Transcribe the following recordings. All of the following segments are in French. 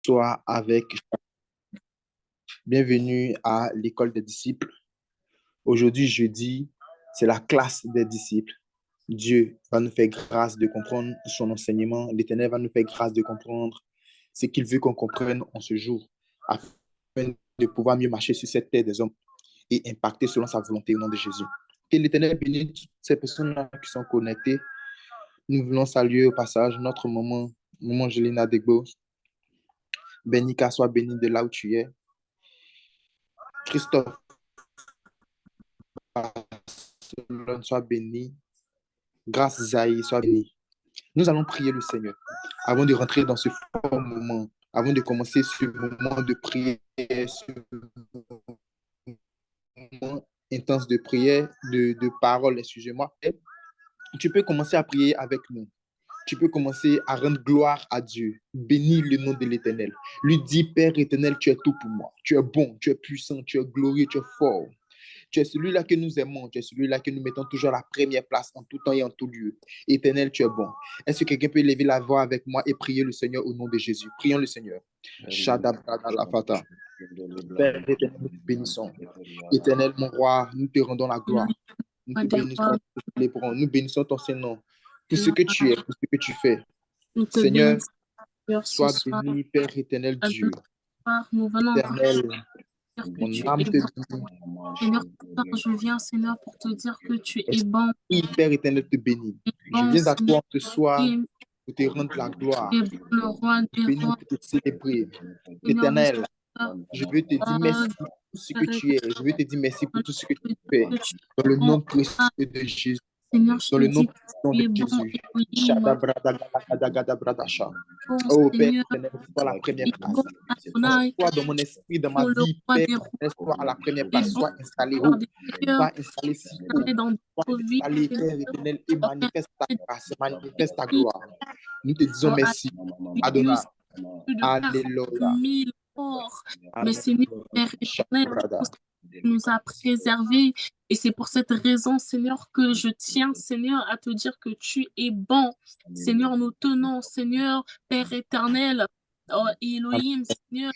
Soit avec bienvenue à l'école des disciples. Aujourd'hui, jeudi, c'est la classe des disciples. Dieu va nous faire grâce de comprendre son enseignement. L'Éternel va nous faire grâce de comprendre ce qu'il veut qu'on comprenne en ce jour, afin de pouvoir mieux marcher sur cette terre des hommes et impacter selon sa volonté au nom de Jésus. Que l'Éternel bénisse toutes ces personnes-là qui sont connectées. Nous voulons saluer au passage notre maman Jelena Degbo. Benika, sois béni de là où tu es. Christophe, sois béni. Grâce Zaï, sois béni. Nous allons prier le Seigneur avant de rentrer dans ce fort moment, avant de commencer ce moment de prière, ce moment intense de prière, de parole, excusez-moi. Tu peux commencer à prier avec nous. Tu peux commencer à rendre gloire à Dieu. Bénis le nom de l'Éternel. Lui dis, Père éternel, tu es tout pour moi. Tu es bon, tu es puissant, tu es glorieux, tu es fort. Tu es celui-là que nous aimons, tu es celui-là que nous mettons toujours à la première place en tout temps et en tout lieu. Éternel, tu es bon. Est-ce que quelqu'un peut lever la voix avec moi et prier le Seigneur au nom de Jésus? Prions le Seigneur. Shadabrada. Père éternel, nous te bénissons. Éternel, mon roi, nous te rendons la gloire. Nous te bénissons, nous bénissons ton Saint-Nom pour ce que tu es, pour ce que tu fais. Nous te Seigneur, bénissons sois ce soir. béni, Père éternel Dieu. Nous venons Éternel, mon âme te bénit. Seigneur, je viens, Seigneur, pour te dire que tu es bon. Oui, Père éternel te bénit. Je viens à toi ce soir pour te rendre la gloire. Le roi des rois. Pour te célébrer. Éternel, je veux te dire merci pour tout ce que tu es. Je veux te dire merci pour tout ce que tu fais. Dans le nom précieux de Jésus. Dans le nom puissant de Jésus. Oh Père éternel, sois la première place. Sois dans mon esprit, dans ma vie, Père éternel, sois à la première place. Sois installé haut. Sois installé si haut. Sois installé, Père éternel, et manifeste ta grâce, manifeste ta gloire. Nous te disons merci. Adonai. Alléluia. Mais Seigneur, Père éternel, nous a préservés. Et c'est pour cette raison, Seigneur, que je tiens, Seigneur, à te dire que tu es bon. Seigneur, nous tenons, Seigneur, Père éternel, oh, Elohim, Seigneur,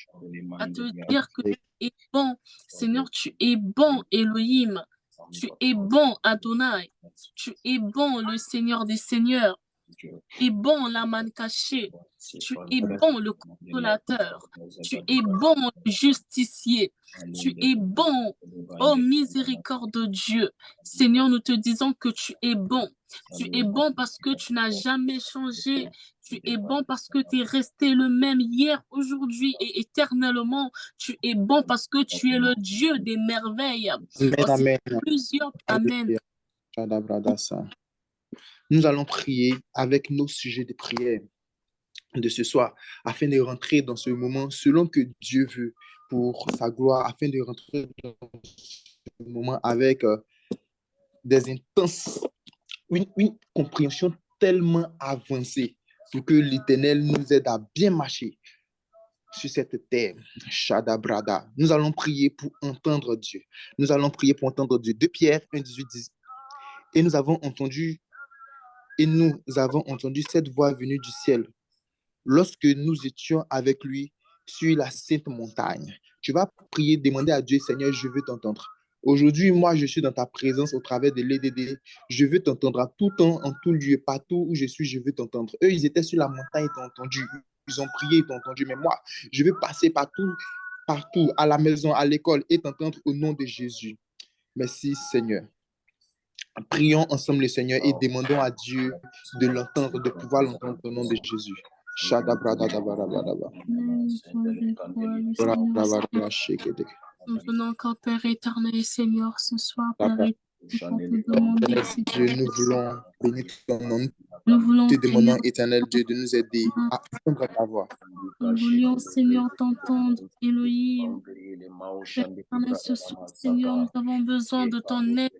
à te dire que tu es bon. Seigneur, tu es bon, Elohim. Tu es bon, Adonai. Tu es bon, le Seigneur des Seigneurs. Tu es bon, l'âme cachée. Tu es bon, le consolateur. Tu es bon, le justicier. Tu es bon, oh miséricorde de Dieu. Seigneur, nous te disons que tu es bon. Tu es bon parce que tu n'as jamais changé. Tu es bon parce que tu es resté le même hier, aujourd'hui et éternellement. Tu es bon parce que tu es le Dieu des merveilles. Amen. Plusieurs. Amen. Nous allons prier avec nos sujets de prière de ce soir, afin de rentrer dans ce moment selon que Dieu veut pour sa gloire, afin de rentrer dans ce moment avec des intenses, une compréhension tellement avancée pour que l'Éternel nous aide à bien marcher sur cette terre. Shadabrada. Nous allons prier pour entendre Dieu. Nous allons prier pour entendre Dieu. 2 Pierre 1, 18, 10. Et nous avons entendu cette voix venue du ciel lorsque nous étions avec lui sur la sainte montagne. Tu vas prier, demander à Dieu, Seigneur, je veux t'entendre. Aujourd'hui, moi, je suis dans ta présence au travers de l'EDD. Je veux t'entendre à tout temps, en tout lieu, partout où je suis, je veux t'entendre. Eux, ils étaient sur la montagne, ils t'ont entendu. Ils ont prié, ils t'ont entendu. Mais moi, je veux passer partout, à la maison, à l'école, et t'entendre au nom de Jésus. Merci, Seigneur. Prions ensemble le Seigneur et demandons à Dieu de l'entendre, de pouvoir l'entendre au nom de Jésus. Nous venons encore, Père éternel, Seigneur, ce soir, Père éternel, Dieu, nous voulons bénir ton nom. Nous voulons te demandons, éternel Dieu, de nous aider à entendre ta voix. Nous voulions, Seigneur, t'entendre, Elohim. Père éternel, ce soir, Seigneur, nous avons besoin de ton aide.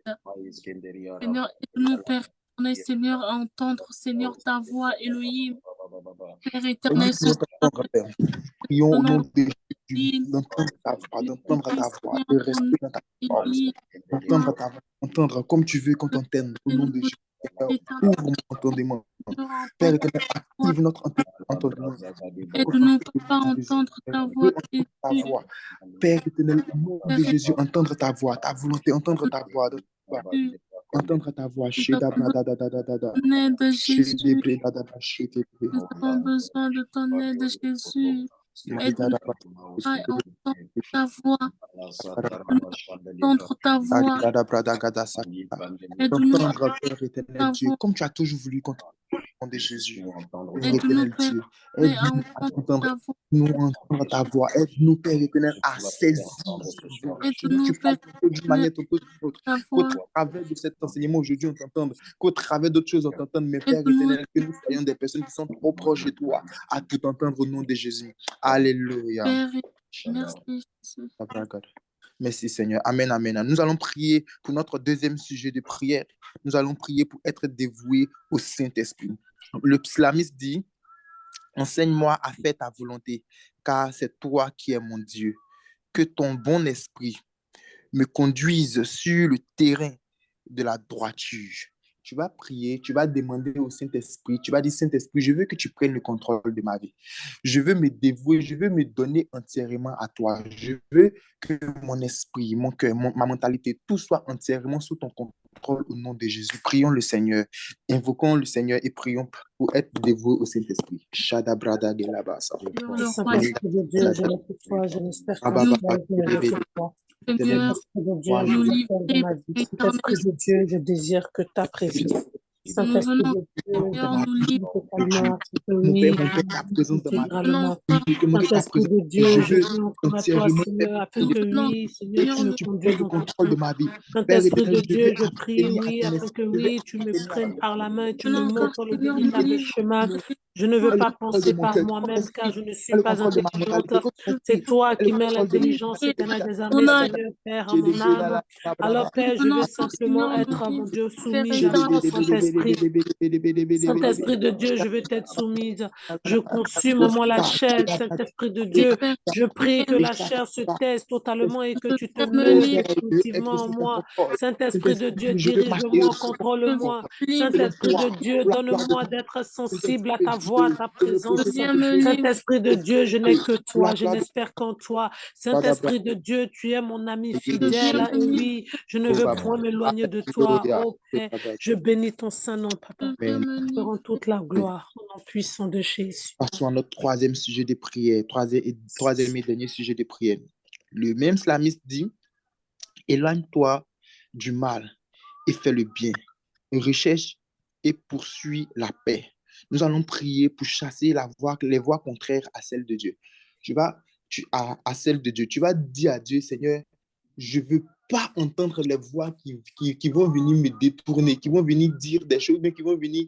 Seigneur, aide-nous, Père éternel, Seigneur, à entendre, Seigneur, ta voix, Elohim. Père éternel, ce soir, prions au nom de Jésus, d'entendre ta voix, de rester dans ta parole, entendre comme tu veux qu'on t'entende, au nom de Jésus. Ouvre mon entendement, Père éternel, active notre entendement. Aide-nous, Papa, à entendre ta voix, Jésus. Ta voix. Père éternel, au nom de Jésus, entendre ta voix, ta volonté, entendre ta voix. Entendre ta voix. Nous avons besoin de ton aide, Jésus. Nous avons besoin de ton aide, Jésus. Aide-nous à entendre ta voix. Entendre ta voix. Aide-nous Entendre, Père éternel Dieu, comme tu as toujours voulu entendre le nom de Jésus. Père Aide-nous, éternel Dieu, Père, à aide-nous à entendre ta voix. nous entendre ta voix. Aide-nous, Père éternel, à saisir cette voix. Aide-nous, Tu parles d'une manière tantôt d'une autre. ta Qu'au voix. travers de cet enseignement aujourd'hui, on t'entende. Qu'au travers d'autres choses, on t'entende. Mais Père éternel, que nous soyons des personnes qui sont trop proches de toi à tout entendre au nom de Jésus. Alléluia. Père, merci, Jésus. Merci Seigneur. Amen, amen. Nous allons prier pour notre deuxième sujet de prière. Nous allons prier pour être dévoués au Saint-Esprit. Le psalmiste dit, enseigne-moi à faire ta volonté, car c'est toi qui es mon Dieu. Que ton bon esprit me conduise sur le terrain de la droiture. Tu vas prier, tu vas demander au Saint-Esprit, tu vas dire, Saint-Esprit, je veux que tu prennes le contrôle de ma vie. Je veux me dévouer, je veux me donner entièrement à toi. Je veux que mon esprit, mon cœur, ma mentalité, tout soit entièrement sous ton contrôle au nom de Jésus. Prions le Seigneur, invoquons le Seigneur et prions pour être dévoués au Saint-Esprit. Shadabrada Gelabasa. Saint-Esprit de Dieu, je n'ai que toi, je n'espère que toi. Seigneur, de Dieu, je veux faire de ma vie. Saint-Esprit de Dieu, je désire que ta présence. Saint-Esprit de Dieu, je suis totalement, oui, intégralement. Saint-Esprit de Dieu, je viens encore à toi, Seigneur, afin que oui, Seigneur, tu me conduises le contrôle de ma vie. Saint-Esprit de Dieu, je prie, oui, afin que oui, tu me prennes par la main et tu me montres le véritable chemin. Je ne veux pas penser par moi-même, car je ne suis pas intelligente. C'est toi qui mets l'intelligence éternelle des armées, Seigneur, Père, en mon âme. Alors, Père, je veux simplement être, mon Dieu, soumise à toi, Saint-Esprit. Saint-Esprit de Dieu, je veux t'être soumise. Je consume en moi la chair, Saint-Esprit de Dieu. Je prie que la chair se taise totalement et que tu te menes définitivement en moi. Saint-Esprit de Dieu, dirige-moi, contrôle-moi. Saint-Esprit de Dieu, donne-moi d'être sensible à ta voix, à ta présence. Saint-Esprit de Dieu, je n'ai que toi, je n'espère qu'en toi. Saint-Esprit de Dieu, tu es mon ami fidèle. Et oui, je ne veux point m'éloigner de toi. Oh Père, je bénis ton Saint-Nom, Papa. Je rends toute la gloire au nom puissant de Jésus. Passons à notre troisième sujet de prière, troisième et dernier sujet de prière. Le même psalmiste dit, éloigne-toi du mal et fais le bien. Recherche et poursuis la paix. Nous allons prier pour chasser les voies contraires à celles de Dieu. À celles de Dieu. Tu vas dire à Dieu, Seigneur, je ne veux pas entendre les voix qui vont venir me détourner, qui vont venir dire des choses, mais qui vont venir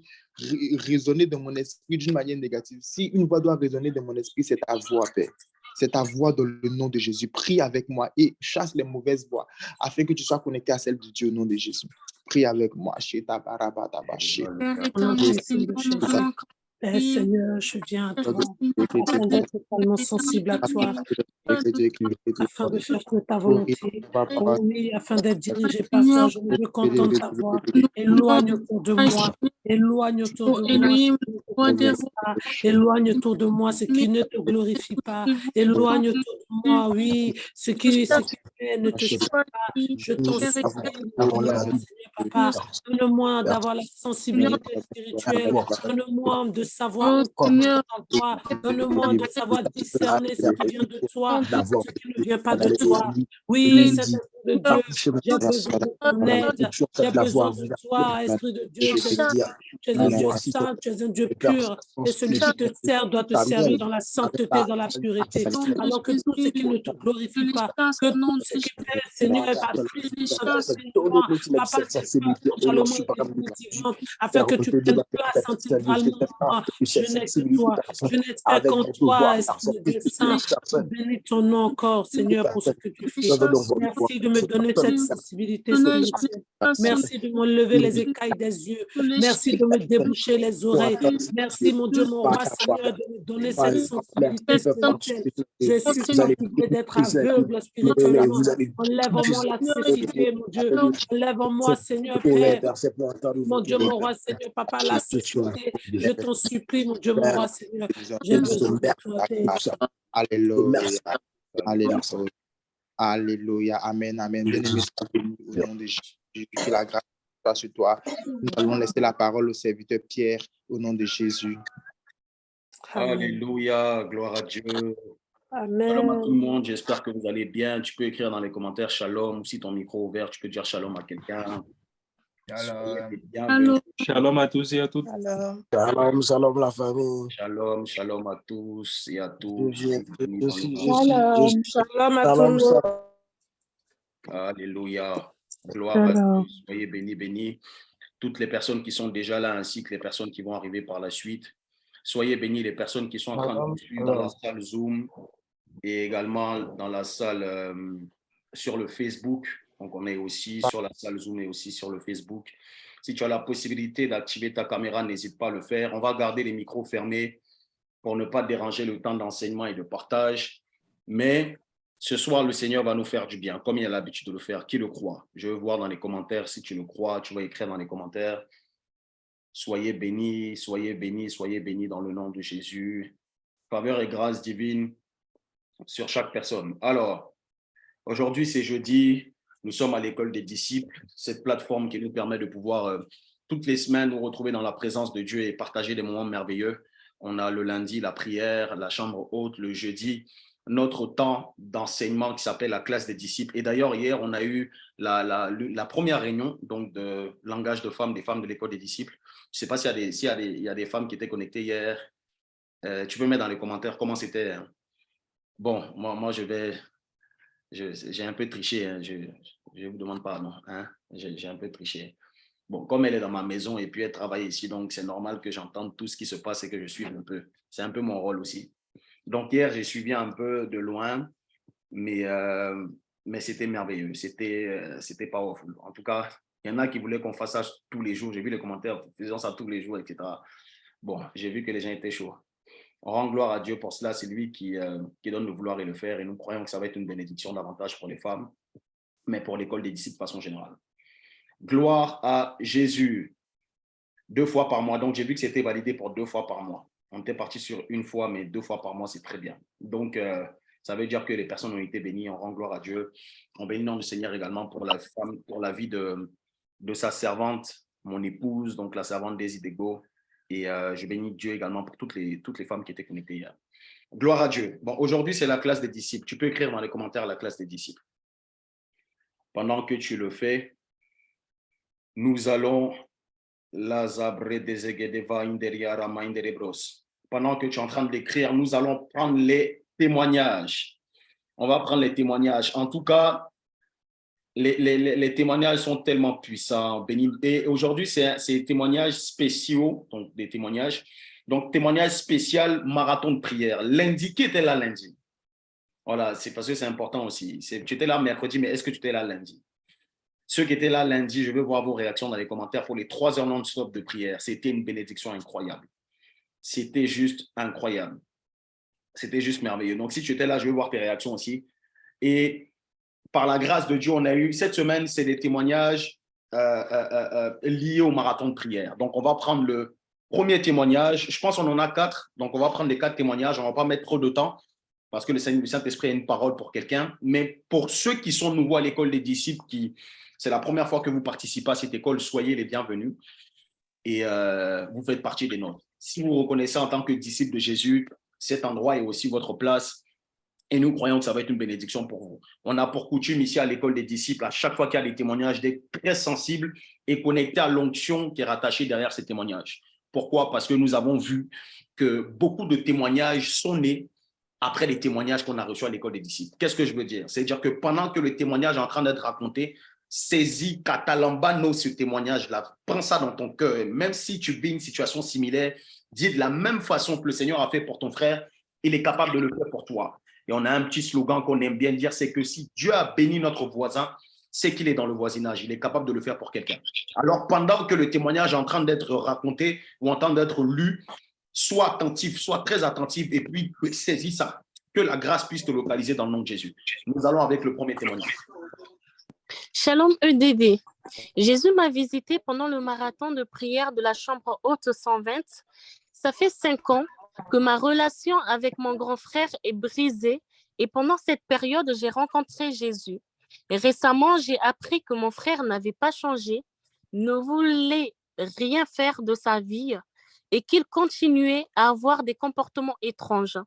résonner dans mon esprit d'une manière négative. Si une voix doit résonner dans mon esprit, c'est ta voix, Père. C'est ta voix dans le nom de Jésus. Prie avec moi et chasse les mauvaises voix afin que tu sois connecté à celle de Dieu au nom de Jésus. Prie avec moi. Père Seigneur, je viens à toi afin d'être totalement sensible à toi, afin de faire que ta volonté. Oh oui, afin d'être dirigé par toi, je ne veux qu'entendre ta voix. Éloigne autour de moi, éloigne autour de moi, éloigne autour de moi ce qui ne te glorifie pas, éloigne autour de moi, oui, ce qui fait ne te suit pas. Je t'en supplie, Papa, donne-moi d'avoir la sensibilité spirituelle, donne-moi de savoir entendre ta voix, donne-moi de savoir discerner ce qui vient de toi, ce qui ne vient pas de toi. Oui, Saint-Esprit de Dieu, j'ai besoin de ton aide, j'ai besoin de toi, Esprit de Dieu, tu es un Dieu saint, tu es un Dieu pur, et celui qui te sert doit te servir dans la sainteté, dans la pureté, alors que tout ce qui ne te glorifie pas, que tout ce qui fait, Seigneur, est pas plus Papa, définitivement, afin que tu prennes place intégralement. Je n'ai que toi, je n'espère qu'en toi, Esprit de Dieu Saint. Je bénis ton nom encore, Seigneur, pour ce que tu fais. Merci de me donner cette sensibilité spirituelle. Merci de m'enlever les écailles des yeux. Merci de me déboucher les oreilles. Merci, mon Dieu, mon roi, Seigneur, de me donner cette sensibilité spirituelle. Je suis fatigué d'être aveugle spirituellement. Enlève en moi la cécité, mon Dieu. Enlève en moi, Seigneur Père. Mon Dieu, mon roi, Seigneur, Papa, la cécité. Je t'en supplie, mon Dieu, mon roi, Seigneur. J'ai besoin de toi. Alléluia. Alléluia. Alléluia. Amen. Amen. Bien-aimé, au nom de Jésus, que la grâce soit sur toi. Nous allons laisser la parole au serviteur Pierre au nom de Jésus. Alléluia. Gloire à Dieu. Amen. Shalom à tout le monde. J'espère que vous allez bien. Tu peux écrire dans les commentaires shalom, ou si ton micro est ouvert, tu peux dire shalom à quelqu'un. Shalom. Shalom à tous et à toutes. Shalom, shalom la famille. Shalom, shalom à tous et à toutes. Shalom, shalom à tout le monde. Alléluia. Gloire à Dieu. Soyez bénis, bénis. Toutes les personnes qui sont déjà là, ainsi que les personnes qui vont arriver par la suite. Soyez bénis les personnes qui sont en train de nous suivre dans la salle Zoom et également dans la salle sur le Facebook. Donc, on est aussi sur la salle Zoom et aussi sur le Facebook. Si tu as la possibilité d'activer ta caméra, n'hésite pas à le faire. On va garder les micros fermés pour ne pas déranger le temps d'enseignement et de partage. Mais ce soir, le Seigneur va nous faire du bien, comme il a l'habitude de le faire. Qui le croit? Je veux voir dans les commentaires. Si tu le crois, tu vas écrire dans les commentaires. Soyez bénis, soyez bénis, soyez bénis dans le nom de Jésus. Faveur et grâce divine sur chaque personne. Alors, aujourd'hui, c'est jeudi. Nous sommes à l'école des disciples, cette plateforme qui nous permet de pouvoir toutes les semaines nous retrouver dans la présence de Dieu et partager des moments merveilleux. On a le lundi la prière, la chambre haute, le jeudi, notre temps d'enseignement qui s'appelle la classe des disciples. Et d'ailleurs, hier, on a eu la première réunion donc de langage de femmes, des femmes de l'école des disciples. Je ne sais pas s'il y a des femmes qui étaient connectées hier. Tu peux mettre dans les commentaires comment c'était. Hein. Bon, moi j'ai un peu triché. Hein. Je vous demande pardon. Hein. J'ai un peu triché. Bon, comme elle est dans ma maison et puis elle travaille ici, donc c'est normal que j'entende tout ce qui se passe et que je suive un peu. C'est un peu mon rôle aussi. Donc hier, j'ai suivi un peu de loin, mais c'était merveilleux. C'était powerful. En tout cas, il y en a qui voulaient qu'on fasse ça tous les jours. J'ai vu les commentaires, faisons ça tous les jours, etc. Bon, j'ai vu que les gens étaient chauds. On rend gloire à Dieu pour cela. C'est lui qui donne le vouloir et le faire. Et nous croyons que ça va être une bénédiction davantage pour les femmes, mais pour l'école des disciples de façon générale. Gloire à Jésus. 2 fois par mois. Donc, j'ai vu que c'était validé pour 2 fois par mois. On était parti sur 1 fois, mais 2 fois par mois, c'est très bien. Donc, ça veut dire que les personnes ont été bénies. On rend gloire à Dieu. On bénit le nom du Seigneur également pour la femme, pour la vie de sa servante, mon épouse, donc la servante Daisy Dego. Et je bénis Dieu également pour toutes les femmes qui étaient connectées hier. Gloire à Dieu. Bon, aujourd'hui, c'est la classe des disciples. Tu peux écrire dans les commentaires la classe des disciples. Pendant que tu le fais, nous allons... Pendant que tu es en train de l'écrire, nous allons prendre les témoignages. On va prendre les témoignages. En tout cas, les témoignages sont tellement puissants. Et aujourd'hui, c'est des témoignages spéciaux, donc des témoignages. Donc, témoignage spécial, marathon de prière. Lundi, qui était là lundi? Voilà, c'est parce que c'est important aussi. Tu étais là mercredi, mais est-ce que tu étais là lundi? Ceux qui étaient là lundi, je veux voir vos réactions dans les commentaires pour les 3 heures non-stop de prière. C'était une bénédiction incroyable. C'était juste incroyable. C'était juste merveilleux. Donc, si tu étais là, je veux voir tes réactions aussi. Et par la grâce de Dieu, on a eu, cette semaine, c'est des témoignages liés au marathon de prière. Donc, on va prendre le premier témoignage. Je pense qu'on en a 4. Donc, on va prendre les 4 témoignages. On ne va pas mettre trop de temps parce que le Saint-Esprit a une parole pour quelqu'un. Mais pour ceux qui sont nouveaux à l'école des disciples, c'est la première fois que vous participez à cette école, soyez les bienvenus et vous faites partie des nôtres. Si vous vous reconnaissez en tant que disciple de Jésus, cet endroit est aussi votre place et nous croyons que ça va être une bénédiction pour vous. On a pour coutume ici à l'école des disciples, à chaque fois qu'il y a des témoignages, d'être très sensibles et connectés à l'onction qui est rattachée derrière ces témoignages. Pourquoi? Parce que nous avons vu que beaucoup de témoignages sont nés après les témoignages qu'on a reçus à l'école des disciples. Qu'est-ce que je veux dire? C'est-à-dire que pendant que le témoignage est en train d'être raconté, saisis, catalambano ce témoignage-là. Prends ça dans ton cœur. Même si tu vis une situation similaire, dis de la même façon que le Seigneur a fait pour ton frère, il est capable de le faire pour toi. Et on a un petit slogan qu'on aime bien dire, c'est que si Dieu a béni notre voisin, c'est qu'il est dans le voisinage. Il est capable de le faire pour quelqu'un. Alors, pendant que le témoignage est en train d'être raconté ou en train d'être lu, sois attentif, sois très attentif et puis saisis ça. Que la grâce puisse te localiser dans le nom de Jésus. Nous allons avec le premier témoignage. Shalom EDD. Jésus m'a visité pendant le marathon de prière de la chambre haute 120. Ça fait 5 ans que ma relation avec mon grand frère est brisée et pendant cette période, j'ai rencontré Jésus. Et récemment, j'ai appris que mon frère n'avait pas changé, ne voulait rien faire de sa vie et qu'il continuait à avoir des comportements étranges.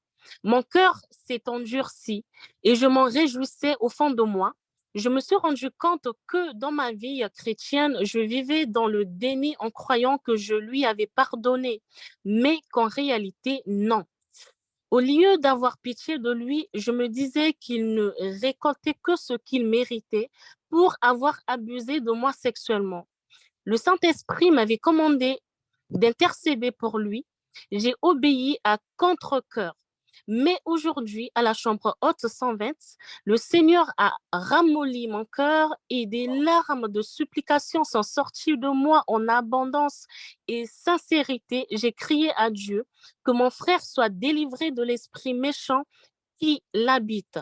Mon cœur s'est endurci et je m'en réjouissais au fond de moi. Je me suis rendu compte que dans ma vie chrétienne, je vivais dans le déni en croyant que je lui avais pardonné, mais qu'en réalité, non. Au lieu d'avoir pitié de lui, je me disais qu'il ne récoltait que ce qu'il méritait pour avoir abusé de moi sexuellement. Le Saint-Esprit m'avait commandé d'intercéder pour lui. J'ai obéi à contre-cœur. Mais aujourd'hui, à la chambre haute 120, le Seigneur a ramolli mon cœur et des larmes de supplication sont sorties de moi en abondance et sincérité. J'ai crié à Dieu que mon frère soit délivré de l'esprit méchant qui l'habite.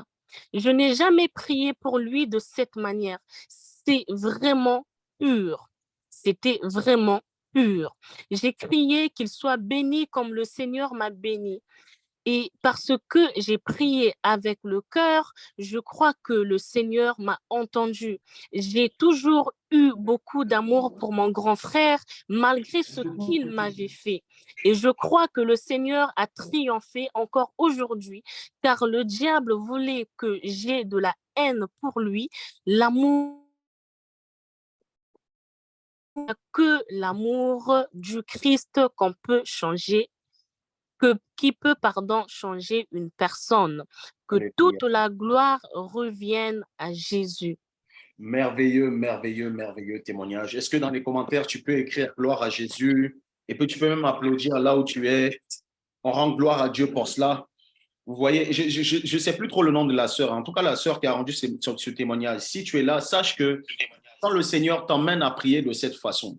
Je n'ai jamais prié pour lui de cette manière. C'est vraiment pur. C'était vraiment pur. J'ai crié qu'il soit béni comme le Seigneur m'a béni. Et parce que j'ai prié avec le cœur, je crois que le Seigneur m'a entendu. J'ai toujours eu beaucoup d'amour pour mon grand frère, malgré ce qu'il m'avait fait. Et je crois que le Seigneur a triomphé encore aujourd'hui, car le diable voulait que j'aie de la haine pour lui, que l'amour du Christ qu'on peut changer qui peut changer une personne, que toute la gloire revienne à Jésus. Merveilleux, merveilleux, merveilleux témoignage. Est-ce que dans les commentaires, tu peux écrire gloire à Jésus et puis tu peux même applaudir là où tu es. On rend gloire à Dieu pour cela. Vous voyez, je ne sais plus trop le nom de la sœur. En tout cas, la sœur qui a rendu ce témoignage. Si tu es là, sache que quand le Seigneur t'emmène à prier de cette façon,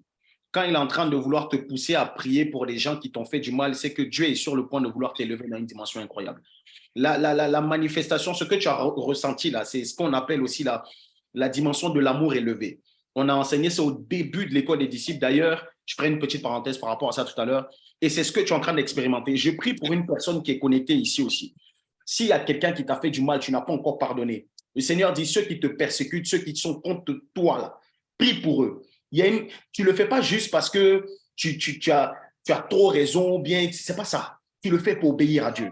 quand il est en train de vouloir te pousser à prier pour les gens qui t'ont fait du mal, c'est que Dieu est sur le point de vouloir t'élever dans une dimension incroyable. La manifestation, ce que tu as ressenti là, c'est ce qu'on appelle aussi la dimension de l'amour élevé. On a enseigné ça au début de l'école des disciples. D'ailleurs, je ferai une petite parenthèse par rapport à ça tout à l'heure. Et c'est ce que tu es en train d'expérimenter. Je prie pour une personne qui est connectée ici aussi. S'il y a quelqu'un qui t'a fait du mal, tu n'as pas encore pardonné. Le Seigneur dit, ceux qui te persécutent, ceux qui sont contre toi, là, prie pour eux. Tu ne le fais pas juste parce que tu as trop raison, bien, ce n'est pas ça. Tu le fais pour obéir à Dieu.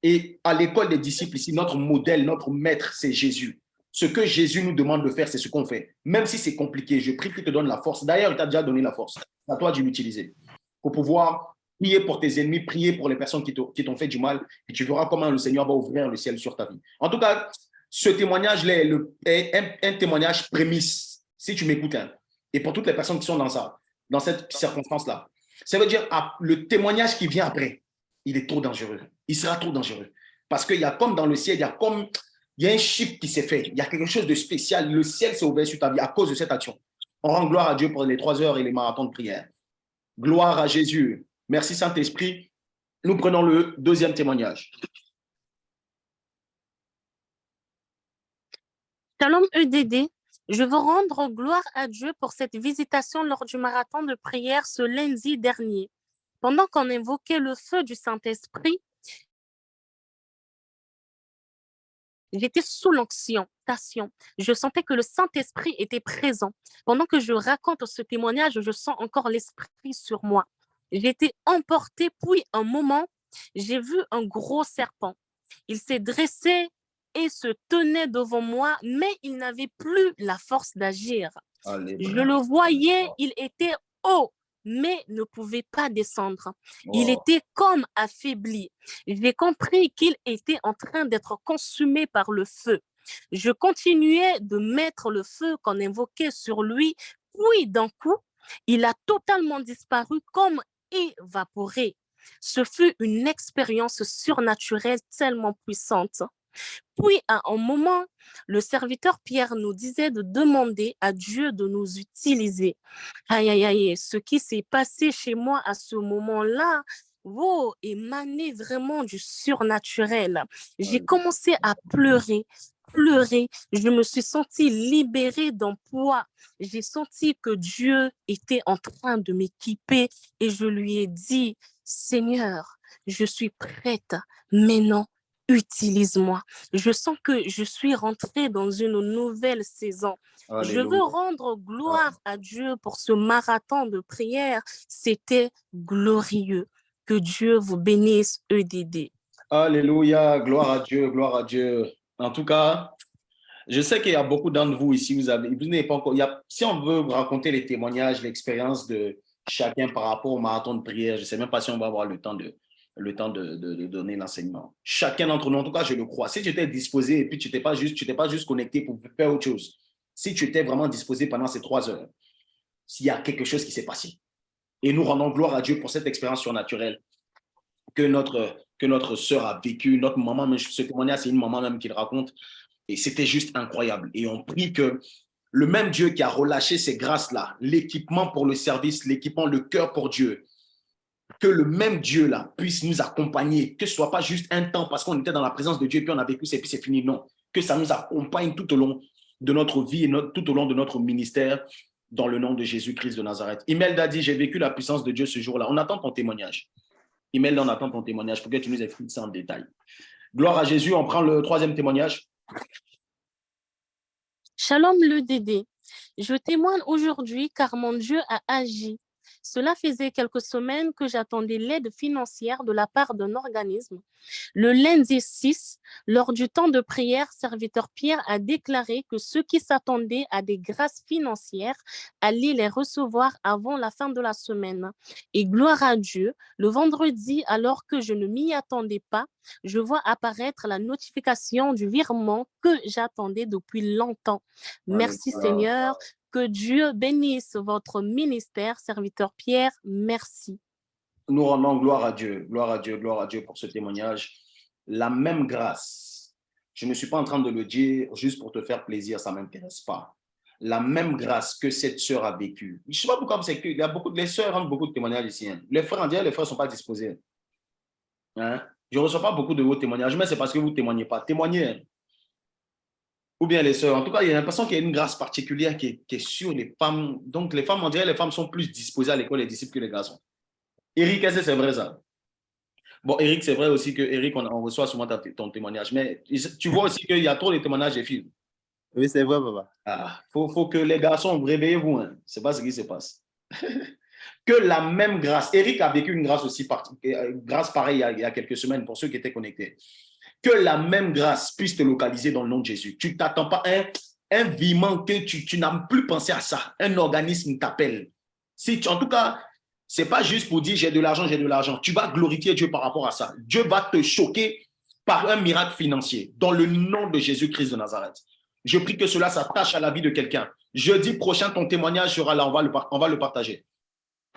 Et à l'école des disciples ici, notre modèle, notre maître, c'est Jésus. Ce que Jésus nous demande de faire, c'est ce qu'on fait. Même si c'est compliqué, je prie qu'il te donne la force. D'ailleurs, il t'a déjà donné la force. C'est à toi de l'utiliser pour pouvoir prier pour tes ennemis, prier pour les personnes qui t'ont fait du mal. Et tu verras comment le Seigneur va ouvrir le ciel sur ta vie. En tout cas, ce témoignage-là est un témoignage prémisse, si tu m'écoutes. Hein. Et pour toutes les personnes qui sont dans cette circonstance-là. Ça veut dire le témoignage qui vient après, il est trop dangereux. Il sera trop dangereux. Parce qu'il y a comme dans le ciel, il y a un chiffre qui s'est fait. Il y a quelque chose de spécial. Le ciel s'est ouvert sur ta vie à cause de cette action. On rend gloire à Dieu pour les 3 heures et les marathons de prière. Gloire à Jésus. Merci Saint-Esprit. Nous prenons le deuxième témoignage. Shalom EDD. Je veux rendre gloire à Dieu pour cette visitation lors du marathon de prière ce lundi dernier. Pendant qu'on invoquait le feu du Saint-Esprit, j'étais sous l'onction. Je sentais que le Saint-Esprit était présent. Pendant que je raconte ce témoignage, je sens encore l'Esprit sur moi. J'ai été emportée, puis un moment, j'ai vu un gros serpent. Il s'est dressé et se tenait devant moi, mais il n'avait plus la force d'agir. Je le voyais, il était haut, mais ne pouvait pas descendre. Il était comme affaibli. J'ai compris qu'il était en train d'être consumé par le feu. Je continuais de mettre le feu qu'on invoquait sur lui, puis d'un coup, il a totalement disparu comme évaporé. Ce fut une expérience surnaturelle tellement puissante. Puis, à un moment, le serviteur Pierre nous disait de demander à Dieu de nous utiliser. Aïe, aïe, aïe, ce qui s'est passé chez moi à ce moment-là, émaner vraiment du surnaturel. J'ai commencé à pleurer. Je me suis sentie libérée d'un poids. J'ai senti que Dieu était en train de m'équiper et je lui ai dit, Seigneur, je suis prête, maintenant, utilise-moi. Je sens que je suis rentrée dans une nouvelle saison. Je veux rendre gloire à Dieu pour ce marathon de prière. C'était glorieux. Que Dieu vous bénisse, EDD. Alléluia, gloire à Dieu, gloire à Dieu. En tout cas, je sais qu'il y a beaucoup d'entre vous ici, vous n'avez pas encore, si on veut raconter les témoignages, l'expérience de chacun par rapport au marathon de prière, je ne sais même pas si on va avoir le temps de donner l'enseignement. Chacun d'entre nous, en tout cas, je le crois. Si tu étais disposé et puis tu n'étais pas juste connecté pour faire autre chose, si tu étais vraiment disposé pendant ces 3 heures, s'il y a quelque chose qui s'est passé. Et nous rendons gloire à Dieu pour cette expérience surnaturelle que notre sœur a vécue, notre maman, mais ce témoignage, c'est une maman même qui le raconte. Et c'était juste incroyable. Et on prie que le même Dieu qui a relâché ces grâces-là, l'équipement pour le service, l'équipement, le cœur pour Dieu, que le même Dieu-là puisse nous accompagner, que ce ne soit pas juste un temps parce qu'on était dans la présence de Dieu, puis on a vécu, et puis c'est fini. Non, que ça nous accompagne tout au long de notre vie et tout au long de notre ministère, dans le nom de Jésus-Christ de Nazareth. Imelda dit, j'ai vécu la puissance de Dieu ce jour-là. On attend ton témoignage. Imelda, on attend ton témoignage pour que tu nous expliques ça en détail. Gloire à Jésus, on prend le 3e témoignage. Shalom le Dédé. Je témoigne aujourd'hui car mon Dieu a agi. Cela faisait quelques semaines que j'attendais l'aide financière de la part d'un organisme. Le lundi 6, lors du temps de prière, serviteur Pierre a déclaré que ceux qui s'attendaient à des grâces financières allaient les recevoir avant la fin de la semaine. Et gloire à Dieu, le vendredi, alors que je ne m'y attendais pas, je vois apparaître la notification du virement que j'attendais depuis longtemps. Merci Seigneur. Que Dieu bénisse votre ministère, serviteur Pierre. Merci. Nous rendons gloire à Dieu, gloire à Dieu, gloire à Dieu pour ce témoignage. La même grâce, je ne suis pas en train de le dire juste pour te faire plaisir, ça ne m'intéresse pas. La même grâce que cette sœur a vécue. Je ne sais pas pourquoi, c'est qu'il y a les sœurs rendent beaucoup de témoignages ici. Hein. Les frères, on dirait les frères ne sont pas disposés. Hein? Je ne reçois pas beaucoup de vos témoignages, mais c'est parce que vous ne témoignez pas. Témoignez. Hein. Ou bien les sœurs. En tout cas, il y a l'impression qu'il y a une grâce particulière qui est sur les femmes. Donc, les femmes, on dirait les femmes sont plus disposées à l'école des disciples que les garçons. Eric, est-ce que c'est vrai ça? Bon, Eric, c'est vrai aussi que Eric, on reçoit souvent ton témoignage. Mais tu vois aussi qu'il y a trop de témoignages des filles. Oui, c'est vrai, papa. Ah, faut que les garçons, réveillez-vous. Hein. Ce n'est pas ce qui se passe. Que la même grâce. Eric a vécu une grâce aussi, grâce pareille il y a quelques semaines pour ceux qui étaient connectés. Que la même grâce puisse te localiser dans le nom de Jésus. Tu ne t'attends pas à un virement que tu n'as plus pensé à ça. Un organisme t'appelle. En tout cas, ce n'est pas juste pour dire j'ai de l'argent, j'ai de l'argent. Tu vas glorifier Dieu par rapport à ça. Dieu va te choquer par un miracle financier dans le nom de Jésus-Christ de Nazareth. Je prie que cela s'attache à la vie de quelqu'un. Jeudi prochain, ton témoignage sera là. On va le partager.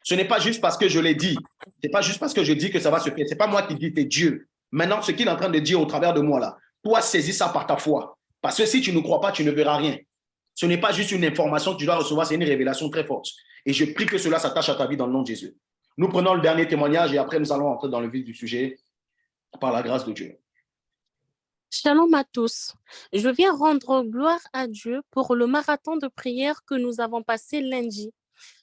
Ce n'est pas juste parce que je l'ai dit. Ce n'est pas juste parce que je dis que ça va se faire. Ce n'est pas moi qui dis, c'est Dieu. Maintenant, ce qu'il est en train de dire au travers de moi là, toi, saisis ça par ta foi. Parce que si tu ne crois pas, tu ne verras rien. Ce n'est pas juste une information que tu dois recevoir, c'est une révélation très forte. Et je prie que cela s'attache à ta vie dans le nom de Jésus. Nous prenons le dernier témoignage et après, nous allons entrer dans le vif du sujet par la grâce de Dieu. Shalom à tous. Je viens rendre gloire à Dieu pour le marathon de prière que nous avons passé lundi.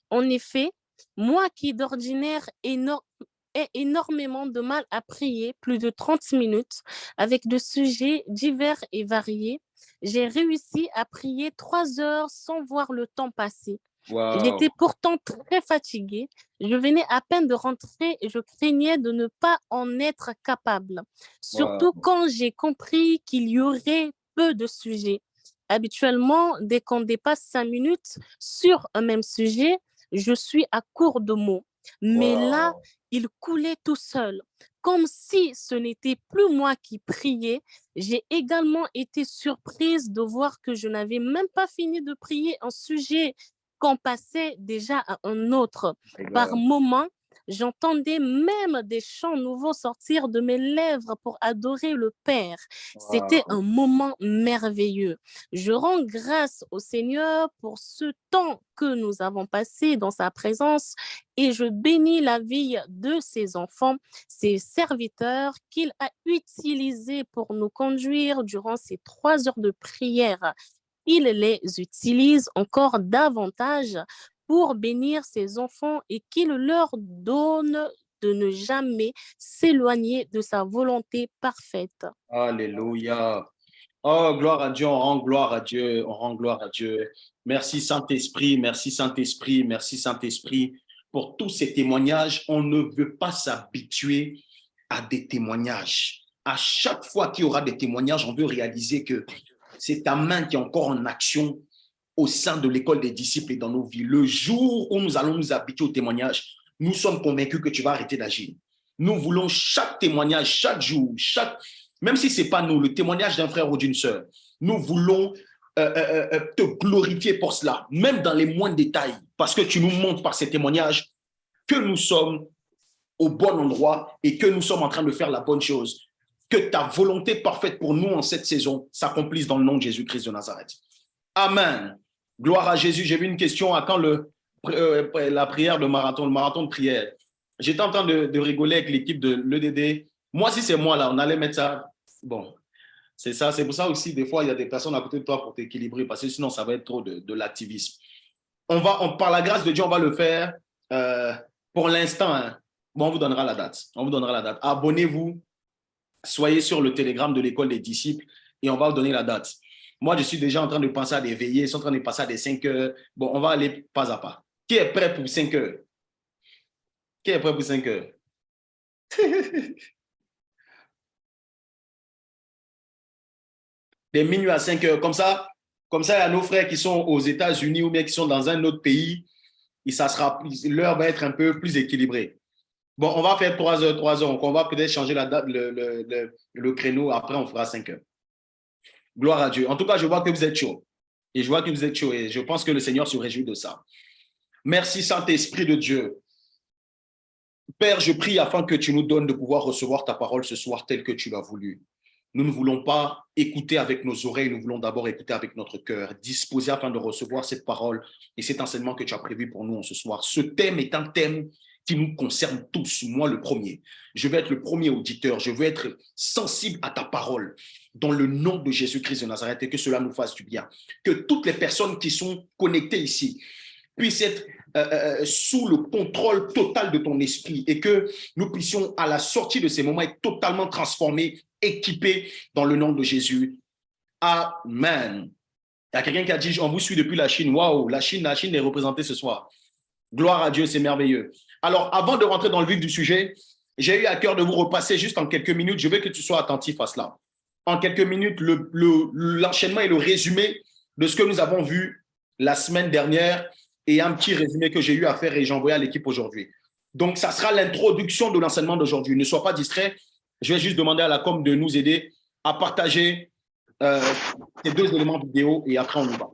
En effet, moi qui d'ordinaire ai énormément de mal à prier, plus de 30 minutes, avec des sujets divers et variés, j'ai réussi à prier 3 heures sans voir le temps passer. Wow. J'étais pourtant très fatiguée. Je venais à peine de rentrer et je craignais de ne pas en être capable. Surtout quand j'ai compris qu'il y aurait peu de sujets. Habituellement, dès qu'on dépasse 5 minutes sur un même sujet, je suis à court de mots. Mais là, il coulait tout seul. Comme si ce n'était plus moi qui priais, j'ai également été surprise de voir que je n'avais même pas fini de prier un sujet qu'on passait déjà à un autre. Par moment, J'entendais même des chants nouveaux sortir de mes lèvres pour adorer le Père. C'était un moment merveilleux. Je rends grâce au Seigneur pour ce temps que nous avons passé dans sa présence et je bénis la vie de ses enfants, ses serviteurs qu'il a utilisés pour nous conduire durant ces 3 heures de prière. Il les utilise encore davantage pour bénir ses enfants et qu'il leur donne de ne jamais s'éloigner de sa volonté parfaite. Alléluia. Oh, gloire à Dieu, on rend gloire à Dieu, on rend gloire à Dieu. Merci Saint-Esprit, merci Saint-Esprit, merci Saint-Esprit pour tous ces témoignages. On ne veut pas s'habituer à des témoignages. À chaque fois qu'il y aura des témoignages, on veut réaliser que c'est ta main qui est encore en action au sein de l'école des disciples et dans nos vies. Le jour où nous allons nous habituer aux témoignages, nous sommes convaincus que tu vas arrêter d'agir. Nous voulons chaque témoignage, chaque jour, même si ce n'est pas nous, le témoignage d'un frère ou d'une sœur, nous voulons te glorifier pour cela, même dans les moindres détails, parce que tu nous montres par ces témoignages que nous sommes au bon endroit et que nous sommes en train de faire la bonne chose. Que ta volonté parfaite pour nous en cette saison s'accomplisse dans le nom de Jésus-Christ de Nazareth. Amen. Gloire à Jésus. J'ai vu une question à quand la prière de marathon, le marathon de prière. J'étais en train de rigoler avec l'équipe de l'EDD. Moi, si c'est moi là, on allait mettre ça. Bon, c'est ça. C'est pour ça aussi, des fois, il y a des personnes à côté de toi pour t'équilibrer, parce que sinon, ça va être trop de l'activisme. Par la grâce de Dieu, on va le faire pour l'instant. Hein. Bon, on vous donnera la date. On vous donnera la date. Abonnez-vous. Soyez sur le Telegram de l'école des disciples et on va vous donner la date. Moi, je suis déjà en train de penser à des veillées, je suis en train de passer à des 5 heures. Bon, on va aller pas à pas. Qui est prêt pour 5 heures? Qui est prêt pour 5 heures? Des minuit à 5 heures. Comme ça, il y a nos frères qui sont aux États-Unis ou bien qui sont dans un autre pays. Et l'heure va être un peu plus équilibrée. Bon, on va faire 3 heures. Donc, on va peut-être changer la date, le créneau. Après, on fera 5 heures. Gloire à Dieu. En tout cas, je vois que vous êtes chaud. Et je vois que vous êtes chaud. Et je pense que le Seigneur se réjouit de ça. Merci, Saint-Esprit de Dieu. Père, je prie afin que tu nous donnes de pouvoir recevoir ta parole ce soir telle que tu l'as voulu. Nous ne voulons pas écouter avec nos oreilles, nous voulons d'abord écouter avec notre cœur, disposer afin de recevoir cette parole et cet enseignement que tu as prévu pour nous ce soir. Ce thème est un thème qui nous concerne tous, moi le premier. Je vais être le premier auditeur, je veux être sensible à ta parole dans le nom de Jésus-Christ de Nazareth et que cela nous fasse du bien. Que toutes les personnes qui sont connectées ici puissent être sous le contrôle total de ton esprit et que nous puissions à la sortie de ces moments être totalement transformés, équipés dans le nom de Jésus. Amen. Il y a quelqu'un qui a dit, on vous suit depuis la Chine. Waouh, la Chine est représentée ce soir. Gloire à Dieu, c'est merveilleux. Alors, avant de rentrer dans le vif du sujet, j'ai eu à cœur de vous repasser juste en quelques minutes. Je veux que tu sois attentif à cela. En quelques minutes, l'enchaînement et le résumé de ce que nous avons vu la semaine dernière et un petit résumé que j'ai eu à faire et j'ai envoyé à l'équipe aujourd'hui. Donc, ça sera l'introduction de l'enseignement d'aujourd'hui. Ne sois pas distrait. Je vais juste demander à la com de nous aider à partager ces 2 éléments vidéo et après on y va.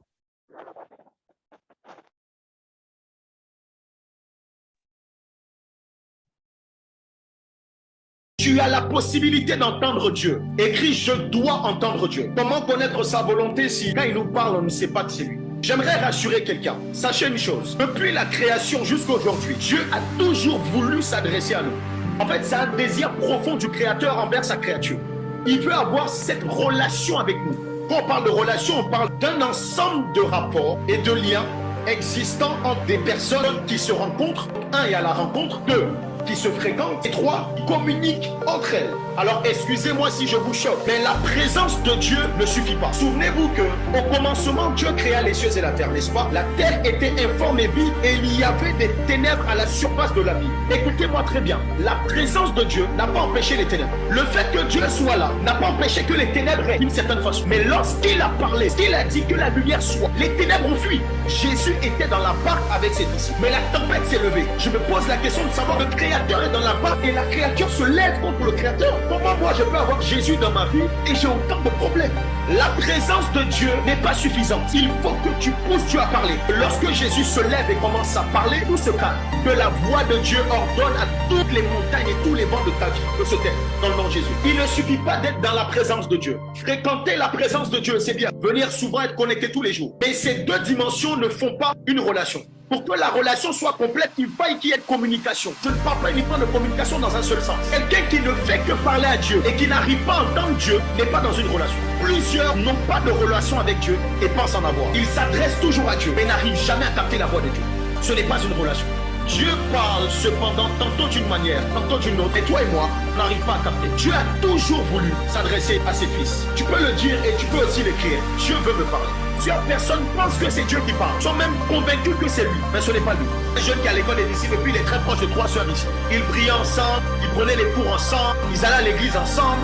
Tu as la possibilité d'entendre Dieu. Écrit, je dois entendre Dieu. Comment connaître sa volonté si quand il nous parle, on ne sait pas que c'est lui? J'aimerais rassurer quelqu'un. Sachez une chose, depuis la création jusqu'à aujourd'hui, Dieu a toujours voulu s'adresser à nous. En fait, c'est un désir profond du Créateur envers sa créature. Il veut avoir cette relation avec nous. Quand on parle de relation, on parle d'un ensemble de rapports et de liens existants entre des personnes qui se rencontrent. 1, il y a la rencontre. 2, qui se fréquentent. Et 3, qui communiquent entre elles. Alors, excusez-moi si je vous choque, mais la présence de Dieu ne suffit pas. Souvenez-vous qu'au commencement, Dieu créa les cieux et la terre, n'est-ce pas? La terre était informe et vide et il y avait des ténèbres à la surface de la vie. Écoutez-moi très bien, la présence de Dieu n'a pas empêché les ténèbres. Le fait que Dieu soit là n'a pas empêché que les ténèbres règnent d'une certaine façon. Mais lorsqu'il a parlé, qu'il a dit que la lumière soit, les ténèbres ont fui. Jésus était dans la barque avec ses disciples. Mais la tempête s'est levée. Je me pose la question de savoir, le Créateur est dans la barque et la créature se lève contre le Créateur. Comment moi je peux avoir Jésus dans ma vie et j'ai autant de problèmes? La présence de Dieu n'est pas suffisante. Il faut que tu pousses Dieu à parler. Lorsque Jésus se lève et commence à parler, tout se calme. Que la voix de Dieu ordonne à toutes les montagnes et tous les vents de ta vie de se taire dans le nom de Jésus. Il ne suffit pas d'être dans la présence de Dieu. Fréquenter la présence de Dieu, c'est bien. Venir souvent être connecté tous les jours. Mais ces deux dimensions ne font pas une relation. Pour que la relation soit complète, il faut qu'il y ait communication. Je ne parle pas uniquement de communication dans un seul sens. Quelqu'un qui ne fait que parler à Dieu et qui n'arrive pas à entendre Dieu n'est pas dans une relation. Plusieurs n'ont pas de relation avec Dieu et pensent en avoir. Ils s'adressent toujours à Dieu mais n'arrivent jamais à capter la voix de Dieu. Ce n'est pas une relation. Dieu parle cependant tantôt d'une manière, tantôt d'une autre. Et toi et moi, on n'arrive pas à capter. Dieu a toujours voulu s'adresser à ses fils. Tu peux le dire et tu peux aussi l'écrire. Dieu veut me parler. Plusieurs personnes pensent que c'est Dieu qui parle. Ils sont même convaincus que c'est lui. Mais ce n'est pas lui. Un jeune qui est à l'école des disciples et puis il est très proche de 3 sœurs ici. Ils priaient ensemble, ils prenaient les cours ensemble, ils allaient à l'église ensemble.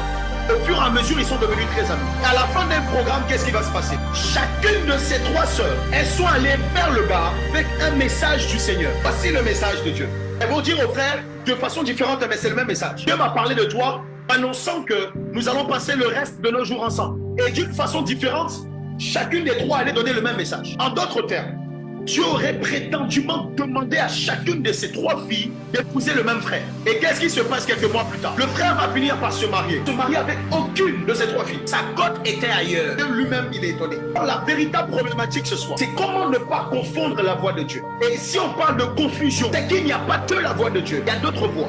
Au fur et à mesure, ils sont devenus très amis. À la fin d'un programme, qu'est-ce qui va se passer? Chacune de ces 3 sœurs, elles sont allées vers le bar avec un message du Seigneur. Voici le message de Dieu. Elles vont dire aux frères de façon différente, mais c'est le même message. Dieu m'a parlé de toi, annonçant que nous allons passer le reste de nos jours ensemble. Et d'une façon différente, chacune des 3 allait donner le même message. En d'autres termes, Dieu aurait prétendument demandé à chacune de ces 3 filles d'épouser le même frère. Et qu'est-ce qui se passe quelques mois plus tard? Le frère va finir par se marier avec aucune de ces 3 filles. Sa cote était ailleurs. Lui-même, il est étonné. La véritable problématique ce soir, c'est comment ne pas confondre la voix de Dieu. Et si on parle de confusion, c'est qu'il n'y a pas que la voix de Dieu. Il y a d'autres voix.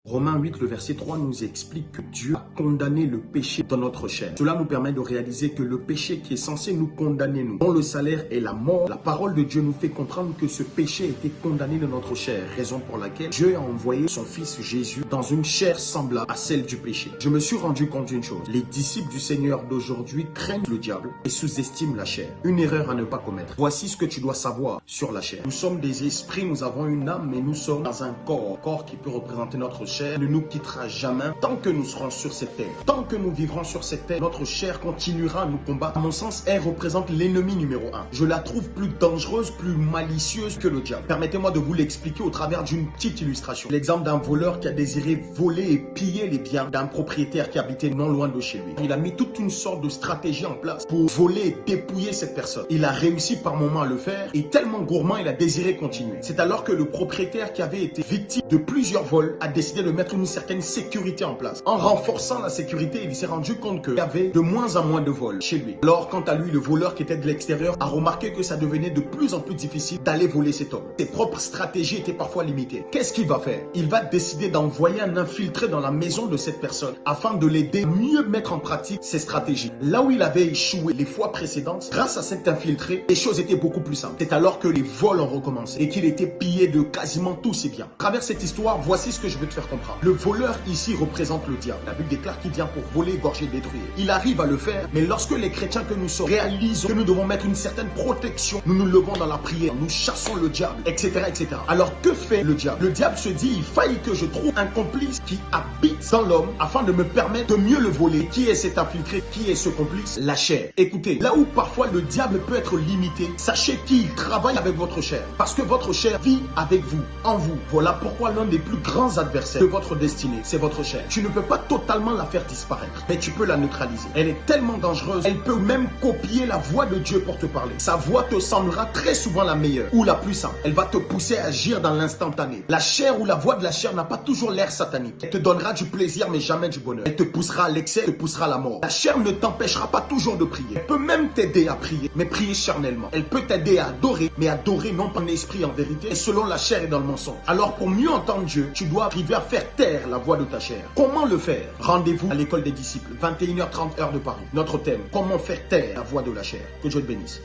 Romains 8, le verset 3 nous explique que Dieu a condamné le péché dans notre chair. Cela nous permet de réaliser que le péché qui est censé nous condamner, nous, dont le salaire est la mort, la parole de Dieu nous fait comprendre que ce péché a été condamné dans notre chair, raison pour laquelle Dieu a envoyé son fils Jésus dans une chair semblable à celle du péché. Je me suis rendu compte d'une chose, les disciples du Seigneur d'aujourd'hui craignent le diable et sous-estiment la chair. Une erreur à ne pas commettre. Voici ce que tu dois savoir sur la chair. Nous sommes des esprits, nous avons une âme, mais nous sommes dans un corps qui peut représenter notre chair, ne nous quittera jamais tant que nous serons sur cette terre. Tant que nous vivrons sur cette terre, notre chair continuera à nous combattre. À mon sens, elle représente l'ennemi numéro 1. Je la trouve plus dangereuse, plus malicieuse que le diable. Permettez-moi de vous l'expliquer au travers d'une petite illustration. L'exemple d'un voleur qui a désiré voler et piller les biens d'un propriétaire qui habitait non loin de chez lui. Il a mis toute une sorte de stratégie en place pour voler et dépouiller cette personne. Il a réussi par moments à le faire et tellement gourmand, il a désiré continuer. C'est alors que le propriétaire qui avait été victime de plusieurs vols a décidé de mettre une certaine sécurité en place. En renforçant la sécurité, il s'est rendu compte qu'il y avait de moins en moins de vols chez lui. Alors, quant à lui, le voleur qui était de l'extérieur a remarqué que ça devenait de plus en plus difficile d'aller voler cet homme. Ses propres stratégies étaient parfois limitées. Qu'est-ce qu'il va faire? Il va décider d'envoyer un infiltré dans la maison de cette personne afin de l'aider à mieux mettre en pratique ses stratégies. Là où il avait échoué les fois précédentes, grâce à cet infiltré, les choses étaient beaucoup plus simples. C'est alors que les vols ont recommencé et qu'il était pillé de quasiment tous ses biens. À travers cette histoire, voici ce que je veux te faire comprendre. Le voleur ici représente le diable. La Bible déclare qu'il vient pour voler, égorger, détruire. Il arrive à le faire, mais lorsque les chrétiens que nous sommes réalisent que nous devons mettre une certaine protection, nous nous levons dans la prière, nous chassons le diable, etc., etc. Alors que fait le diable? Le diable se dit, il faille que je trouve un complice qui habite dans l'homme afin de me permettre de mieux le voler. Qui est cet infiltré? Qui est ce complice? La chair. Écoutez, là où parfois le diable peut être limité, sachez qu'il travaille avec votre chair. Parce que votre chair vit avec vous, en vous. Voilà pourquoi l'un des plus grands adversaires de votre destinée, c'est votre chair. Tu ne peux pas totalement la faire disparaître, mais tu peux la neutraliser. Elle est tellement dangereuse, elle peut même copier la voix de Dieu pour te parler. Sa voix te semblera très souvent la meilleure ou la plus simple. Elle va te pousser à agir dans l'instantané. La chair ou la voix de la chair n'a pas toujours l'air satanique. Elle te donnera du plaisir mais jamais du bonheur. Elle te poussera à l'excès, te poussera à la mort. La chair ne t'empêchera pas toujours de prier. Elle peut même t'aider à prier, mais prier charnellement. Elle peut t'aider à adorer, mais adorer non pas en esprit en vérité, et selon la chair et dans le mensonge. Alors pour mieux entendre Dieu, tu dois arriver à faire taire la voix de ta chair. Comment le faire? Rendez-vous à l'école des disciples, 21h30 heure de Paris. Notre thème, comment faire taire la voix de la chair. Que Dieu te bénisse.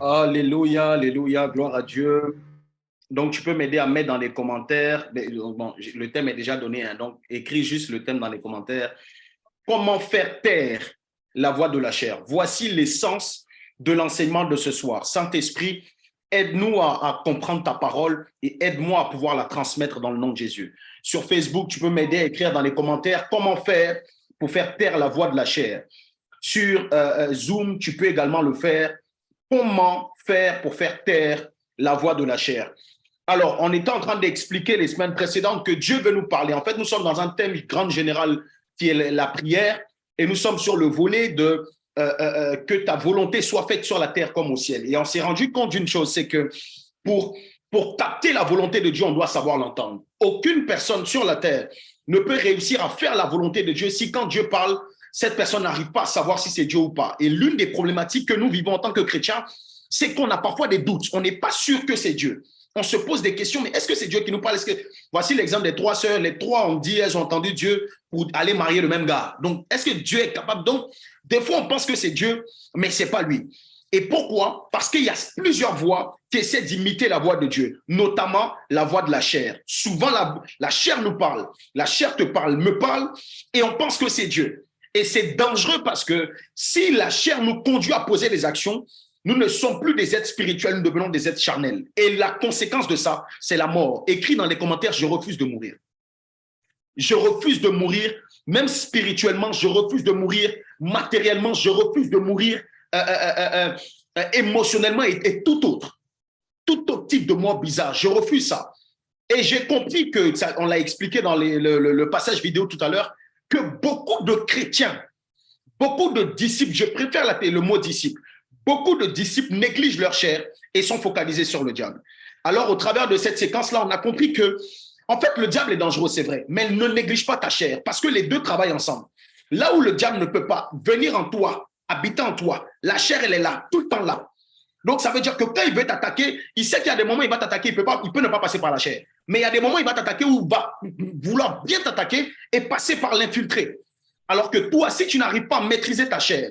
Alléluia, alléluia, gloire à Dieu. Donc, tu peux m'aider à mettre dans les commentaires. Bon, le thème est déjà donné, hein, donc écris juste le thème dans les commentaires. comment faire taire la voix de la chair. Voici l'essence de l'enseignement de ce soir. Saint-Esprit, aide-nous à comprendre ta parole et aide-moi à pouvoir la transmettre dans le nom de Jésus. Sur Facebook, tu peux m'aider à écrire dans les commentaires comment faire pour faire taire la voix de la chair. Sur Zoom, tu peux également le faire. Comment faire pour faire taire la voix de la chair? Alors, on était en train d'expliquer les semaines précédentes que Dieu veut nous parler. En fait, nous sommes dans un thème grand général qui est la prière et nous sommes sur le volet de que ta volonté soit faite sur la terre comme au ciel. Et on s'est rendu compte d'une chose, c'est que pour capter la volonté de Dieu, on doit savoir l'entendre. Aucune personne sur la terre ne peut réussir à faire la volonté de Dieu si quand Dieu parle, cette personne n'arrive pas à savoir si c'est Dieu ou pas. Et l'une des problématiques que nous vivons en tant que chrétiens, c'est qu'on a parfois des doutes. On n'est pas sûr que c'est Dieu. On se pose des questions, mais est-ce que c'est Dieu qui nous parle? Voici l'exemple des 3 sœurs. Les 3 ont dit, elles ont entendu Dieu pour aller marier le même gars. Donc, est-ce que Dieu est capable? Donc, des fois, on pense que c'est Dieu, mais ce n'est pas lui. Et pourquoi? Parce qu'il y a plusieurs voix qui essaient d'imiter la voix de Dieu, notamment la voix de la chair. Souvent, la chair nous parle. La chair te parle, me parle, et on pense que c'est Dieu. Et c'est dangereux parce que si la chair nous conduit à poser des actions, nous ne sommes plus des êtres spirituels, nous devenons des êtres charnels. Et la conséquence de ça, c'est la mort. Écris dans les commentaires, je refuse de mourir. Je refuse de mourir, même spirituellement, je refuse de mourir, matériellement, je refuse de mourir, émotionnellement et tout autre type de mort bizarre. Je refuse ça. Et j'ai compris que, on l'a expliqué dans le passage vidéo tout à l'heure, que beaucoup de chrétiens, beaucoup de disciples, je préfère le mot disciple, beaucoup de disciples négligent leur chair et sont focalisés sur le diable. Alors, au travers de cette séquence-là, on a compris que, en fait, le diable est dangereux, c'est vrai, mais ne néglige pas ta chair parce que les deux travaillent ensemble. Là où le diable ne peut pas venir en toi, habiter en toi, la chair, elle est là, tout le temps là. Donc, ça veut dire que quand il veut t'attaquer, il sait qu'il y a des moments où il va t'attaquer, il peut ne pas passer par la chair. Mais il y a des moments où il va t'attaquer où il va vouloir bien t'attaquer et passer par l'infiltré. Alors que toi, si tu n'arrives pas à maîtriser ta chair,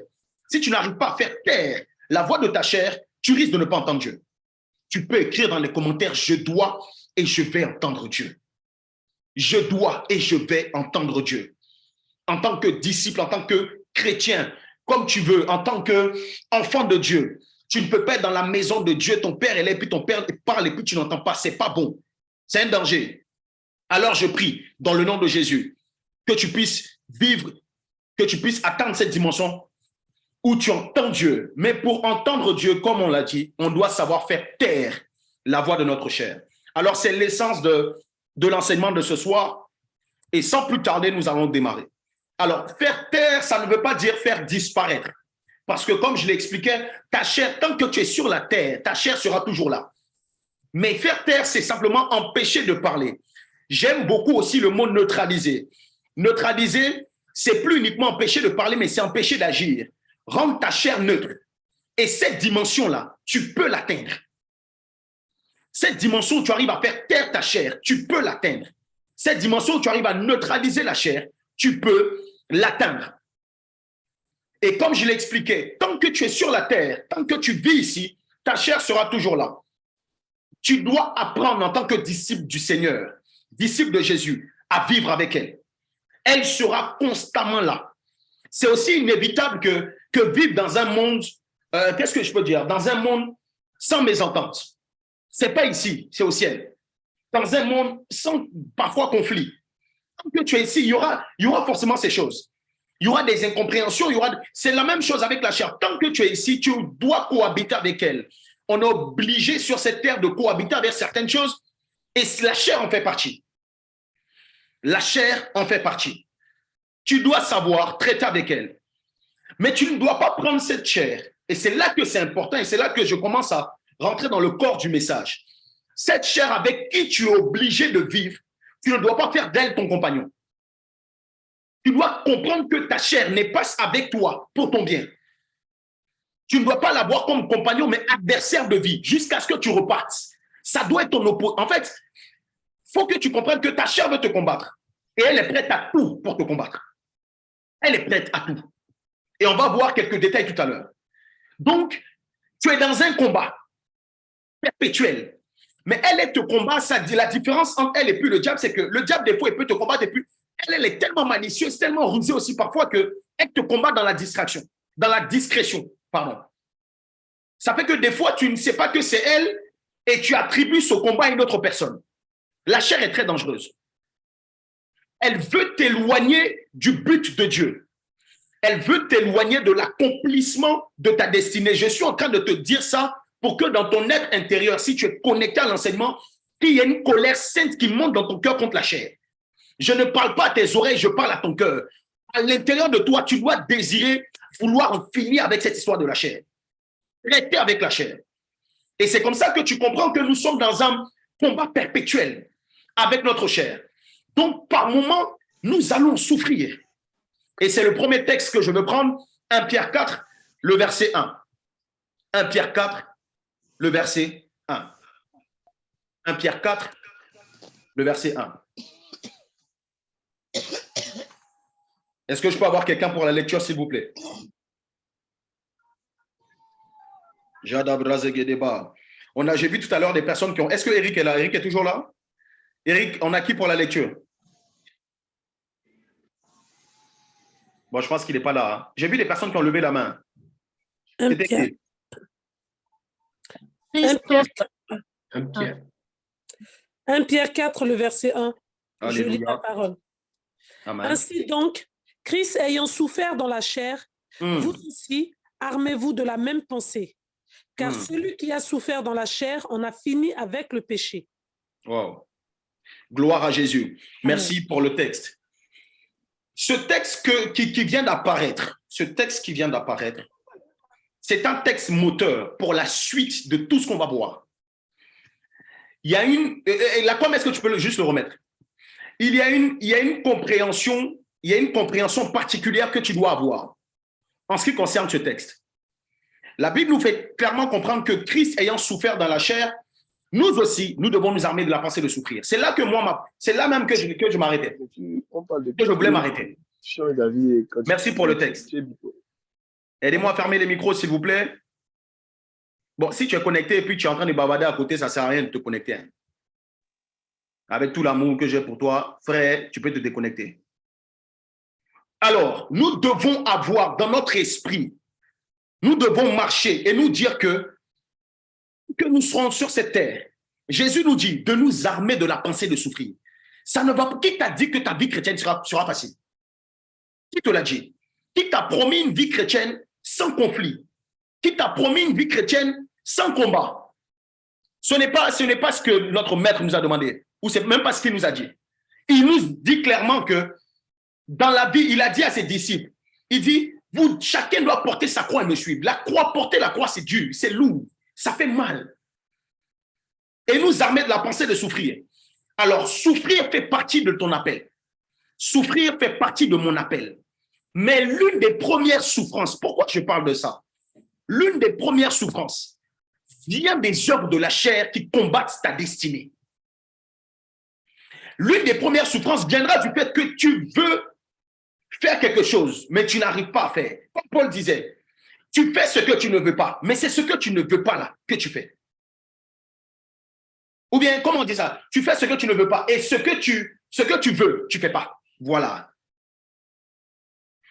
si tu n'arrives pas à faire taire la voix de ta chair, tu risques de ne pas entendre Dieu. Tu peux écrire dans les commentaires, je dois et je vais entendre Dieu. Je dois et je vais entendre Dieu. En tant que disciple, en tant que chrétien, comme tu veux, en tant qu'enfant de Dieu, tu ne peux pas être dans la maison de Dieu, ton père est là, et puis ton père parle, et puis tu n'entends pas. Ce n'est pas bon. C'est un danger. Alors je prie, dans le nom de Jésus, que tu puisses vivre, que tu puisses atteindre cette dimension où tu entends Dieu. Mais pour entendre Dieu, comme on l'a dit, on doit savoir faire taire la voix de notre chair. Alors c'est l'essence de l'enseignement de ce soir. Et sans plus tarder, nous allons démarrer. Alors, faire taire, ça ne veut pas dire faire disparaître. Parce que comme je l'expliquais, ta chair, tant que tu es sur la terre, ta chair sera toujours là. Mais faire taire, c'est simplement empêcher de parler. J'aime beaucoup aussi le mot neutraliser. Neutraliser, c'est plus uniquement empêcher de parler, mais c'est empêcher d'agir. Rendre ta chair neutre. Et cette dimension-là, tu peux l'atteindre. Cette dimension où tu arrives à faire taire ta chair, tu peux l'atteindre. Cette dimension où tu arrives à neutraliser la chair, tu peux l'atteindre. Et comme je l'expliquais, tant que tu es sur la terre, tant que tu vis ici, ta chair sera toujours là. Tu dois apprendre en tant que disciple du Seigneur, disciple de Jésus, à vivre avec elle. Elle sera constamment là. C'est aussi inévitable que vivre dans un monde, qu'est-ce que je peux dire, dans un monde sans mésentente. Ce n'est pas ici, c'est au ciel. Dans un monde sans parfois conflit. Tant que tu es ici, il y aura forcément ces choses. Il y aura des incompréhensions, c'est la même chose avec la chair. Tant que tu es ici, tu dois cohabiter avec elle. On est obligé sur cette terre de cohabiter avec certaines choses et la chair en fait partie. La chair en fait partie. Tu dois savoir traiter avec elle. Mais tu ne dois pas prendre cette chair. Et c'est là que c'est important et c'est là que je commence à rentrer dans le corps du message. Cette chair avec qui tu es obligé de vivre, tu ne dois pas faire d'elle ton compagnon. Tu dois comprendre que ta chair n'est pas avec toi pour ton bien. Tu ne dois pas l'avoir comme compagnon, mais adversaire de vie, jusqu'à ce que tu repartes. Ça doit être ton opposé. En fait, il faut que tu comprennes que ta chair veut te combattre. Et elle est prête à tout pour te combattre. Elle est prête à tout. Et on va voir quelques détails tout à l'heure. Donc, tu es dans un combat perpétuel. Mais elle te combat, ça dit la différence entre elle et puis le diable, c'est que le diable, des fois, il peut te combattre et puis Elle est tellement malicieuse, tellement rusée aussi parfois qu'elle te combat dans la distraction, dans la discrétion, pardon. Ça fait que des fois, tu ne sais pas que c'est elle et tu attribues ce combat à une autre personne. La chair est très dangereuse. Elle veut t'éloigner du but de Dieu. Elle veut t'éloigner de l'accomplissement de ta destinée. Je suis en train de te dire ça pour que dans ton être intérieur, si tu es connecté à l'enseignement, qu'il y ait une colère sainte qui monte dans ton cœur contre la chair. Je ne parle pas à tes oreilles, je parle à ton cœur. À l'intérieur de toi, tu dois désirer, vouloir en finir avec cette histoire de la chair. Traiter avec la chair. Et c'est comme ça que tu comprends que nous sommes dans un combat perpétuel avec notre chair. Donc, par moments, nous allons souffrir. Et c'est le premier texte que je veux prendre, 1 Pierre 4, le verset 1. 1 Pierre 4, le verset 1. 1 Pierre 4, le verset 1. Est-ce que je peux avoir quelqu'un pour la lecture, s'il vous plaît? J'ai vu tout à l'heure des personnes qui ont... Est-ce que Eric est là? Eric est toujours là? Eric, on a qui pour la lecture? Bon, je pense qu'il n'est pas là. Hein. J'ai vu des personnes qui ont levé la main. 1 Pierre. 1 Pierre 4, le verset 1. Alléluia. Je lis la parole. Amen. Ainsi donc, Christ ayant souffert dans la chair, vous aussi, armez-vous de la même pensée. Car celui qui a souffert dans la chair en a fini avec le péché. Wow. Gloire à Jésus. Merci pour le texte. Ce texte qui vient d'apparaître, c'est un texte moteur pour la suite de tout ce qu'on va voir. Il y a la com, est-ce que tu peux juste le remettre? Il y a une compréhension particulière que tu dois avoir en ce qui concerne ce texte. La Bible nous fait clairement comprendre que Christ ayant souffert dans la chair, nous aussi, nous devons nous armer de la pensée de souffrir. C'est là que c'est là même que je m'arrêtais. Que je voulais m'arrêter. Merci pour le texte. Aidez-moi à fermer les micros, s'il vous plaît. Bon, si tu es connecté et puis tu es en train de bavarder à côté, ça ne sert à rien de te connecter. Hein. Avec tout l'amour que j'ai pour toi, frère, tu peux te déconnecter. Alors, nous devons avoir dans notre esprit, nous devons marcher et nous dire que nous serons sur cette terre. Jésus nous dit de nous armer de la pensée de souffrir. Ça ne va pas. Qui t'a dit que ta vie chrétienne sera facile? Qui te l'a dit? Qui t'a promis une vie chrétienne sans conflit? Qui t'a promis une vie chrétienne sans combat? Ce n'est pas ce que notre maître nous a demandé, ou c'est même pas ce qu'il nous a dit. Il nous dit clairement que dans la vie, il a dit à ses disciples, il dit, chacun doit porter sa croix et me suivre. Porter la croix, c'est dur, c'est lourd, ça fait mal. Et nous armer de la pensée de souffrir. Alors, souffrir fait partie de ton appel. Souffrir fait partie de mon appel. Mais l'une des premières souffrances, pourquoi je parle de ça? L'une des premières souffrances vient des œuvres de la chair qui combattent ta destinée. L'une des premières souffrances viendra du fait que tu veux faire quelque chose, mais tu n'arrives pas à faire. Comme Paul disait, tu fais ce que tu ne veux pas, mais c'est ce que tu ne veux pas là que tu fais. Ou bien, comment on dit ça? Tu fais ce que tu ne veux pas et ce que tu veux, tu ne fais pas. Voilà.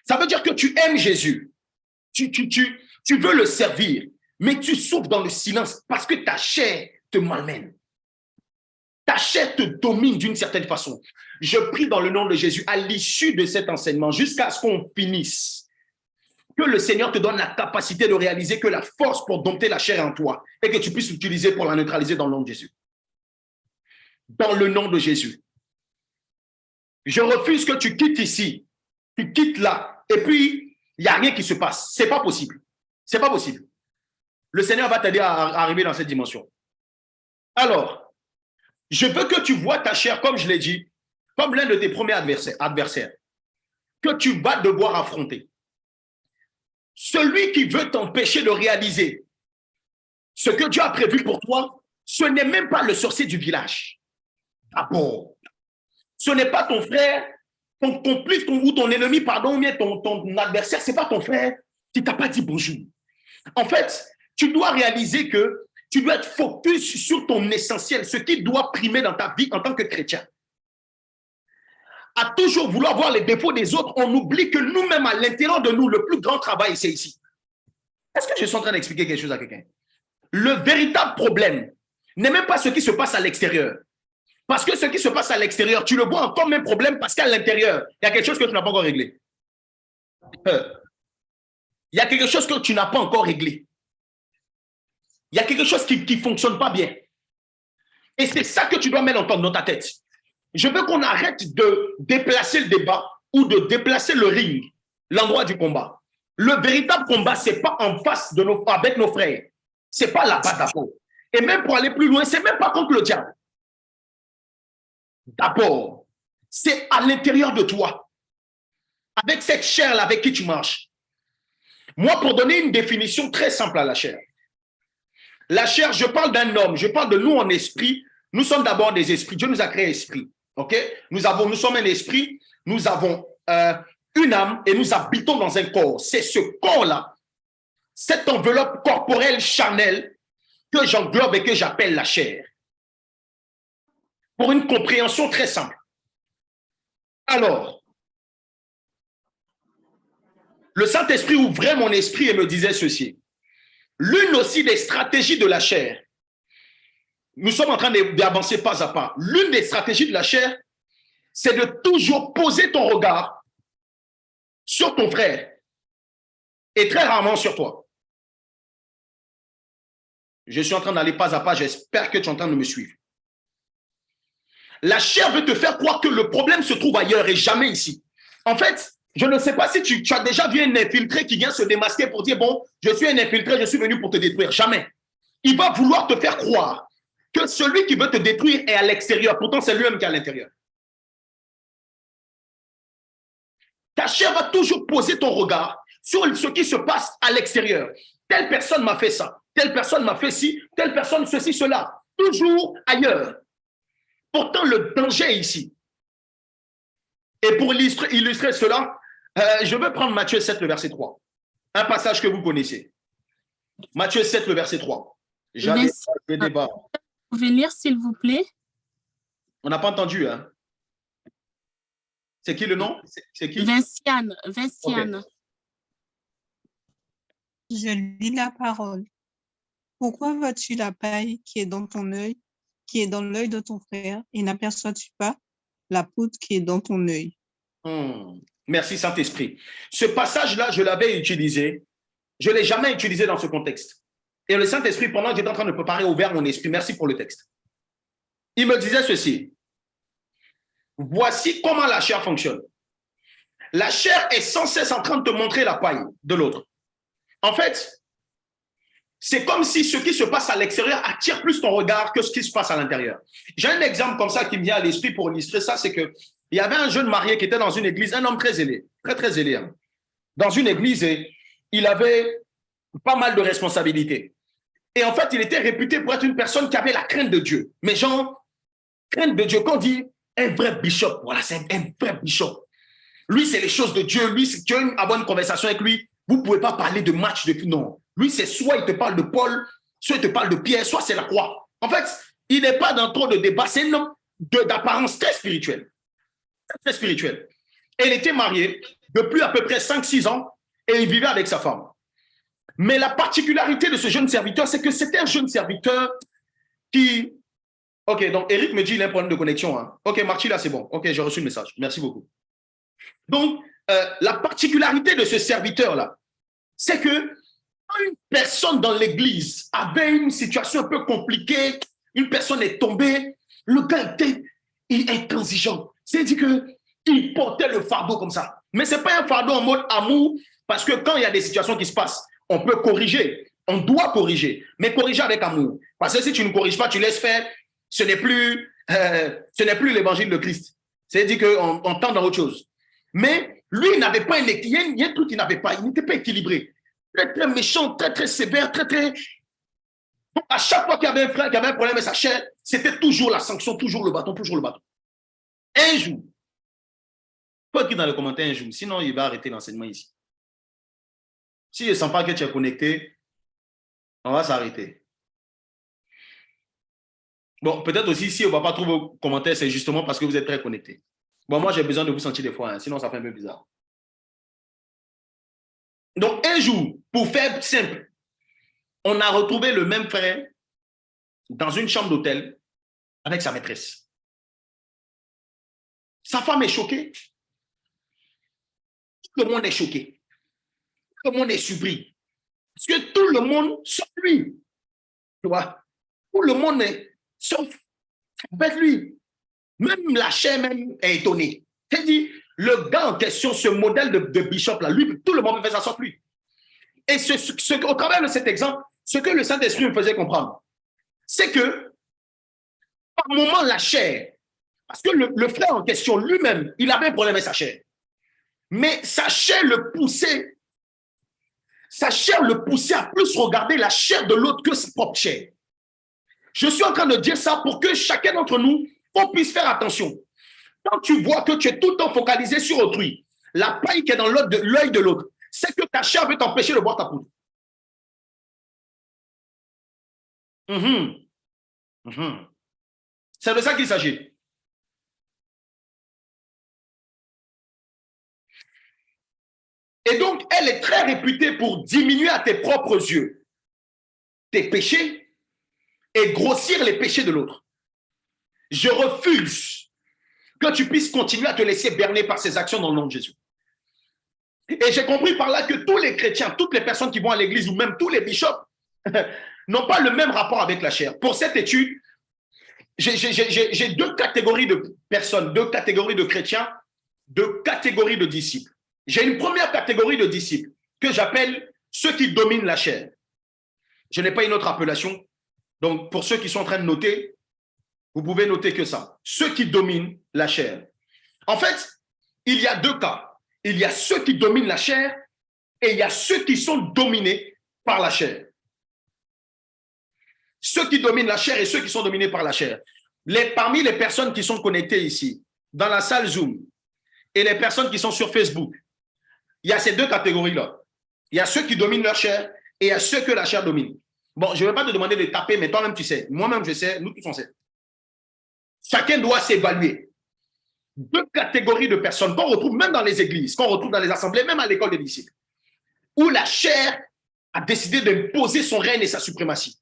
Ça veut dire que tu aimes Jésus. Tu veux le servir, mais tu souffres dans le silence parce que ta chair te malmène. Ta chair te domine d'une certaine façon. Je prie dans le nom de Jésus, à l'issue de cet enseignement, jusqu'à ce qu'on finisse, que le Seigneur te donne la capacité de réaliser que la force pour dompter la chair est en toi et que tu puisses l'utiliser pour la neutraliser dans le nom de Jésus. Dans le nom de Jésus. Je refuse que tu quittes ici, tu quittes là, et puis il n'y a rien qui se passe. Ce n'est pas possible. Ce n'est pas possible. Le Seigneur va t'aider à arriver dans cette dimension. Alors, je veux que tu vois ta chair, comme je l'ai dit, comme l'un de tes premiers adversaires, que tu vas devoir affronter. Celui qui veut t'empêcher de réaliser ce que Dieu a prévu pour toi, ce n'est même pas le sorcier du village. D'abord, ce n'est pas ton frère, ton complice ou ton ennemi, pardon, ou bien ton adversaire, ce n'est pas ton frère qui ne t'a pas dit bonjour. En fait, tu dois réaliser que tu dois être focus sur ton essentiel, ce qui doit primer dans ta vie en tant que chrétien. à toujours vouloir voir les défauts des autres, on oublie que nous-mêmes, à l'intérieur de nous, le plus grand travail, c'est ici. Est-ce que je suis en train d'expliquer quelque chose à quelqu'un? Le véritable problème n'est même pas ce qui se passe à l'extérieur. Parce que ce qui se passe à l'extérieur, tu le vois encore même problème parce qu'à l'intérieur, il y a quelque chose que tu n'as pas encore réglé. Il y a quelque chose que tu n'as pas encore réglé. Il y a quelque chose qui ne fonctionne pas bien. Et c'est ça que tu dois mettre dans ta tête. Je veux qu'on arrête de déplacer le débat ou de déplacer le ring, l'endroit du combat. Le véritable combat, ce n'est pas en face de avec nos frères. Ce n'est pas la patte à peau. Et même pour aller plus loin, ce n'est même pas contre le diable. D'abord, c'est à l'intérieur de toi. Avec cette chair-là avec qui tu marches. Moi, pour donner une définition très simple à la chair. La chair, je parle d'un homme, je parle de nous en esprit. Nous sommes d'abord des esprits. Dieu nous a créé esprit. Okay? Nous sommes un esprit, nous avons une âme et nous habitons dans un corps. C'est ce corps-là, cette enveloppe corporelle charnelle que j'englobe et que j'appelle la chair. Pour une compréhension très simple. Alors, le Saint-Esprit ouvrait mon esprit et me disait ceci. L'une aussi des stratégies de la chair, nous sommes en train d'avancer pas à pas. L'une des stratégies de la chair, c'est de toujours poser ton regard sur ton frère et très rarement sur toi. Je suis en train d'aller pas à pas, j'espère que tu es en train de me suivre. La chair veut te faire croire que le problème se trouve ailleurs et jamais ici. En fait, je ne sais pas si tu as déjà vu un infiltré qui vient se démasquer pour dire, bon, je suis un infiltré, je suis venu pour te détruire. Jamais. Il va vouloir te faire croire que celui qui veut te détruire est à l'extérieur. Pourtant, c'est lui-même qui est à l'intérieur. Ta chair va toujours poser ton regard sur ce qui se passe à l'extérieur. Telle personne m'a fait ça. Telle personne m'a fait ci. Telle personne ceci, cela. Toujours ailleurs. Pourtant, le danger est ici. Et pour illustrer cela, je veux prendre Matthieu 7, le verset 3. Un passage que vous connaissez. Matthieu 7, le verset 3. J'avais le débat. Vous pouvez lire, s'il vous plaît? On n'a pas entendu, hein? C'est qui le nom? C'est qui? Vinciane. Vinciane. Okay. Je lis la parole. Pourquoi vois-tu la paille qui est dans ton œil, qui est dans l'œil de ton frère, et n'aperçois-tu pas la poudre qui est dans ton œil? Merci Saint-Esprit. Ce passage-là, je l'avais utilisé. Je ne l'ai jamais utilisé dans ce contexte. Et le Saint-Esprit, pendant que j'étais en train de préparer, ouvert mon esprit. Merci pour le texte. Il me disait ceci. Voici comment la chair fonctionne. La chair est sans cesse en train de te montrer la paille de l'autre. En fait, c'est comme si ce qui se passe à l'extérieur attire plus ton regard que ce qui se passe à l'intérieur. J'ai un exemple comme ça qui me vient à l'esprit pour illustrer ça, c'est qu'il y avait un jeune marié qui était dans une église, un homme très zélé, très zélé, hein, dans une église, et il avait pas mal de responsabilités. Et en fait, il était réputé pour être une personne qui avait la crainte de Dieu. Mais genre, crainte de Dieu, quand on dit un vrai bishop, voilà, c'est un vrai bishop. Lui, c'est les choses de Dieu. Lui, si tu veux avoir une conversation avec lui, vous ne pouvez pas parler de match de non. Lui, c'est soit il te parle de Paul, soit il te parle de Pierre, soit c'est la croix. En fait, il n'est pas dans trop de débats. C'est un homme d'apparence très spirituelle. Très spirituelle. Et il était marié depuis à peu près 5-6 ans et il vivait avec sa femme. Mais la particularité de ce jeune serviteur, c'est que c'était un jeune serviteur qui... Ok, donc Eric me dit qu'il a un problème de connexion. Hein. Ok, Marty, là, c'est bon. Ok, j'ai reçu le message. Merci beaucoup. Donc, la particularité de ce serviteur-là, c'est que une personne dans l'église avait une situation un peu compliquée, une personne est tombée, le gars était intransigeant. C'est-à-dire qu'il portait le fardeau comme ça. Mais ce n'est pas un fardeau en mode amour, parce que quand il y a des situations qui se passent, on peut corriger, on doit corriger, mais corriger avec amour. Parce que si tu ne corriges pas, tu laisses faire, ce n'est plus l'évangile de Christ. C'est-à-dire qu'on tend dans autre chose. Mais lui, il n'avait pas il y a un truc qu'il n'avait pas, il n'était pas équilibré. Très méchant, très sévère, très... À chaque fois qu'il y avait un frère qui avait un problème avec sa chair, c'était toujours la sanction, toujours le bâton, toujours le bâton. Un jour, pas écrit dans les commentaires un jour, sinon il va arrêter l'enseignement ici. Si je ne sens pas que tu es connecté, on va s'arrêter. Bon, peut-être aussi, si on ne va pas trouver vos commentaires, c'est justement parce que vous êtes très connectés. Bon, moi, j'ai besoin de vous sentir des fois, hein, sinon ça fait un peu bizarre. Donc, un jour, pour faire simple, on a retrouvé le même frère dans une chambre d'hôtel avec sa maîtresse. Sa femme est choquée. Tout le monde est choqué. Tout le monde est surpris. Parce que tout le monde, sauf lui, tu vois, tout le monde est, sauf lui. Même la chair même est étonnée. C'est-à-dire, le gars en question, ce modèle de bishop là, lui, tout le monde fait ça sauf lui. Et au travers de cet exemple, ce que le Saint-Esprit me faisait comprendre, c'est que par moment, la chair, parce que le frère en question, lui-même, il avait un problème avec sa chair. Mais sa chair le poussait à plus regarder la chair de l'autre que sa propre chair. Je suis en train de dire ça pour que chacun d'entre nous, on puisse faire attention. Quand tu vois que tu es tout le temps focalisé sur autrui, la paille qui est dans l'œil de l'autre, c'est que ta chair veut t'empêcher de boire ta poudre. C'est de ça qu'il s'agit. Et donc, elle est très réputée pour diminuer à tes propres yeux tes péchés et grossir les péchés de l'autre. Je refuse que tu puisses continuer à te laisser berner par ces actions dans le nom de Jésus. Et j'ai compris par là que tous les chrétiens, toutes les personnes qui vont à l'église ou même tous les bishops n'ont pas le même rapport avec la chair. Pour cette étude, j'ai deux catégories de personnes, deux catégories de chrétiens, deux catégories de disciples. J'ai une première catégorie de disciples que j'appelle ceux qui dominent la chair. Je n'ai pas une autre appellation. Donc, pour ceux qui sont en train de noter, vous pouvez noter que ça. Ceux qui dominent la chair. En fait, il y a deux cas. Il y a ceux qui dominent la chair et il y a ceux qui sont dominés par la chair. Ceux qui dominent la chair et ceux qui sont dominés par la chair. Parmi les personnes qui sont connectées ici, dans la salle Zoom, et les personnes qui sont sur Facebook, il y a ces deux catégories-là. Il y a ceux qui dominent leur chair et il y a ceux que la chair domine. Bon, je ne vais pas te demander de taper, mais toi-même tu sais. Moi-même je sais, nous tous on sait. Chacun doit s'évaluer. Deux catégories de personnes qu'on retrouve même dans les églises, qu'on retrouve dans les assemblées, même à l'école des disciples, où la chair a décidé d'imposer son règne et sa suprématie.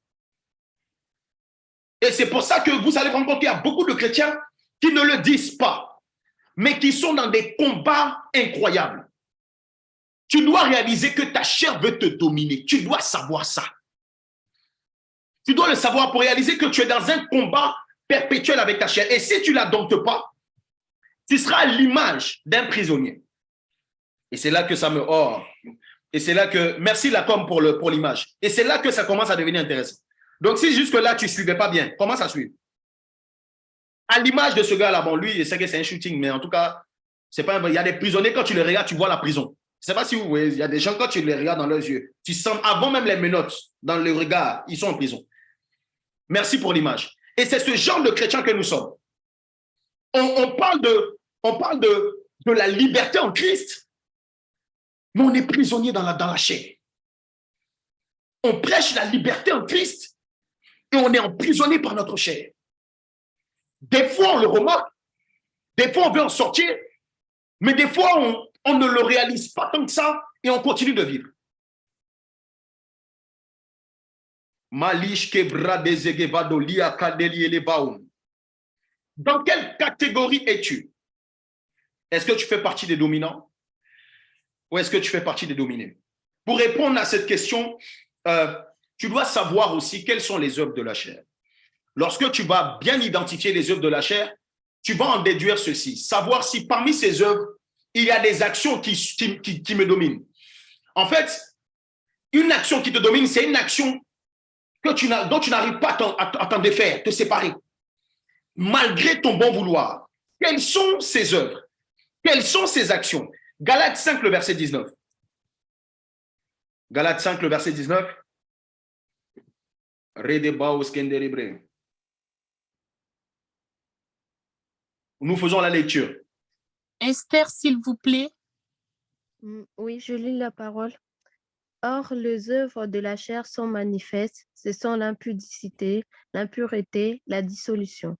Et c'est pour ça que vous allez rendre compte qu'il y a beaucoup de chrétiens qui ne le disent pas, mais qui sont dans des combats incroyables. Tu dois réaliser que ta chair veut te dominer. Tu dois savoir ça. Tu dois le savoir pour réaliser que tu es dans un combat perpétuel avec ta chair. Et si tu ne la domptes pas, tu seras à l'image d'un prisonnier. Et c'est là que ça me... Oh. Et c'est là que... Merci Lacom pour l'image. Et c'est là que ça commence à devenir intéressant. Donc, si jusque-là, tu ne suivais pas bien, commence à suivre. À l'image de ce gars-là, bon, lui, il sait que c'est un shooting, mais en tout cas, c'est pas... il y a des prisonniers, quand tu les regardes, tu vois la prison. Je ne sais pas si vous voyez, il y a des gens, quand tu les regardes dans leurs yeux, tu sens, avant même les menottes, dans le regard, ils sont en prison. Merci pour l'image. Et c'est ce genre de chrétiens que nous sommes. On parle de la liberté en Christ, mais on est prisonnier dans la chair. On prêche la liberté en Christ et on est emprisonné par notre chair. Des fois, on le remarque, des fois, on veut en sortir, mais des fois, on ne le réalise pas tant que ça et on continue de vivre. Dans quelle catégorie es-tu? Est-ce que tu fais partie des dominants ou est-ce que tu fais partie des dominés? Pour répondre à cette question, tu dois savoir aussi quelles sont les œuvres de la chair. Lorsque tu vas bien identifier les œuvres de la chair, tu vas en déduire ceci. Savoir si parmi ces œuvres, il y a des actions qui me dominent. En fait, une action qui te domine, c'est une action dont tu n'arrives pas à t'en défaire, te séparer. Malgré ton bon vouloir. Quelles sont ces œuvres? Quelles sont ces actions? Galates 5, le verset 19. Galates 5, le verset 19. Nous faisons la lecture. Esther, s'il vous plaît. Oui, je lis la parole. Or, les œuvres de la chair sont manifestes, ce sont l'impudicité, l'impureté, la dissolution.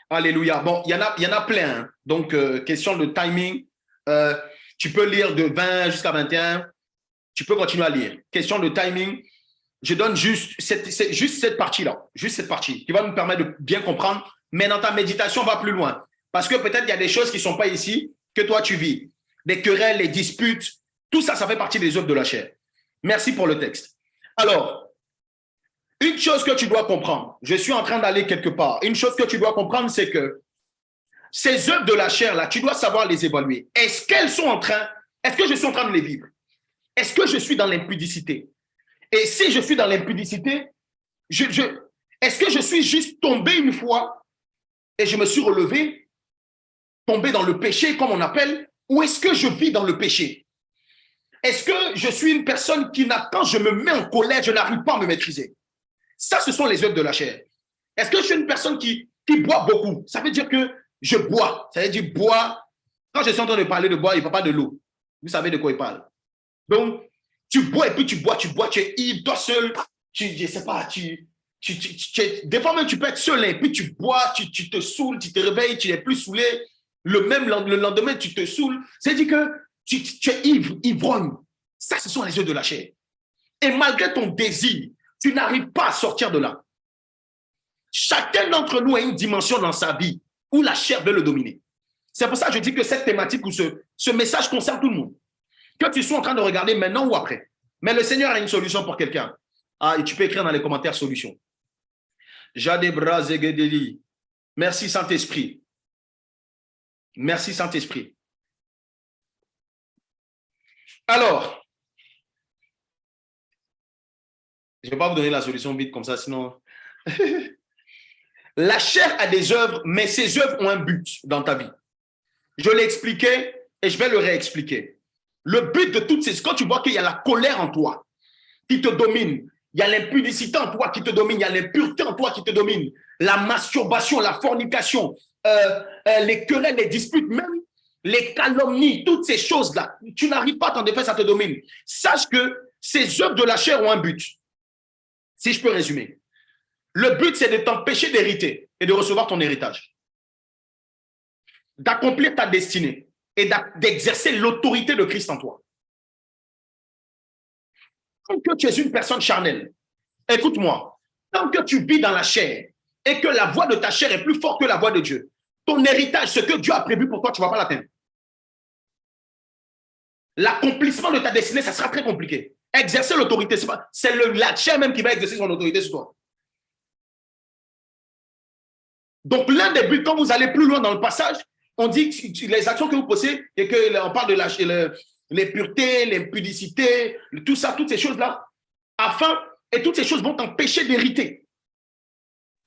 Alléluia. Bon, il y en a plein. Hein. Donc, question de timing. Tu peux lire de 20 jusqu'à 21. Tu peux continuer à lire. Question de timing. Je donne juste cette partie-là. Juste cette partie qui va nous permettre de bien comprendre. Mais dans ta méditation, va plus loin. Parce que peut-être il y a des choses qui ne sont pas ici que toi tu vis. Des querelles, les disputes. Tout ça, ça fait partie des œuvres de la chair. Merci pour le texte. Alors, une chose que tu dois comprendre, je suis en train d'aller quelque part. Une chose que tu dois comprendre, c'est que ces œuvres de la chair, là, tu dois savoir les évaluer. Est-ce que je suis en train de les vivre? Est-ce que je suis dans l'impudicité? Et si je suis dans l'impudicité, est-ce que je suis juste tombé une fois et je me suis relevé, tombé dans le péché, comme on appelle, ou est-ce que je vis dans le péché? Est-ce que je suis une personne qui, quand je me mets en colère, je n'arrive pas à me maîtriser? Ça, ce sont les œuvres de la chair. Est-ce que je suis une personne qui boit beaucoup? Ça veut dire que je bois. Ça veut dire boire. Quand je suis en train de parler de boire, il ne parle pas de l'eau. Vous savez de quoi il parle. Donc, tu bois et puis tu bois, tu es ivre, toi seul. Je ne sais pas, des fois même tu peux être seul et puis tu bois, tu te saoules, tu te réveilles, tu n'es plus saoulé. Le lendemain, tu te saoules. C'est-à-dire que tu es ivrogne. Ça, ce sont les œuvres de la chair. Et malgré ton désir, tu n'arrives pas à sortir de là. Chacun d'entre nous a une dimension dans sa vie où la chair veut le dominer. C'est pour ça que je dis que cette thématique ou ce message concerne tout le monde. Que tu sois en train de regarder maintenant ou après. Mais le Seigneur a une solution pour quelqu'un. Ah, et tu peux écrire dans les commentaires solution. Jadebra Zegedeli. Merci Saint-Esprit. Merci Saint-Esprit. Alors, je ne vais pas vous donner la solution vite comme ça, sinon... La chair a des œuvres, mais ces œuvres ont un but dans ta vie. Je l'ai expliqué et je vais le réexpliquer. Le but de toutes ces... Quand tu vois qu'il y a la colère en toi qui te domine, il y a l'impudicité en toi qui te domine, il y a l'impureté en toi qui te domine, la masturbation, la fornication, les querelles, les disputes, même les calomnies, toutes ces choses-là, tu n'arrives pas à t'en défaire, ça te domine. Sache que ces œuvres de la chair ont un but. Si je peux résumer. Le but, c'est de t'empêcher d'hériter et de recevoir ton héritage. D'accomplir ta destinée et d'exercer l'autorité de Christ en toi. Tant que tu es une personne charnelle, écoute-moi, tant que tu vis dans la chair et que la voix de ta chair est plus forte que la voix de Dieu, ton héritage, ce que Dieu a prévu pour toi, tu ne vas pas l'atteindre. L'accomplissement de ta destinée, ça sera très compliqué. Exercer l'autorité, c'est la chair même qui va exercer son autorité sur toi. Donc, l'un des buts, quand vous allez plus loin dans le passage, on dit que les actions que vous possédez, et qu'on parle de l'impureté, l'impudicité, tout ça, toutes ces choses-là, et toutes ces choses vont t'empêcher d'hériter.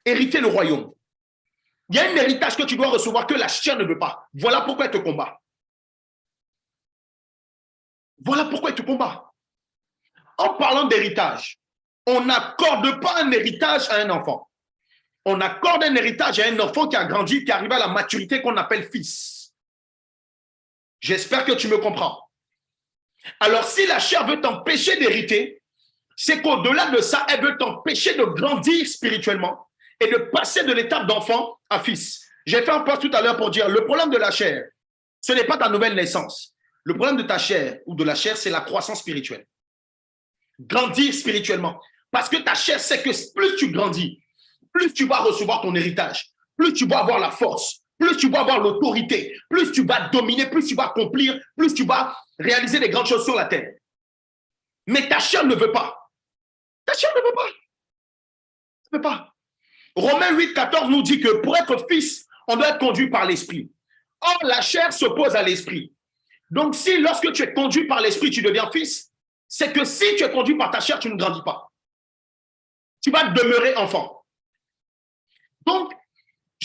Hériter le royaume. Il y a un héritage que tu dois recevoir que la chair ne veut pas. Voilà pourquoi elle te combat. Voilà pourquoi elle te combat. En parlant d'héritage, on n'accorde pas un héritage à un enfant. On accorde un héritage à un enfant qui a grandi, qui arrive à la maturité qu'on appelle fils. J'espère que tu me comprends. Alors, si la chair veut t'empêcher d'hériter, c'est qu'au-delà de ça, elle veut t'empêcher de grandir spirituellement et de passer de l'étape d'enfant à fils. J'ai fait un post tout à l'heure pour dire, le problème de la chair, ce n'est pas ta nouvelle naissance. Le problème de ta chair ou de la chair, c'est la croissance spirituelle. Grandir spirituellement. Parce que ta chair sait que plus tu grandis, plus tu vas recevoir ton héritage, plus tu vas avoir la force, plus tu vas avoir l'autorité, plus tu vas dominer, plus tu vas accomplir, plus tu vas réaliser des grandes choses sur la terre. Mais ta chair ne veut pas. Ta chair ne veut pas. Ne veut pas. Romains 8, 14 nous dit que pour être fils, on doit être conduit par l'esprit. Or, la chair s'oppose à l'esprit. Donc, si lorsque tu es conduit par l'esprit, tu deviens fils, c'est que si tu es conduit par ta chair, tu ne grandis pas. Tu vas demeurer enfant. Donc,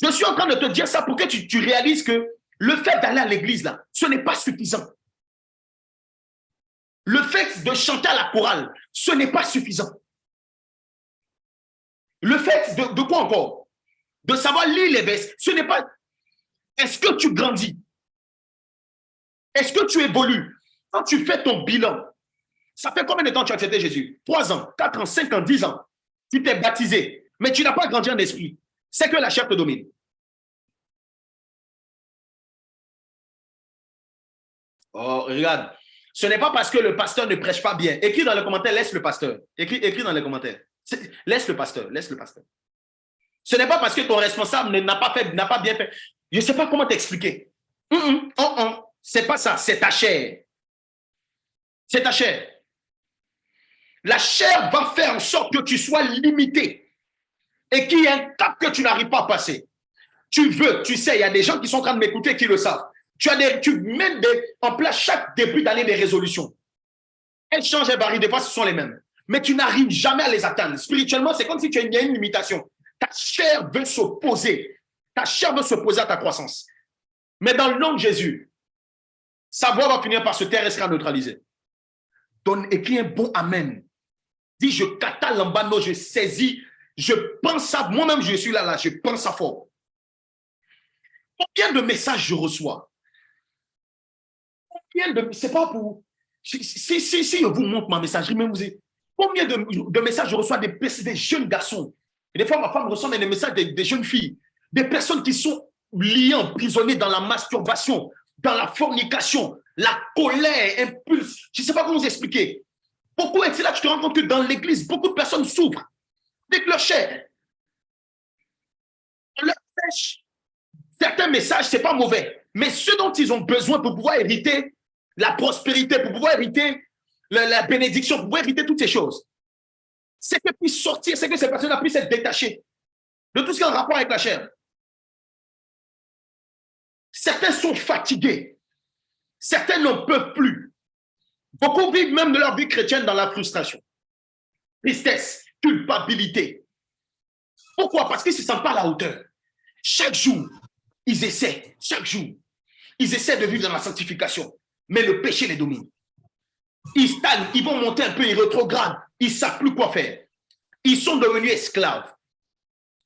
je suis en train de te dire ça pour que tu réalises que le fait d'aller à l'église, là, ce n'est pas suffisant. Le fait de chanter à la chorale, ce n'est pas suffisant. Le fait de quoi encore? De savoir lire les versets, ce n'est pas... Est-ce que tu grandis? Est-ce que tu évolues? Quand tu fais ton bilan, ça fait combien de temps tu as accepté Jésus? 3 ans, 4 ans, 5 ans, 10 ans. Tu t'es baptisé, mais tu n'as pas grandi en esprit. C'est que la chair te domine. Oh, regarde. Ce n'est pas parce que le pasteur ne prêche pas bien. Écris dans les commentaires, laisse le pasteur. Écris dans les commentaires. Laisse le pasteur, laisse le pasteur. Ce n'est pas parce que ton responsable n'a pas bien fait. Je ne sais pas comment t'expliquer. C'est pas ça, c'est ta chair. C'est ta chair. La chair va faire en sorte que tu sois limité et qu'il y ait un cap que tu n'arrives pas à passer. Tu sais, il y a des gens qui sont en train de m'écouter qui le savent. Tu mets en place chaque début d'année des résolutions. Elles changent, elles varient, des fois ce sont les mêmes. Mais tu n'arrives jamais à les atteindre. Spirituellement, c'est comme si il y a une limitation. Ta chair veut s'opposer. Ta chair veut s'opposer à ta croissance. Mais dans le nom de Jésus, sa voix va finir par se taire et sera neutralisée. Écris un bon amen. Dis, je kata lambano, je saisis, je pense ça. Moi-même, je suis là, je pense ça fort. Combien de messages je reçois? C'est pas pour... Si je vous montre ma messagerie, même vous dites, combien de messages je reçois des jeunes garçons? Et des fois, ma femme reçoit des messages des jeunes filles, des personnes qui sont liées, emprisonnées dans la masturbation, dans la fornication, la colère, impulse. Je ne sais pas comment vous expliquer. Pourquoi c'est là que tu te rends compte que dans l'église, beaucoup de personnes souffrent avec leur chair. On leur pêche. Certains messages, ce n'est pas mauvais, mais ce dont ils ont besoin pour pouvoir hériter la prospérité, pour pouvoir hériter la bénédiction, pour pouvoir hériter toutes ces choses, c'est qu'elles puissent sortir, c'est que ces personnes puissent être détachées de tout ce qui est en rapport avec la chair. Certains sont fatigués. Certains n'en peuvent plus. Beaucoup vivent même de leur vie chrétienne dans la frustration, tristesse, culpabilité. Pourquoi? Parce qu'ils ne se sentent pas à la hauteur. Chaque jour, ils essaient de vivre dans la sanctification, mais le péché les domine. Ils stagnent, ils vont monter un peu, ils rétrogradent, ils ne savent plus quoi faire. Ils sont devenus esclaves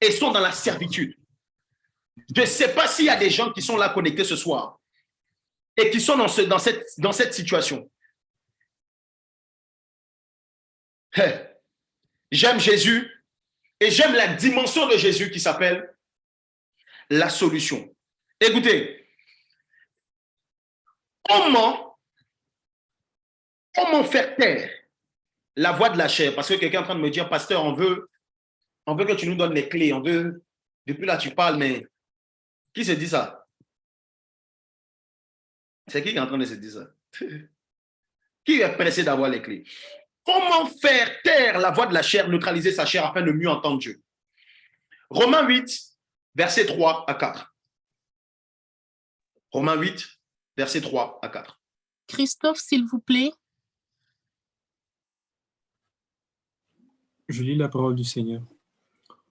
et sont dans la servitude. Je ne sais pas s'il y a des gens qui sont là connectés ce soir et qui sont dans cette situation. J'aime Jésus et j'aime la dimension de Jésus qui s'appelle la solution. Écoutez, comment faire taire la voix de la chair? Parce que quelqu'un est en train de me dire, pasteur, on veut que tu nous donnes les clés, depuis là tu parles, mais qui se dit ça? C'est qui est en train de se dire ça? Qui est pressé d'avoir les clés? Comment faire taire la voix de la chair, neutraliser sa chair afin de mieux entendre Dieu? Romains 8, versets 3 à 4. Romains 8, versets 3 à 4. Christophe, s'il vous plaît. Je lis la parole du Seigneur.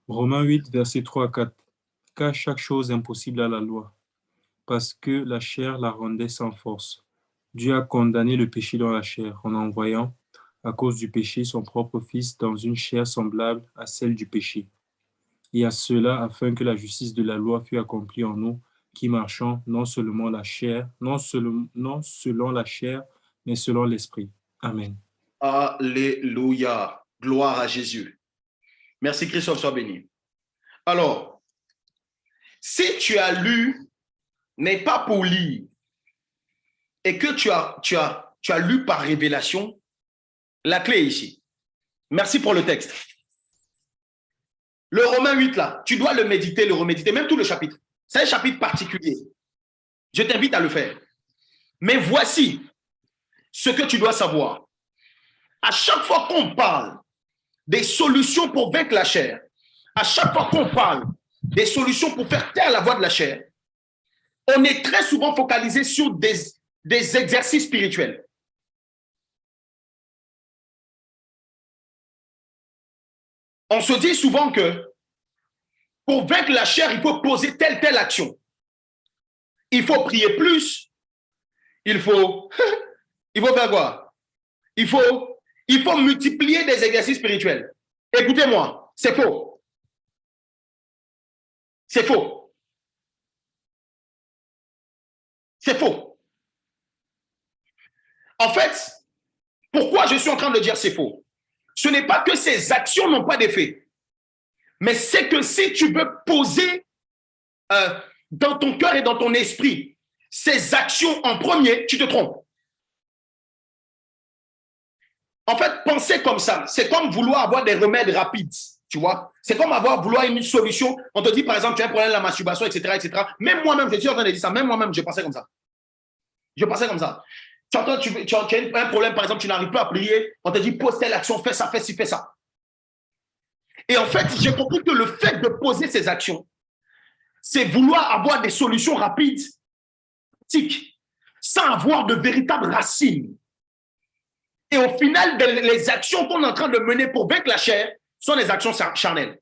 Romains 8, versets 3 à 4. Car chaque chose est impossible à la loi, parce que la chair la rendait sans force. Dieu a condamné le péché dans la chair, en envoyant, à cause du péché, son propre Fils dans une chair semblable à celle du péché. Et à cela, afin que la justice de la loi fût accomplie en nous, qui marchons non selon la chair, mais selon l'esprit. Amen. Alléluia. Gloire à Jésus. Merci Christophe, sois béni. Alors, si tu as lu, mais pas pour lire, et que tu as lu par révélation, la clé est ici. Merci pour le texte. Le Romain 8, là, tu dois le méditer, le reméditer, même tout le chapitre. C'est un chapitre particulier. Je t'invite à le faire. Mais voici ce que tu dois savoir. À chaque fois qu'on parle des solutions pour vaincre la chair, à chaque fois qu'on parle des solutions pour faire taire la voix de la chair, on est très souvent focalisé sur des exercices spirituels. On se dit souvent que pour vaincre la chair, il faut poser telle action. Il faut prier plus. Il faut faire quoi? Il faut multiplier des exercices spirituels. Écoutez-moi, c'est faux. C'est faux. C'est faux. En fait, pourquoi je suis en train de dire c'est faux? Ce n'est pas que ces actions n'ont pas d'effet, mais c'est que si tu veux poser dans ton cœur et dans ton esprit ces actions en premier, tu te trompes. En fait, penser comme ça, c'est comme vouloir avoir des remèdes rapides, tu vois. C'est comme vouloir une solution. On te dit, par exemple, tu as un problème de la masturbation, etc., etc. Même moi-même, je suis en train de dire ça, même moi-même, je pensais comme ça. Je pensais comme ça. Tu as un problème, par exemple, tu n'arrives pas à prier, on te dit, pose telle action, fais ça, fais ci, fais ça. Et en fait, j'ai compris que le fait de poser ces actions, c'est vouloir avoir des solutions rapides, sans avoir de véritables racines. Et au final, les actions qu'on est en train de mener pour vaincre la chair sont des actions charnelles.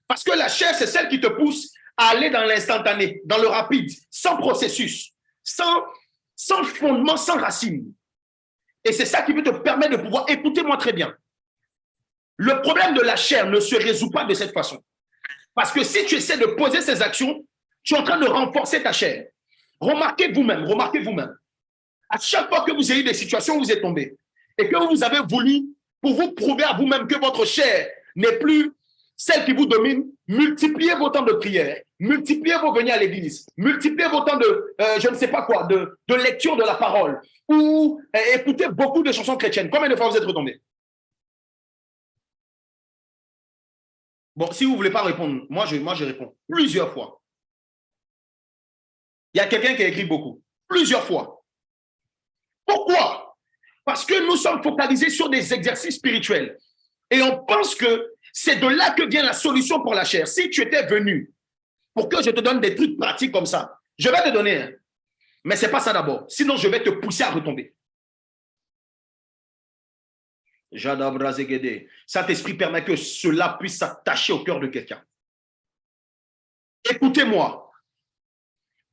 Parce que la chair, c'est celle qui te pousse à aller dans l'instantané, dans le rapide, sans processus, sans fondement, sans racine. Et c'est ça qui peut te permettre de pouvoir, écoutez-moi très bien, le problème de la chair ne se résout pas de cette façon. Parce que si tu essaies de poser ces actions, tu es en train de renforcer ta chair. Remarquez vous-même. À chaque fois que vous avez eu des situations où vous êtes tombé et que vous avez voulu, pour vous prouver à vous-même que votre chair n'est plus celle qui vous domine, multipliez vos temps de prière, multipliez vos venues à l'église, multipliez vos temps de, je ne sais pas quoi, de lecture de la parole, ou écoutez beaucoup de chansons chrétiennes. Combien de fois vous êtes retombé? Bon, si vous ne voulez pas répondre, moi je réponds plusieurs fois. Il y a quelqu'un qui a écrit beaucoup, plusieurs fois. Pourquoi? Parce que nous sommes focalisés sur des exercices spirituels. Et on pense que c'est de là que vient la solution pour la chair. Si tu étais venu pour que je te donne des trucs pratiques comme ça, je vais te donner un. Mais ce n'est pas ça d'abord. Sinon, je vais te pousser à retomber. Saint-Esprit permet que cela puisse s'attacher au cœur de quelqu'un. Écoutez-moi.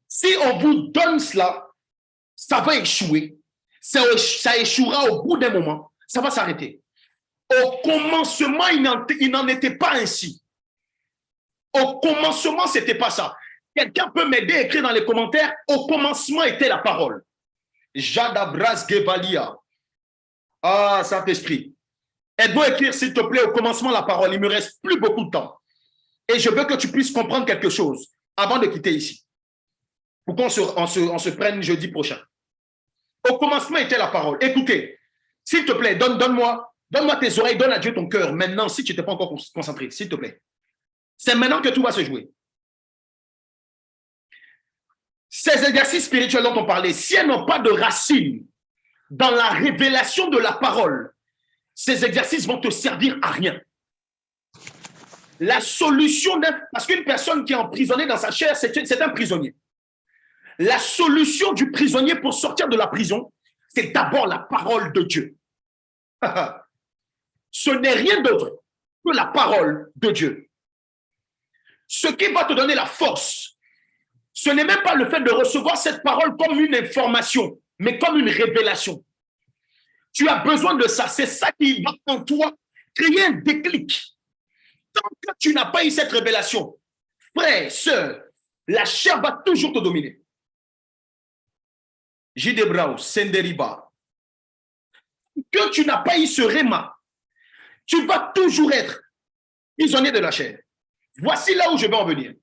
Si on vous donne cela, ça va échouer. Ça échouera au bout d'un moment. Ça va s'arrêter. Au commencement, il n'en était pas ainsi. Au commencement, ce n'était pas ça. Quelqu'un peut m'aider à écrire dans les commentaires. Au commencement était la parole. Jadabras Gevalia. Ah, Saint-Esprit. Aide-moi à écrire, s'il te plaît, au commencement la parole. Il ne me reste plus beaucoup de temps. Et je veux que tu puisses comprendre quelque chose avant de quitter ici. Pour qu'on se prenne jeudi prochain. Au commencement était la parole. Écoutez, s'il te plaît, donne-moi tes oreilles, donne à Dieu ton cœur. Maintenant, si tu n'étais pas encore concentré, s'il te plaît. C'est maintenant que tout va se jouer. Ces exercices spirituels dont on parlait, si elles n'ont pas de racines dans la révélation de la parole, ces exercices vont te servir à rien. La solution, parce qu'une personne qui est emprisonnée dans sa chair, c'est un prisonnier. La solution du prisonnier pour sortir de la prison, c'est d'abord la parole de Dieu. Ce n'est rien d'autre que la parole de Dieu. Ce qui va te donner la force, ce n'est même pas le fait de recevoir cette parole comme une information, mais comme une révélation. Tu as besoin de ça. C'est ça qui va en toi créer un déclic. Tant que tu n'as pas eu cette révélation, frère, sœur, la chair va toujours te dominer. Jidebrao, Senderiba. Que tu n'as pas eu ce réma, tu vas toujours être prisonnier de la chair. Voici là où je vais en venir.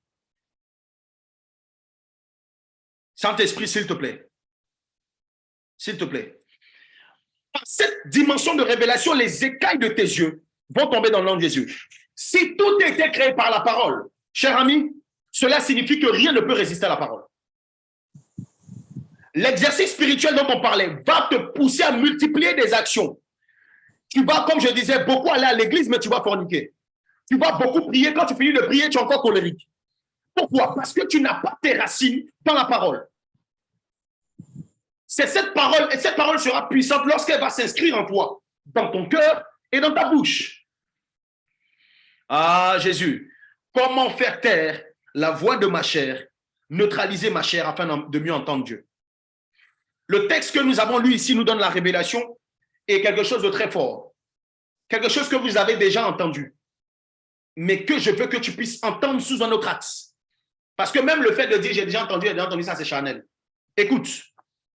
Saint-Esprit, s'il te plaît. S'il te plaît. Par cette dimension de révélation, les écailles de tes yeux vont tomber dans le nom de Jésus. Si tout a été créé par la parole, cher ami, cela signifie que rien ne peut résister à la parole. L'exercice spirituel dont on parlait va te pousser à multiplier des actions. Tu vas, comme je disais, beaucoup aller à l'église, mais tu vas forniquer. Tu vas beaucoup prier. Quand tu finis de prier, tu es encore colérique. Pourquoi? Parce que tu n'as pas tes racines dans la parole. C'est cette parole, et cette parole sera puissante lorsqu'elle va s'inscrire en toi, dans ton cœur et dans ta bouche. Ah, Jésus, comment faire taire la voix de ma chair, neutraliser ma chair afin de mieux entendre Dieu? Le texte que nous avons lu ici nous donne la révélation et quelque chose de très fort. Quelque chose que vous avez déjà entendu, mais que je veux que tu puisses entendre sous un autre axe. Parce que même le fait de dire j'ai déjà entendu, ça, c'est charnel. Écoute,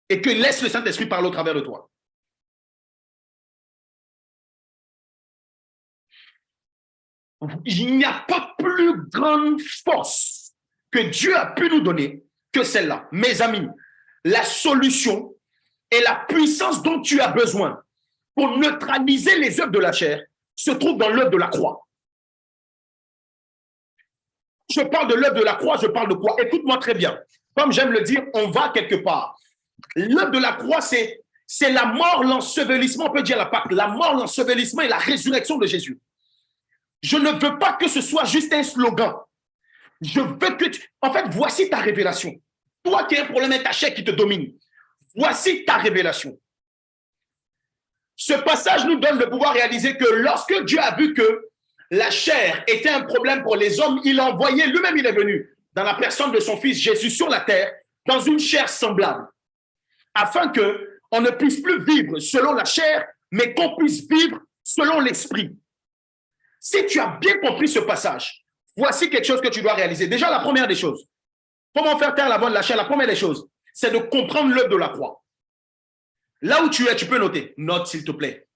et que laisse le Saint-Esprit parler au travers de toi. Il n'y a pas plus grande force que Dieu a pu nous donner que celle-là. Mes amis, la solution et la puissance dont tu as besoin pour neutraliser les œuvres de la chair se trouve dans l'œuvre de la croix. Je parle de l'œuvre de la croix, je parle de quoi? Écoute-moi très bien. Comme j'aime le dire, on va quelque part. L'œuvre de la croix, c'est la mort, l'ensevelissement, on peut dire la Pâque, la mort, l'ensevelissement et la résurrection de Jésus. Je ne veux pas que ce soit juste un slogan. Je veux que En fait, voici ta révélation. Toi qui as un problème avec ta chair qui te domine, voici ta révélation. Ce passage nous donne le pouvoir réaliser que lorsque Dieu a vu que la chair était un problème pour les hommes, il a envoyé, lui-même il est venu dans la personne de son fils Jésus sur la terre, dans une chair semblable, afin qu'on ne puisse plus vivre selon la chair, mais qu'on puisse vivre selon l'esprit. Si tu as bien compris ce passage, voici quelque chose que tu dois réaliser. Déjà, la première des choses, comment faire taire la voix de la chair? La première des choses, c'est de comprendre l'œuvre de la croix. Là où tu es, tu peux noter. Note, s'il te plaît.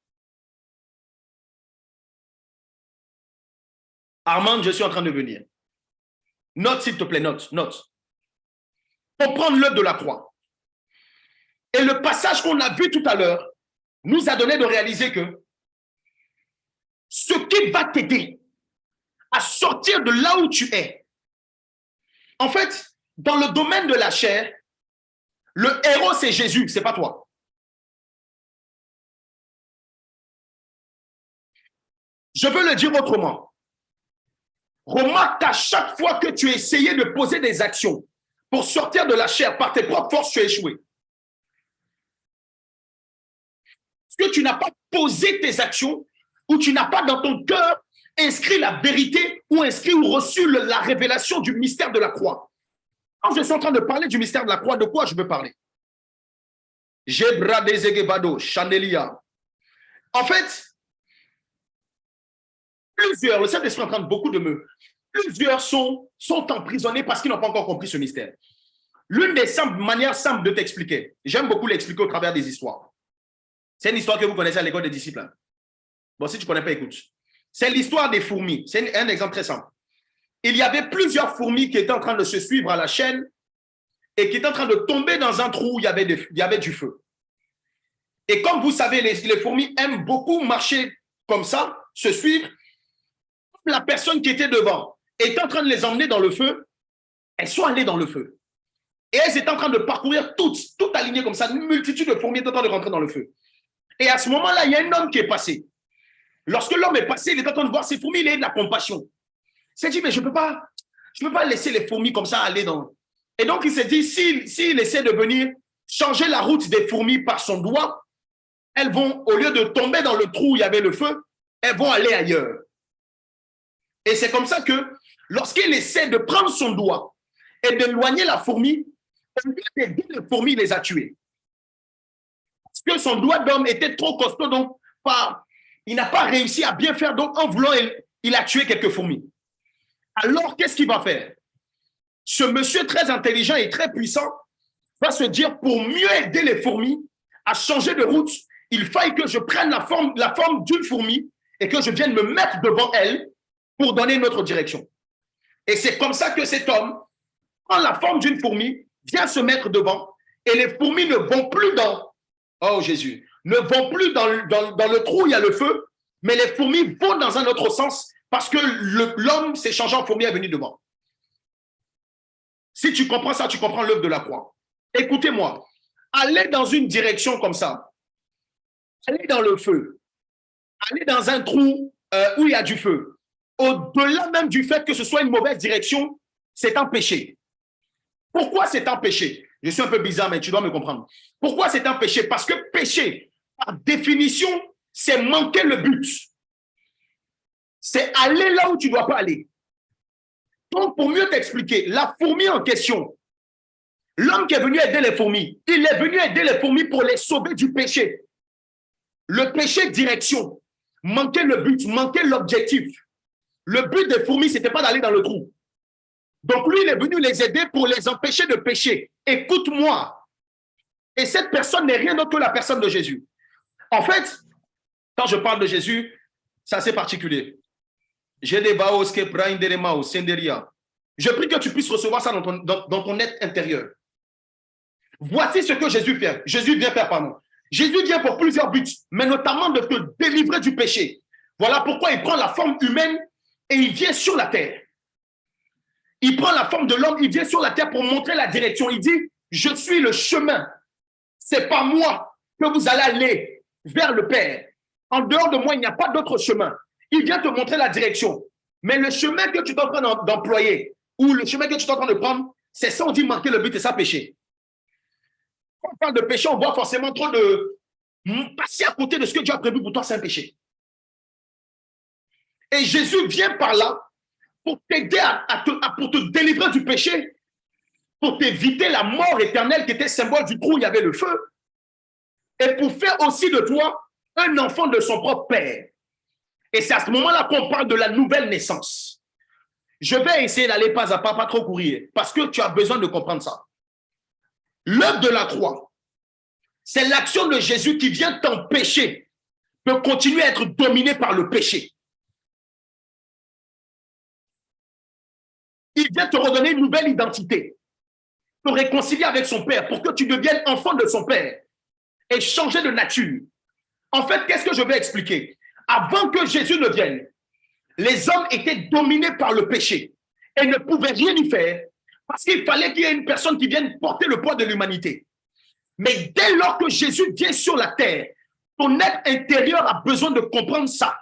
Armand, je suis en train de venir. Note, s'il te plaît, note. Comprendre l'œuvre de la croix. Et le passage qu'on a vu tout à l'heure nous a donné de réaliser que ce qui va t'aider à sortir de là où tu es. En fait, dans le domaine de la chair, le héros, c'est Jésus, c'est pas toi. Je veux le dire autrement. Remarque qu'à chaque fois que tu as essayé de poser des actions pour sortir de la chair par tes propres forces, tu as échoué. Parce que tu n'as pas posé tes actions ou tu n'as pas dans ton cœur inscrit la vérité ou inscrit ou reçu la révélation du mystère de la croix. Quand je suis en train de parler du mystère de la croix, de quoi je veux parler? Chandelia. En fait, le Saint-Esprit est en train de beaucoup de me. Plusieurs sont emprisonnés parce qu'ils n'ont pas encore compris ce mystère. L'une des manières simples de t'expliquer, j'aime beaucoup l'expliquer au travers des histoires. C'est une histoire que vous connaissez à l'école des disciples. Bon, si tu ne connais pas, écoute. C'est l'histoire des fourmis. C'est un exemple très simple. Il y avait plusieurs fourmis qui étaient en train de se suivre à la chaîne et qui étaient en train de tomber dans un trou où il y avait du feu. Et comme vous savez, les fourmis aiment beaucoup marcher comme ça, se suivre. La personne qui était devant était en train de les emmener dans le feu, elles sont allées dans le feu. Et elles étaient en train de parcourir toutes alignées comme ça, une multitude de fourmis étaient en train de rentrer dans le feu. Et à ce moment-là, il y a un homme qui est passé. Lorsque l'homme est passé, il est en train de voir ces fourmis, il a eu de la compassion. Il s'est dit, mais je ne peux pas laisser les fourmis comme ça aller dans... Et donc, il s'est dit, s'il essaie de venir changer la route des fourmis par son doigt, elles vont, au lieu de tomber dans le trou où il y avait le feu, elles vont aller ailleurs. Et c'est comme ça que, lorsqu'il essaie de prendre son doigt et d'éloigner la fourmi, au lieu d'aider les fourmis, il les a tuées. Parce que son doigt d'homme était trop costaud, donc il n'a pas réussi à bien faire, donc en voulant, il a tué quelques fourmis. Alors, qu'est-ce qu'il va faire? Ce monsieur très intelligent et très puissant va se dire, pour mieux aider les fourmis à changer de route, il faille que je prenne la forme d'une fourmi et que je vienne me mettre devant elle pour donner notre direction. Et c'est comme ça que cet homme prend la forme d'une fourmi, vient se mettre devant, et les fourmis ne vont plus oh Jésus, ne vont plus dans le trou où il y a le feu, mais les fourmis vont dans un autre sens parce que l'homme s'est changé en fourmi et est venu devant. Si tu comprends ça, tu comprends l'œuvre de la croix. Écoutez-moi, allez dans une direction comme ça, allez dans le feu, allez dans un trou où il y a du feu. Au-delà même du fait que ce soit une mauvaise direction, c'est un péché. Pourquoi c'est un péché? Je suis un peu bizarre, mais tu dois me comprendre. Pourquoi c'est un péché? Parce que péché, par définition, c'est manquer le but. C'est aller là où tu ne dois pas aller. Donc, pour mieux t'expliquer, la fourmi en question, l'homme qui est venu aider les fourmis, il est venu aider les fourmis pour les sauver du péché. Le péché, direction. Manquer le but, manquer l'objectif. Le but des fourmis, ce n'était pas d'aller dans le trou. Donc, lui, il est venu les aider pour les empêcher de pécher. Écoute-moi. Et cette personne n'est rien d'autre que la personne de Jésus. En fait, quand je parle de Jésus, c'est assez particulier. Je prie que tu puisses recevoir ça dans ton être intérieur. Voici ce que Jésus fait. Jésus vient faire, pardon. Jésus vient pour plusieurs buts, mais notamment de te délivrer du péché. Voilà pourquoi il prend la forme humaine et il vient sur la terre. Il prend la forme de l'homme, il vient sur la terre pour montrer la direction. Il dit, je suis le chemin. C'est par moi que vous allez aller vers le Père. En dehors de moi, il n'y a pas d'autre chemin. Il vient te montrer la direction. Mais le chemin que tu es en train d'employer ou le chemin que tu es en train de prendre, c'est ça, on dit manquer le but et ça péché. Quand on parle de péché, on voit forcément trop de passer à côté de ce que Dieu a prévu pour toi, c'est un péché. Et Jésus vient par là pour t'aider pour te délivrer du péché, pour t'éviter la mort éternelle qui était symbole du trou où il y avait le feu, et pour faire aussi de toi un enfant de son propre père. Et c'est à ce moment-là qu'on parle de la nouvelle naissance. Je vais essayer d'aller pas à pas trop courir, parce que tu as besoin de comprendre ça. L'œuvre de la croix, c'est l'action de Jésus qui vient t'empêcher de continuer à être dominé par le péché. Il vient te redonner une nouvelle identité, te réconcilier avec son Père pour que tu deviennes enfant de son Père et changer de nature. En fait, qu'est-ce que je vais expliquer? Avant que Jésus ne vienne, les hommes étaient dominés par le péché et ne pouvaient rien y faire parce qu'il fallait qu'il y ait une personne qui vienne porter le poids de l'humanité. Mais dès lors que Jésus vient sur la terre, ton être intérieur a besoin de comprendre ça.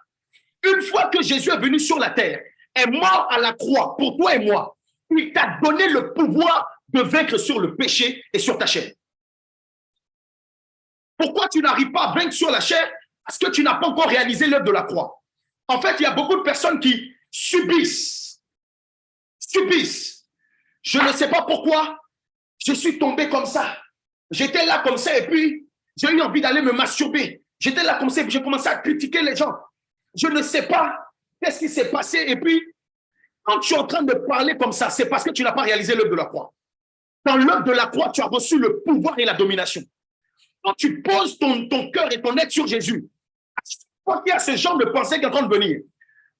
Une fois que Jésus est venu sur la terre, est mort à la croix pour toi et moi, il t'a donné le pouvoir de vaincre sur le péché et sur ta chair. Pourquoi tu n'arrives pas à vaincre sur la chair? Parce que tu n'as pas encore réalisé l'œuvre de la croix. En fait, il y a beaucoup de personnes qui subissent. Je ne sais pas pourquoi je suis tombé comme ça. J'étais là comme ça et puis j'ai eu envie d'aller me masturber. J'étais là comme ça et puis j'ai commencé à critiquer les gens. Je ne sais pas qu'est-ce qui s'est passé. Et puis, quand tu es en train de parler comme ça, c'est parce que tu n'as pas réalisé l'œuvre de la croix. Dans l'œuvre de la croix, tu as reçu le pouvoir et la domination. Quand tu poses ton cœur et ton être sur Jésus, quand il y a ce genre de pensée qui est en train de venir,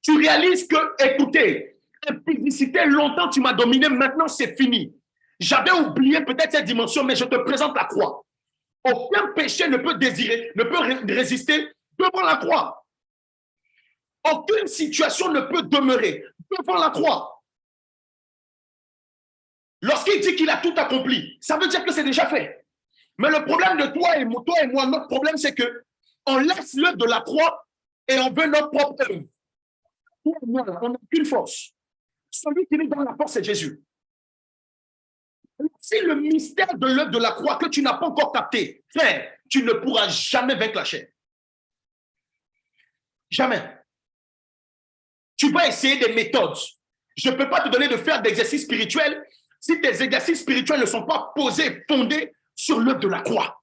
tu réalises que, écoutez, impudicité, longtemps tu m'as dominé, maintenant c'est fini. J'avais oublié peut-être cette dimension, mais je te présente la croix. Aucun péché ne peut résister devant la croix. Aucune situation ne peut demeurer devant la croix. Lorsqu'il dit qu'il a tout accompli, ça veut dire que c'est déjà fait. Mais le problème de toi et moi, notre problème, c'est que on laisse l'œuvre de la croix et on veut notre propre œuvre. Toi et moi, on n'a aucune force. Celui qui est dans la force, c'est Jésus. C'est le mystère de l'œuvre de la croix que tu n'as pas encore capté. Frère, tu ne pourras jamais vaincre la chair. Jamais. Tu vas essayer des méthodes. Je ne peux pas te donner de faire d'exercices spirituels si tes exercices spirituels ne sont pas posés, fondés sur l'œuvre de la croix.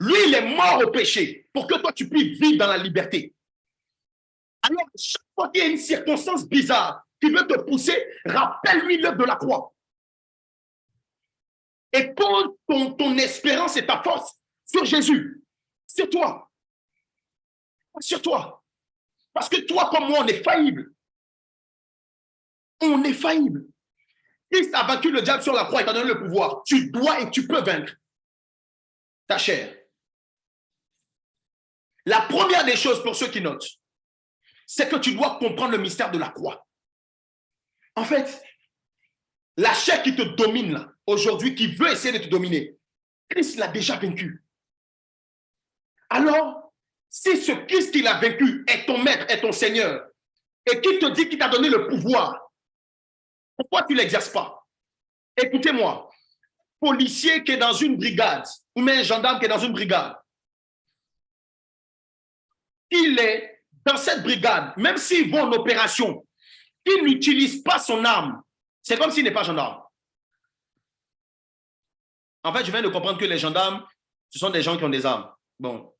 Lui, il est mort au péché pour que toi, tu puisses vivre dans la liberté. Alors, chaque fois qu'il y a une circonstance bizarre qui veut te pousser, rappelle-lui l'œuvre de la croix. Et pose ton espérance et ta force sur Jésus. Sur toi. Sur toi. Parce que toi, comme moi, on est faillible. On est faillible. Christ a vaincu le diable sur la croix et t'a donné le pouvoir. Tu dois et tu peux vaincre ta chair. La première des choses pour ceux qui notent, c'est que tu dois comprendre le mystère de la croix. En fait, la chair qui te domine là, aujourd'hui, qui veut essayer de te dominer, Christ l'a déjà vaincu. Alors, si ce Christ qui l'a vaincu est ton maître, est ton Seigneur, et qui te dit qu'il t'a donné le pouvoir, pourquoi tu ne l'exerces pas? Écoutez-moi, policier qui est dans une brigade, ou même un gendarme qui est dans une brigade, il est dans cette brigade, même s'il va en opération, il n'utilise pas son arme, c'est comme s'il n'est pas gendarme. En fait, je viens de comprendre que les gendarmes, ce sont des gens qui ont des armes. Bon,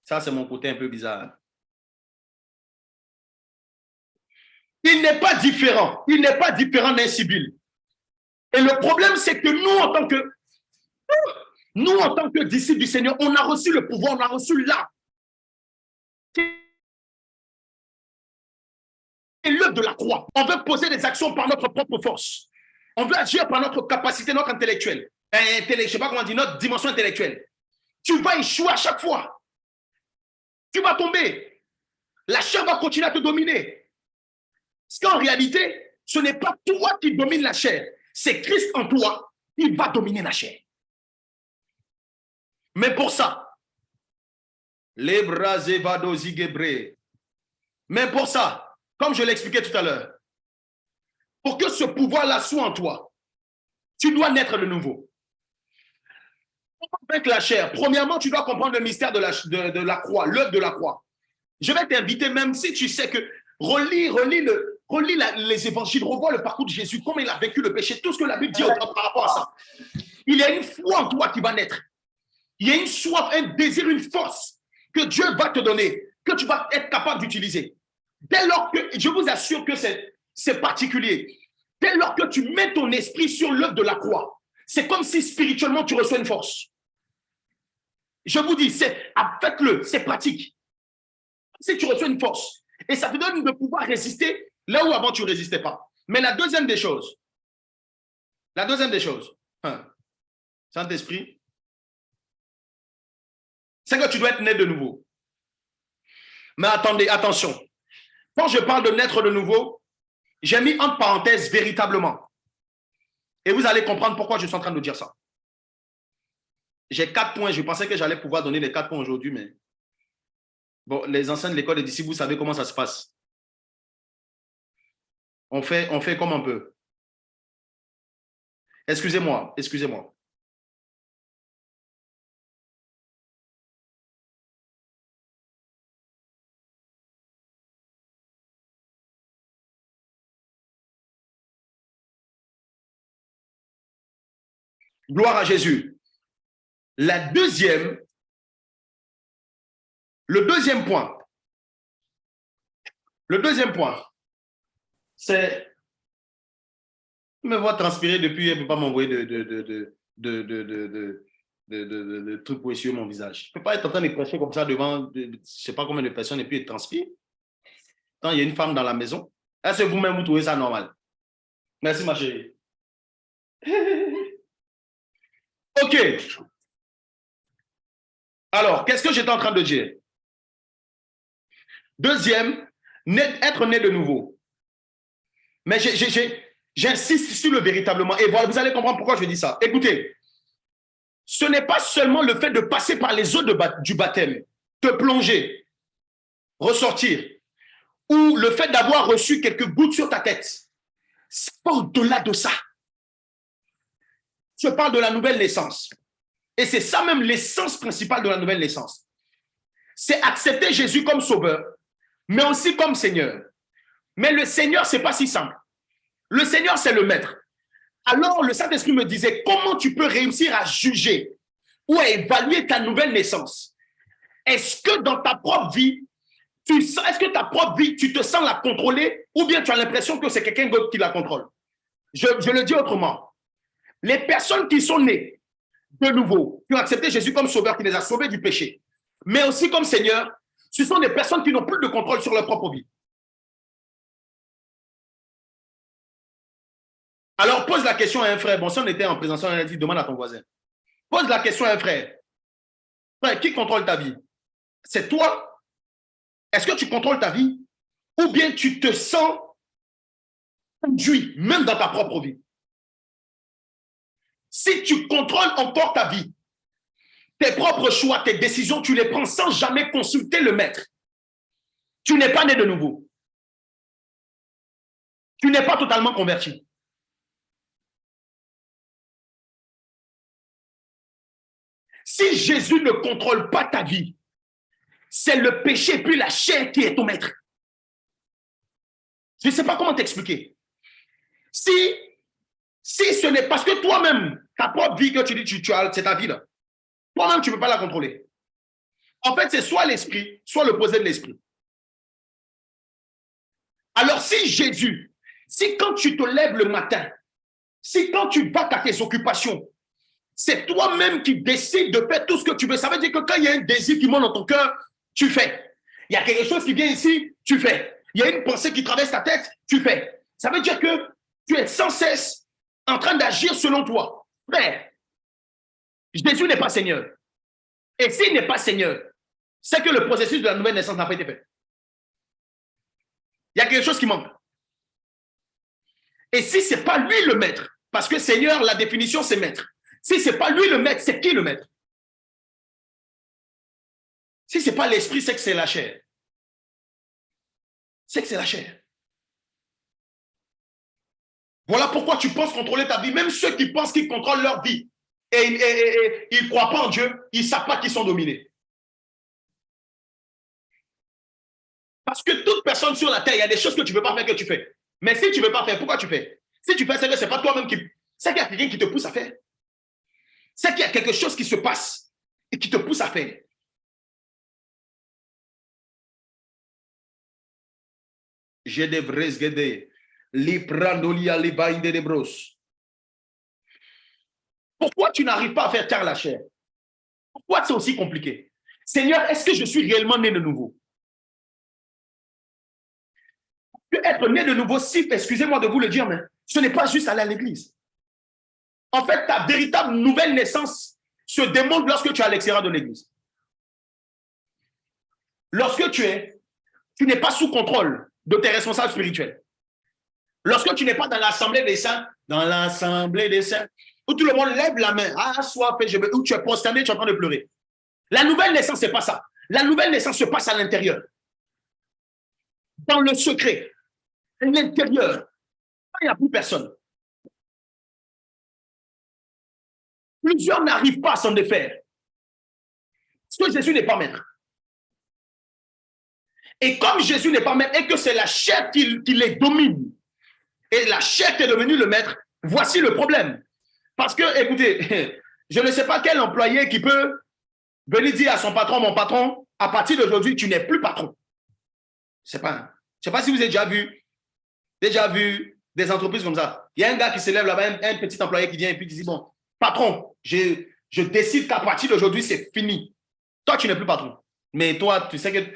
ça c'est mon côté un peu bizarre. Il n'est pas différent. Il n'est pas différent d'un civil. Et le problème, c'est que nous, en tant que disciples du Seigneur, on a reçu le pouvoir, on a reçu l'art. Et l'œuvre de la croix. On veut poser des actions par notre propre force. On veut agir par notre capacité, notre intellectuel. je ne sais pas comment dire, notre dimension intellectuelle. Tu vas échouer à chaque fois. Tu vas tomber. La chair va continuer à te dominer. Parce qu'en réalité, ce n'est pas toi qui domine la chair. C'est Christ en toi qui va dominer la chair. Mais pour ça, mais pour ça, comme je l'expliquais tout à l'heure, pour que ce pouvoir-là soit en toi, tu dois naître de nouveau. Avec la chair, premièrement, tu dois comprendre le mystère de la croix, l'œuvre de la croix. Je vais t'inviter, même si tu sais que relis les évangiles, revois le parcours de Jésus, comment il a vécu le péché, tout ce que la Bible dit par rapport à ça. Il y a une foi en toi qui va naître. Il y a une soif, un désir, une force que Dieu va te donner, que tu vas être capable d'utiliser. Dès lors que, je vous assure que c'est particulier, dès lors que tu mets ton esprit sur l'œuvre de la croix, c'est comme si spirituellement tu reçois une force. Je vous dis, faites-le, c'est pratique. Si tu reçois une force, et ça te donne de pouvoir résister là où avant tu ne résistais pas. Mais la deuxième des choses, Saint-Esprit, c'est que tu dois être né de nouveau. Mais attendez, attention. Quand je parle de naître de nouveau, j'ai mis entre parenthèses véritablement. Et vous allez comprendre pourquoi je suis en train de dire ça. J'ai 4 points. Je pensais que j'allais pouvoir donner les 4 points aujourd'hui, mais bon, les anciens de l'école et d'ici, vous savez comment ça se passe. On fait comme on peut. Excusez-moi. Gloire à Jésus. Le deuxième point, c'est me voir transpirer depuis, elle ne peut pas m'envoyer de trucs pour essuyer mon visage. Je ne peux pas être en train de prêcher comme ça devant, je ne sais pas combien de personnes et puis elle transpire. Quand il y a une femme dans la maison, est-ce que vous-même vous trouvez ça normal? Merci ma chérie. Ok. Alors, qu'est-ce que j'étais en train de dire? Deuxième, être né de nouveau. Mais j'insiste sur le véritablement. Et voilà, vous allez comprendre pourquoi je dis ça. Écoutez, ce n'est pas seulement le fait de passer par les eaux du baptême, te plonger, ressortir, ou le fait d'avoir reçu quelques gouttes sur ta tête. C'est pas au-delà de ça. Je parle de la nouvelle naissance. Et c'est ça même l'essence principale de la nouvelle naissance. C'est accepter Jésus comme sauveur, mais aussi comme Seigneur. Mais le Seigneur, ce n'est pas si simple. Le Seigneur, c'est le maître. Alors, le Saint-Esprit me disait, comment tu peux réussir à juger ou à évaluer ta nouvelle naissance? Est-ce que dans ta propre vie, tu te sens la contrôler ou bien tu as l'impression que c'est quelqu'un d'autre qui la contrôle? Je le dis autrement. Les personnes qui sont nées de nouveau, qui ont accepté Jésus comme sauveur, qui les a sauvés du péché, mais aussi comme Seigneur, ce sont des personnes qui n'ont plus de contrôle sur leur propre vie. Alors, pose la question à un frère. Bon, si on était en présence, on a dit, demande à ton voisin. Pose la question à un frère. Frère, qui contrôle ta vie? C'est toi? Est-ce que tu contrôles ta vie? Ou bien tu te sens conduit, même dans ta propre vie? Si tu contrôles encore ta vie, tes propres choix, tes décisions, tu les prends sans jamais consulter le maître. Tu n'es pas né de nouveau. Tu n'es pas totalement converti. Si Jésus ne contrôle pas ta vie, c'est le péché puis la chair qui est ton maître. Je ne sais pas comment t'expliquer. Si ce n'est parce que toi-même, ta propre vie que tu dis, c'est ta vie là, toi-même, tu ne peux pas la contrôler. En fait, c'est soit l'esprit, soit l'opposé de l'esprit. Alors, si quand tu te lèves le matin, si quand tu vas à tes occupations, c'est toi-même qui décides de faire tout ce que tu veux, ça veut dire que quand il y a un désir qui monte dans ton cœur, tu fais. Il y a quelque chose qui vient ici, tu fais. Il y a une pensée qui traverse ta tête, tu fais. Ça veut dire que tu es sans cesse en train d'agir selon toi. Frère, Jésus n'est pas Seigneur. Et s'il n'est pas Seigneur, c'est que le processus de la nouvelle naissance n'a pas été fait. Il y a quelque chose qui manque. Et si ce n'est pas lui le maître, parce que Seigneur, la définition, c'est maître. Si ce n'est pas lui le maître, c'est qui le maître? Si ce n'est pas l'esprit, c'est que c'est la chair. C'est que c'est la chair. Voilà pourquoi tu penses contrôler ta vie. Même ceux qui pensent qu'ils contrôlent leur vie et ils ne croient pas en Dieu, ils ne savent pas qu'ils sont dominés. Parce que toute personne sur la terre, il y a des choses que tu ne veux pas faire que tu fais. Mais si tu ne veux pas faire, pourquoi tu fais? Si tu fais, c'est que ce n'est pas toi-même qui... C'est qu'il y a quelqu'un qui te pousse à faire. C'est qu'il y a quelque chose qui se passe et qui te pousse à faire. J'ai des vrais guédés. Pourquoi tu n'arrives pas à faire taire la chair? Pourquoi c'est aussi compliqué? Seigneur, est-ce que je suis réellement né de nouveau? Être né de nouveau, si, excusez-moi de vous le dire, mais ce n'est pas juste aller à l'église. En fait, ta véritable nouvelle naissance se démontre lorsque tu es à l'extérieur de l'église. Lorsque tu n'es pas sous contrôle de tes responsables spirituels. Lorsque tu n'es pas dans l'assemblée des saints, où tout le monde lève la main, sois fait, où tu es prosterné, tu es en train de pleurer. La nouvelle naissance, ce n'est pas ça. La nouvelle naissance se passe à l'intérieur. Dans le secret. À l'intérieur. Il n'y a plus personne. Plusieurs n'arrivent pas à s'en défaire. Parce que Jésus n'est pas maître. Et comme Jésus n'est pas maître et que c'est la chair qui les domine, et la chair qui est devenue le maître, voici le problème. Parce que, écoutez, je ne sais pas quel employé qui peut venir dire à son patron, mon patron, à partir d'aujourd'hui, tu n'es plus patron. Je ne sais pas si vous avez déjà vu des entreprises comme ça. Il y a un gars qui se lève là-bas, un petit employé qui vient et puis qui dit, bon, patron, je décide qu'à partir d'aujourd'hui, c'est fini. Toi, tu n'es plus patron. Mais toi, tu sais que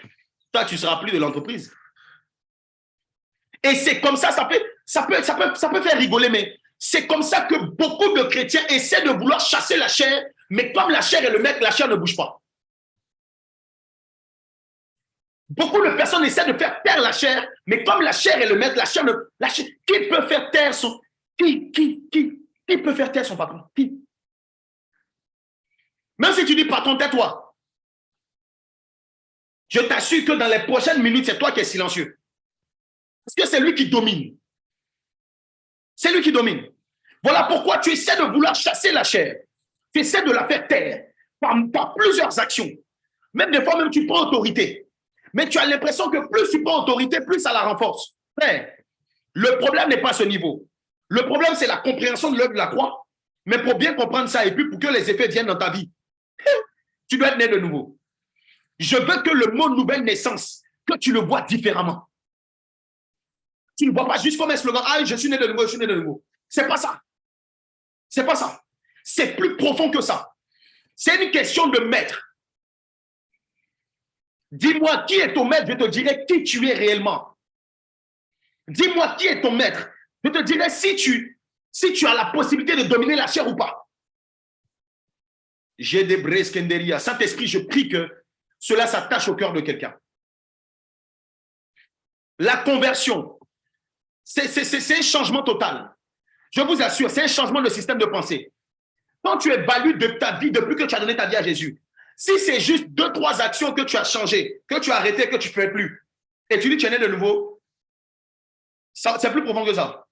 toi, tu ne seras plus de l'entreprise. Et c'est comme ça, ça peut faire rigoler, mais c'est comme ça que beaucoup de chrétiens essaient de vouloir chasser la chair, mais comme la chair est le maître, la chair ne bouge pas. Beaucoup de personnes essaient de faire taire la chair, mais comme la chair est le maître, qui peut faire taire son... Qui peut faire taire son patron? Qui? Même si tu dis patron, tais-toi. Je t'assure que dans les prochaines minutes, c'est toi qui es silencieux. Parce que c'est lui qui domine. C'est lui qui domine. Voilà pourquoi tu essaies de vouloir chasser la chair. Tu essaies de la faire taire par plusieurs actions. Même des fois, même tu prends autorité. Mais tu as l'impression que plus tu prends autorité, plus ça la renforce. Mais le problème n'est pas à ce niveau. Le problème, c'est la compréhension de l'œuvre de la croix. Mais pour bien comprendre ça et puis pour que les effets viennent dans ta vie, tu dois être né de nouveau. Je veux que le mot nouvelle naissance, que tu le vois différemment. Tu ne vois pas juste comme un slogan, je suis né de nouveau, je suis né de nouveau. C'est pas ça. C'est pas ça. C'est plus profond que ça. C'est une question de maître. Dis-moi qui est ton maître, je te dirai qui tu es réellement. Dis-moi qui est ton maître. Je te dirai si tu as la possibilité de dominer la chair ou pas. J'ai des breskenderia. Saint-Esprit, je prie que cela s'attache au cœur de quelqu'un. La conversion, c'est un changement total. Je vous assure, c'est un changement de système de pensée. Quand tu es valu de ta vie depuis que tu as donné ta vie à Jésus, si c'est juste 2-3 actions que tu as changées, que tu as arrêtées, que tu ne fais plus, et tu dis que tu es né de nouveau, c'est plus profond que ça.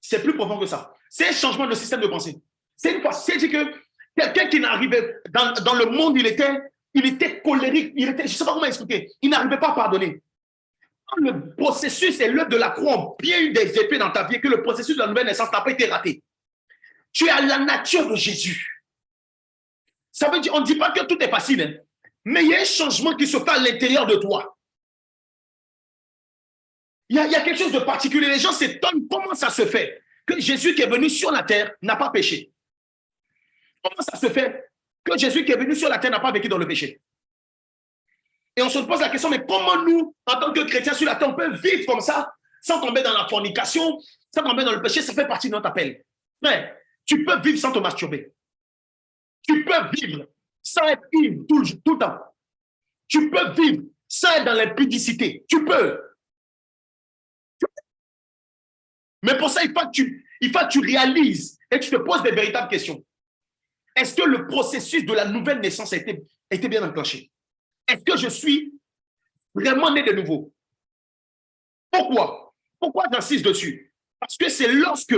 C'est plus profond que ça. C'est un changement de système de pensée. C'est dit que quelqu'un qui n'arrivait dans le monde, il était colérique, je ne sais pas comment expliquer, il n'arrivait pas à pardonner. Quand le processus et l'œuvre de la croix ont bien eu des effets dans ta vie et que le processus de la nouvelle naissance n'a pas été raté, tu as la nature de Jésus. Ça veut dire, on ne dit pas que tout est facile, hein, mais il y a un changement qui se fait à l'intérieur de toi. Il y a quelque chose de particulier. Les gens s'étonnent comment ça se fait que Jésus qui est venu sur la terre n'a pas péché. Comment ça se fait que Jésus qui est venu sur la terre n'a pas vécu dans le péché? Et on se pose la question, mais comment nous, en tant que chrétiens sur la terre, on peut vivre comme ça, sans tomber dans la fornication, sans tomber dans le péché? Ça fait partie de notre appel. Mais Tu peux vivre sans te masturber. Tu peux vivre sans être ivre tout le temps. Tu peux vivre sans être dans l'impudicité. Tu peux. Mais pour ça, il faut que tu réalises et que tu te poses des véritables questions. Est-ce que le processus de la nouvelle naissance a été bien enclenché? Est-ce que je suis vraiment né de nouveau? Pourquoi? Pourquoi j'insiste dessus? Parce que c'est lorsque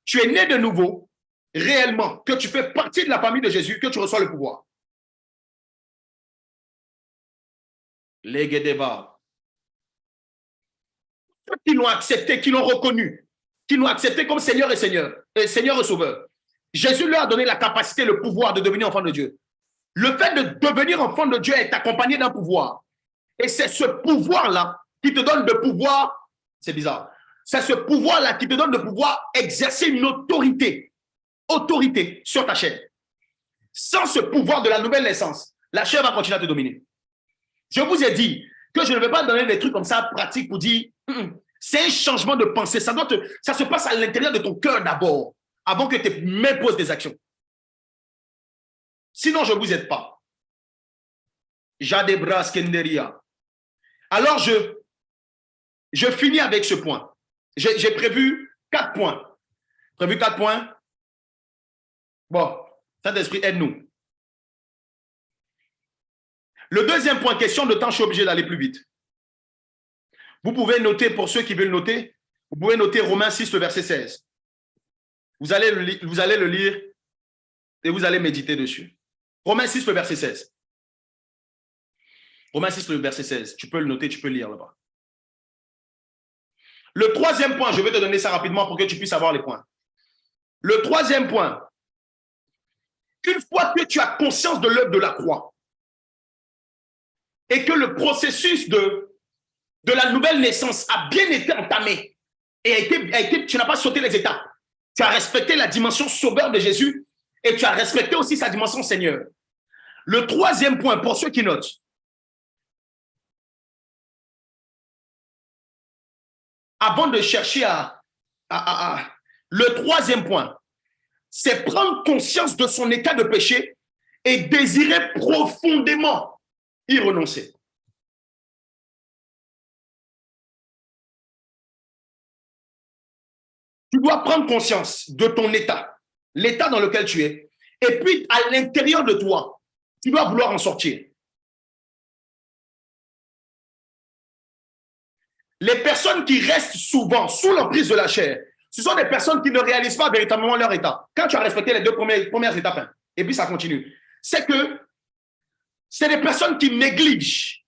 tu es né de nouveau, réellement, que tu fais partie de la famille de Jésus, que tu reçois le pouvoir. Les Guédéva. Ceux qui l'ont accepté, qui l'ont reconnu, qui l'ont accepté comme Seigneur et Seigneur et Sauveur. Jésus leur a donné la capacité, le pouvoir de devenir enfant de Dieu. Le fait de devenir enfant de Dieu est accompagné d'un pouvoir. Et c'est ce pouvoir-là qui te donne de pouvoir, c'est bizarre, c'est ce pouvoir-là qui te donne de pouvoir exercer une autorité sur ta chair. Sans ce pouvoir de la nouvelle naissance, la chair va continuer à te dominer. Je vous ai dit que je ne vais pas donner des trucs comme ça pratiques pour dire, c'est un changement de pensée. Ça se passe à l'intérieur de ton cœur d'abord, avant que tes mains posent des actions. Sinon, je ne vous aide pas. Jadebra Skenderia. Alors, je finis avec ce point. J'ai prévu 4 points. Prévu 4 points. Bon, Saint-Esprit, aide-nous. Le deuxième point, question de temps, je suis obligé d'aller plus vite. Vous pouvez noter, pour ceux qui veulent noter, vous pouvez noter Romains 6, le verset 16. Vous allez le lire et vous allez méditer dessus. Romains 6, le verset 16. Romains 6, le verset 16. Tu peux le noter, tu peux le lire là-bas. Le troisième point, je vais te donner ça rapidement pour que tu puisses avoir les points. Le troisième point, une fois que tu as conscience de l'œuvre de la croix et que le processus de la nouvelle naissance a bien été entamé et tu n'as pas sauté les étapes, tu as respecté la dimension sauveur de Jésus et tu as respecté aussi sa dimension Seigneur. Le troisième point, pour ceux qui notent, avant de chercher le troisième point, c'est prendre conscience de son état de péché et désirer profondément y renoncer. Tu dois prendre conscience de ton état, l'état dans lequel tu es, et puis à l'intérieur de toi, tu dois vouloir en sortir. Les personnes qui restent souvent sous l'emprise de la chair, ce sont des personnes qui ne réalisent pas véritablement leur état. Quand tu as respecté les deux premières étapes, hein, et puis ça continue, c'est que c'est des personnes qui négligent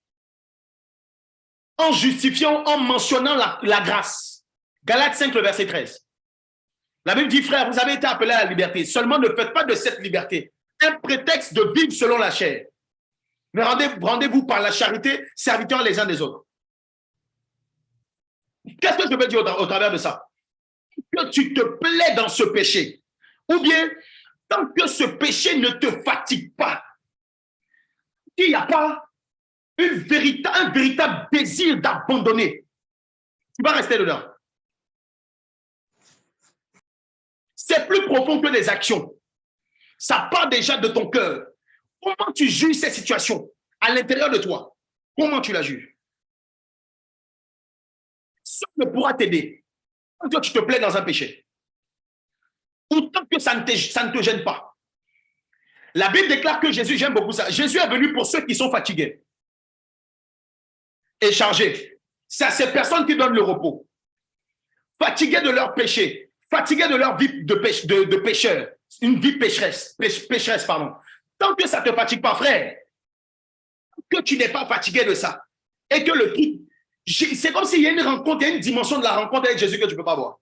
en justifiant, en mentionnant la grâce. Galates 5, le verset 13. La Bible dit, frère, vous avez été appelés à la liberté. Seulement ne faites pas de cette liberté un prétexte de vivre selon la chair. Mais rendez-vous par la charité, serviteurs les uns des autres. Qu'est-ce que je veux dire au travers de ça? Que tu te plais dans ce péché. Ou bien, tant que ce péché ne te fatigue pas, qu'il n'y a pas un véritable désir d'abandonner, tu vas rester dedans. C'est plus profond que les actions. Ça part déjà de ton cœur. Comment tu juges cette situation à l'intérieur de toi? Comment tu la juges? Ça ne pourra t'aider tant que tu te plais dans un péché. Ou tant que ça ne te gêne pas. La Bible déclare que Jésus, j'aime beaucoup ça, Jésus est venu pour ceux qui sont fatigués et chargés. C'est à ces personnes qui donnent le repos. Fatigués de leur péché, fatigués de leur vie de pécheur, une vie pécheresse, pardon. Tant que ça ne te fatigue pas, frère, que tu n'es pas fatigué de ça, et que le truc, c'est comme s'il y a une rencontre, il y a une dimension de la rencontre avec Jésus que tu ne peux pas voir.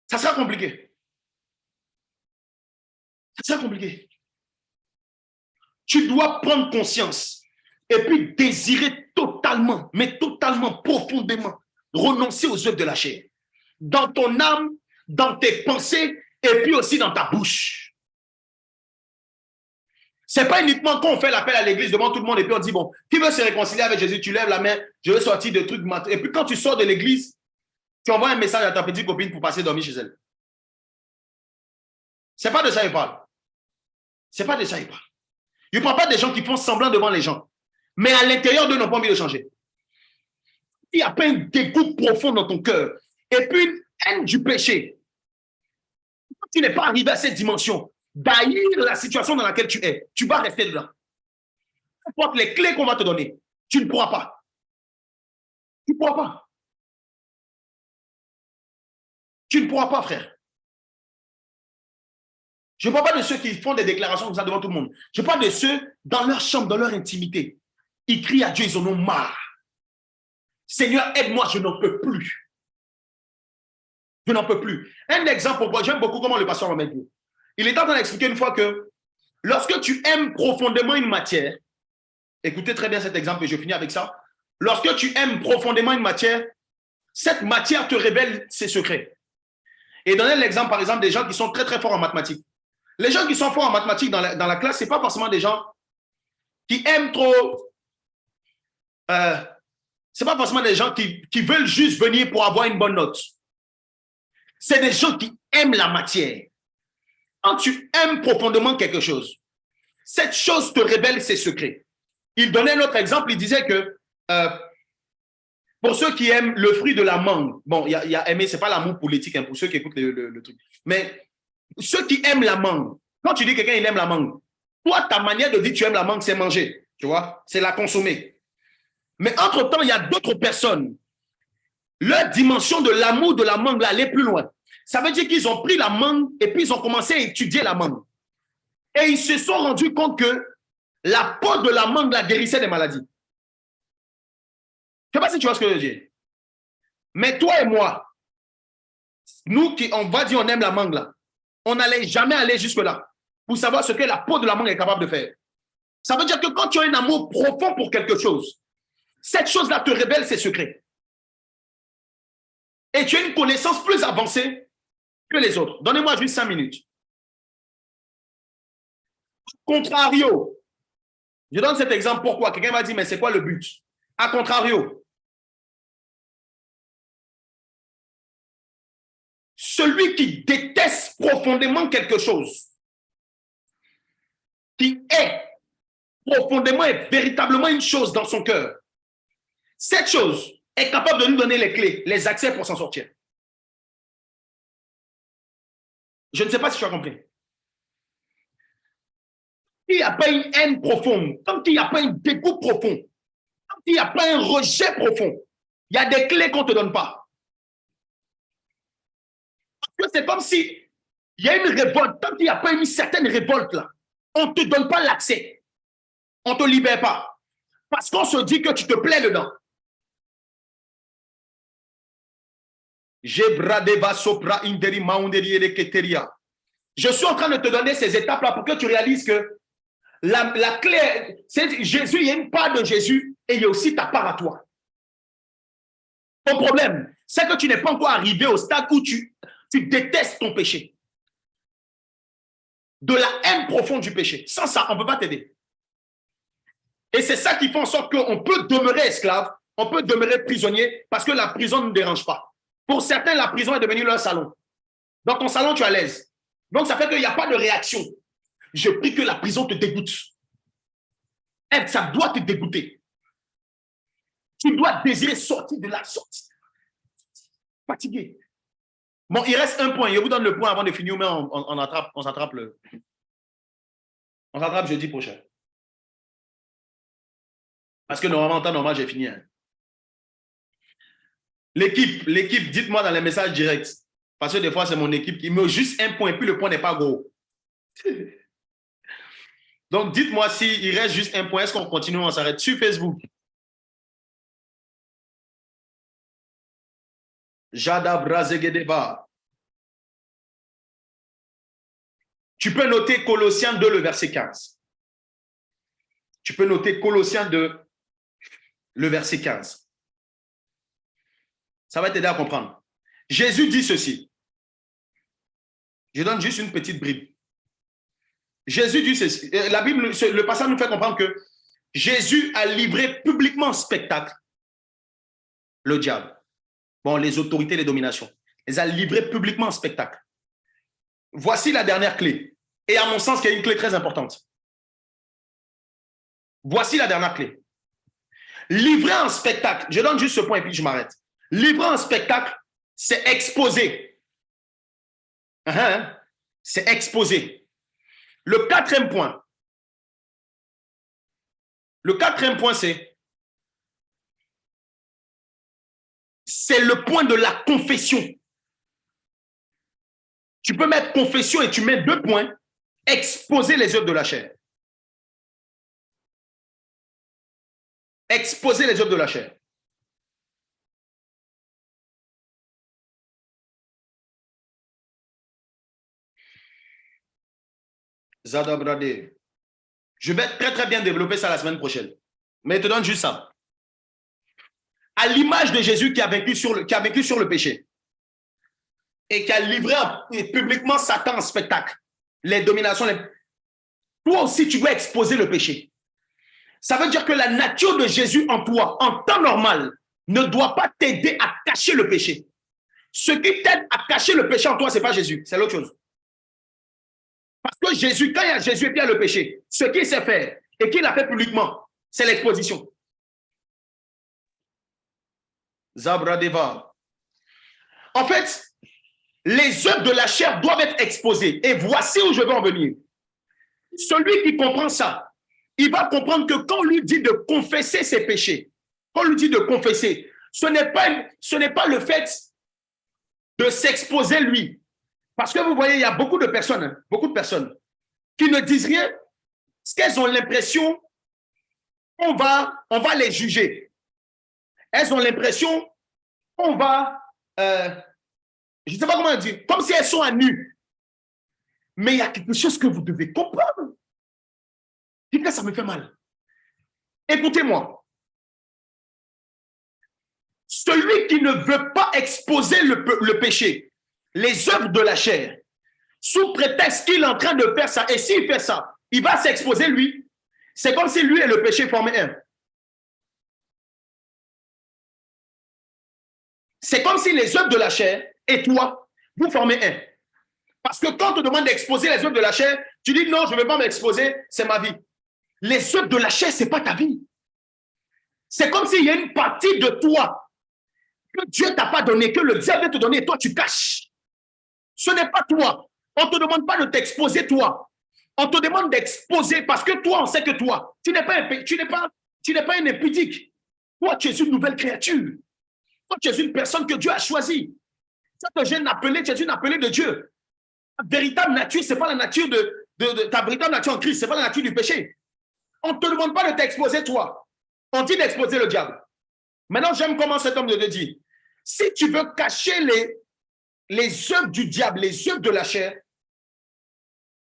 Ça sera compliqué. Ça sera compliqué. Tu dois prendre conscience et puis désirer totalement, mais totalement, profondément, renoncer aux œuvres de la chair. Dans ton âme, dans tes pensées et puis aussi dans ta bouche. Ce n'est pas uniquement quand on fait l'appel à l'église devant tout le monde et puis on dit, bon, qui veut se réconcilier avec Jésus, tu lèves la main, je veux sortir de trucs. Et puis quand tu sors de l'église, tu envoies un message à ta petite copine pour passer dormir chez elle. Ce n'est pas de ça qu'il parle. Ce n'est pas de ça qu'il parle. Il ne parle pas des gens qui font semblant devant les gens. Mais à l'intérieur d'eux, n'ont pas envie de changer. Il y a pas un dégoût profond dans ton cœur. Et puis une haine du péché. Tu n'es pas arrivé à cette dimension d'haïr la situation dans laquelle tu es. Tu vas rester dedans. Peu importe les clés qu'on va te donner, tu ne pourras pas. Tu ne pourras pas. Tu ne pourras pas, frère. Je ne parle pas de ceux qui font des déclarations comme ça devant tout le monde. Je parle de ceux dans leur chambre, dans leur intimité. Ils crient à Dieu, ils en ont marre. Seigneur, aide-moi, je n'en peux plus. Je n'en peux plus. Un exemple pour moi, j'aime beaucoup comment le pasteur Romain dit. Il est en train d'expliquer une fois que lorsque tu aimes profondément une matière, écoutez très bien cet exemple et je finis avec ça. Lorsque tu aimes profondément une matière, cette matière te révèle ses secrets. Et donnez l'exemple, par exemple, des gens qui sont très, très forts en mathématiques. Les gens qui sont forts en mathématiques dans la classe, ce n'est pas forcément des gens qui aiment trop... ce n'est pas forcément des gens qui veulent juste venir pour avoir une bonne note. C'est des gens qui aiment la matière. Quand tu aimes profondément quelque chose, cette chose te révèle ses secrets. Il donnait un autre exemple, il disait que pour ceux qui aiment le fruit de la mangue, bon, il y a aimé, ce n'est pas l'amour politique, hein, pour ceux qui écoutent le truc, mais ceux qui aiment la mangue, quand tu dis que quelqu'un il aime la mangue, toi, ta manière de dire que tu aimes la mangue, c'est manger, tu vois, c'est la consommer. Mais entre-temps, il y a d'autres personnes, leur dimension de l'amour de la mangue là, allait plus loin. Ça veut dire qu'ils ont pris la mangue et puis ils ont commencé à étudier la mangue. Et ils se sont rendus compte que la peau de la mangue la guérissait des maladies. Je ne sais pas si tu vois ce que je veux dire. Mais toi et moi, nous qui, on va dire on aime la mangue là, on n'allait jamais aller jusque-là pour savoir ce que la peau de la mangue est capable de faire. Ça veut dire que quand tu as un amour profond pour quelque chose, cette chose-là te révèle ses secrets. Et tu as une connaissance plus avancée que les autres. Donnez-moi juste 5 minutes. Contrario, je donne cet exemple pourquoi. Quelqu'un va dire, mais c'est quoi le but? A contrario, celui qui déteste profondément quelque chose, qui est profondément et véritablement une chose dans son cœur, cette chose est capable de nous donner les clés, les accès pour s'en sortir. Je ne sais pas si tu as compris. Il n'y a pas une haine profonde, tant qu'il n'y a pas un dégoût profond, tant qu'il n'y a pas un rejet profond, il y a des clés qu'on ne te donne pas. Parce que c'est comme si il y a une révolte, tant qu'il n'y a pas une certaine révolte là, on ne te donne pas l'accès. On ne te libère pas. Parce qu'on se dit que tu te plais dedans. Je suis en train de te donner ces étapes-là pour que tu réalises que la clé, c'est Jésus, il y a une part de Jésus et il y a aussi ta part à toi. Ton problème, c'est que tu n'es pas encore arrivé au stade où tu détestes ton péché. De la haine profonde du péché. Sans ça, on ne peut pas t'aider. Et c'est ça qui fait en sorte qu'on peut demeurer esclave, on peut demeurer prisonnier parce que la prison ne nous dérange pas. Pour certains, la prison est devenue leur salon. Dans ton salon, tu es à l'aise. Donc, ça fait qu'il n'y a pas de réaction. Je prie que la prison te dégoûte. Ça doit te dégoûter. Tu dois désirer sortir de la sortie. Fatigué. Bon, il reste un point. Je vous donne le point avant de finir, mais on s'attrape jeudi prochain. Parce que normalement, en temps normal, j'ai fini. Hein. L'équipe, dites-moi dans les messages directs. Parce que des fois, c'est mon équipe qui me juste un point, et puis le point n'est pas gros. Donc, dites-moi s'il reste juste un point, est-ce qu'on continue ou on s'arrête sur Facebook? Jada Brazegedeba. Tu peux noter Colossiens 2, le verset 15. Tu peux noter Colossiens 2, le verset 15. Ça va t'aider à comprendre. Jésus dit ceci. Je donne juste une petite bribe. Jésus dit ceci. La Bible, le passage nous fait comprendre que Jésus a livré publiquement en spectacle le diable. Bon, les autorités, les dominations. Il les a livrés publiquement en spectacle. Voici la dernière clé. Et à mon sens, il y a une clé très importante. Voici la dernière clé. Livrer en spectacle, je donne juste ce point et puis je m'arrête. Livrer en spectacle, c'est exposer. C'est exposer. Le quatrième point, c'est le point de la confession. Tu peux mettre confession et tu mets 2 points, exposer les œuvres de la chair. Exposer les œuvres de la chair. Zadabradé. Je vais très bien développer ça la semaine prochaine. Mais je te donne juste ça. À l'image de Jésus qui a vaincu sur le péché et qui a livré publiquement Satan en spectacle, les dominations, toi aussi tu dois exposer le péché. Ça veut dire que la nature de Jésus en toi, en temps normal, ne doit pas t'aider à cacher le péché. Ce qui t'aide à cacher le péché en toi, ce n'est pas Jésus, c'est l'autre chose. Parce que Jésus, quand il y a Jésus et puis il y a le péché, ce qu'il sait faire et qu'il a fait publiquement, c'est l'exposition. Zabradeva. En fait, les œuvres de la chair doivent être exposées. Et voici où je veux en venir. Celui qui comprend ça, il va comprendre que quand on lui dit de confesser ses péchés, quand on lui dit de confesser, ce n'est pas le fait de s'exposer lui. Parce que vous voyez, il y a beaucoup de personnes qui ne disent rien parce qu'elles ont l'impression qu'on va les juger. Elles ont l'impression qu'on va, je ne sais pas comment dire, comme si elles sont à nu. Mais il y a quelque chose que vous devez comprendre. Et que ça me fait mal. Écoutez-moi. Celui qui ne veut pas exposer le péché, les œuvres de la chair, sous prétexte qu'il est en train de faire ça, et s'il fait ça, il va s'exposer lui. C'est comme si lui et le péché formaient un. C'est comme si les œuvres de la chair et toi, vous formez un. Parce que quand on te demande d'exposer les œuvres de la chair, tu dis non, je ne vais pas m'exposer, c'est ma vie. Les œuvres de la chair, ce n'est pas ta vie. C'est comme s'il y a une partie de toi que Dieu ne t'a pas donné, que le diable veut te donner et toi tu caches. Ce n'est pas toi. On ne te demande pas de t'exposer toi. On te demande d'exposer parce que toi, on sait que toi, tu n'es pas un impudique. Toi, tu es une nouvelle créature. Toi, tu es une personne que Dieu a choisie. Tu es une appelée de Dieu. Ta véritable nature, ce n'est pas la nature de ta véritable nature en Christ, ce n'est pas la nature du péché. On ne te demande pas de t'exposer toi. On dit d'exposer le diable. Maintenant, j'aime comment cet homme de dit. Si tu veux cacher les œuvres du diable, les œuvres de la chair,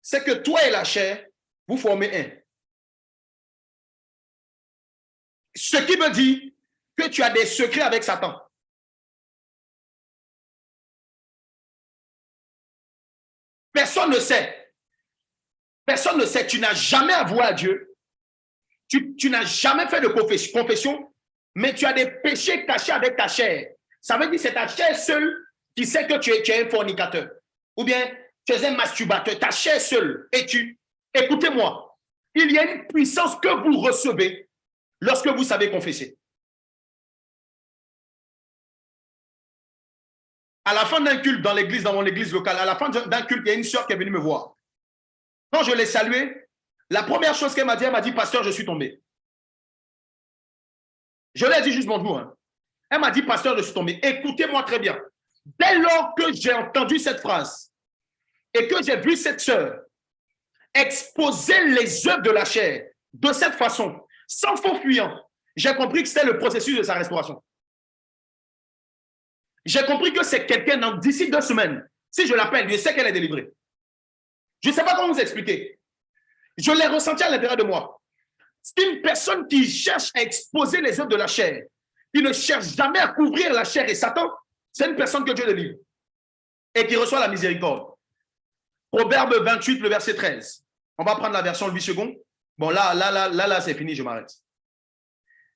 c'est que toi et la chair, vous formez un. Ce qui veut dire que tu as des secrets avec Satan. Personne ne sait. Personne ne sait. Tu n'as jamais avoué à Dieu. Tu n'as jamais fait de confession, mais tu as des péchés cachés avec ta chair. Ça veut dire que c'est ta chair seule qui sait que tu es un fornicateur. Ou bien tu es un masturbateur. Ta chair seule. Et écoutez-moi, il y a une puissance que vous recevez lorsque vous savez confesser. À la fin d'un culte dans l'église, dans mon église locale, à la fin d'un culte, il y a une sœur qui est venue me voir. Quand je l'ai saluée, la première chose qu'elle m'a dit, pasteur, je suis tombé. Je lui ai dit juste bonjour. Hein. Elle m'a dit, pasteur, je suis tombé. Écoutez-moi très bien. Dès lors que j'ai entendu cette phrase et que j'ai vu cette sœur exposer les œuvres de la chair de cette façon, sans faux fuyant, j'ai compris que c'était le processus de sa restauration. J'ai compris que c'est quelqu'un d'ici 2 semaines. Si je l'appelle, je sais qu'elle est délivrée. Je ne sais pas comment vous expliquer. Je l'ai ressenti à l'intérieur de moi. C'est une personne qui cherche à exposer les œuvres de la chair, qui ne cherche jamais à couvrir la chair et Satan. C'est une personne que Dieu délivre et qui reçoit la miséricorde. Proverbe 28, le verset 13. On va prendre la version 8 secondes. Bon, là, c'est fini, je m'arrête.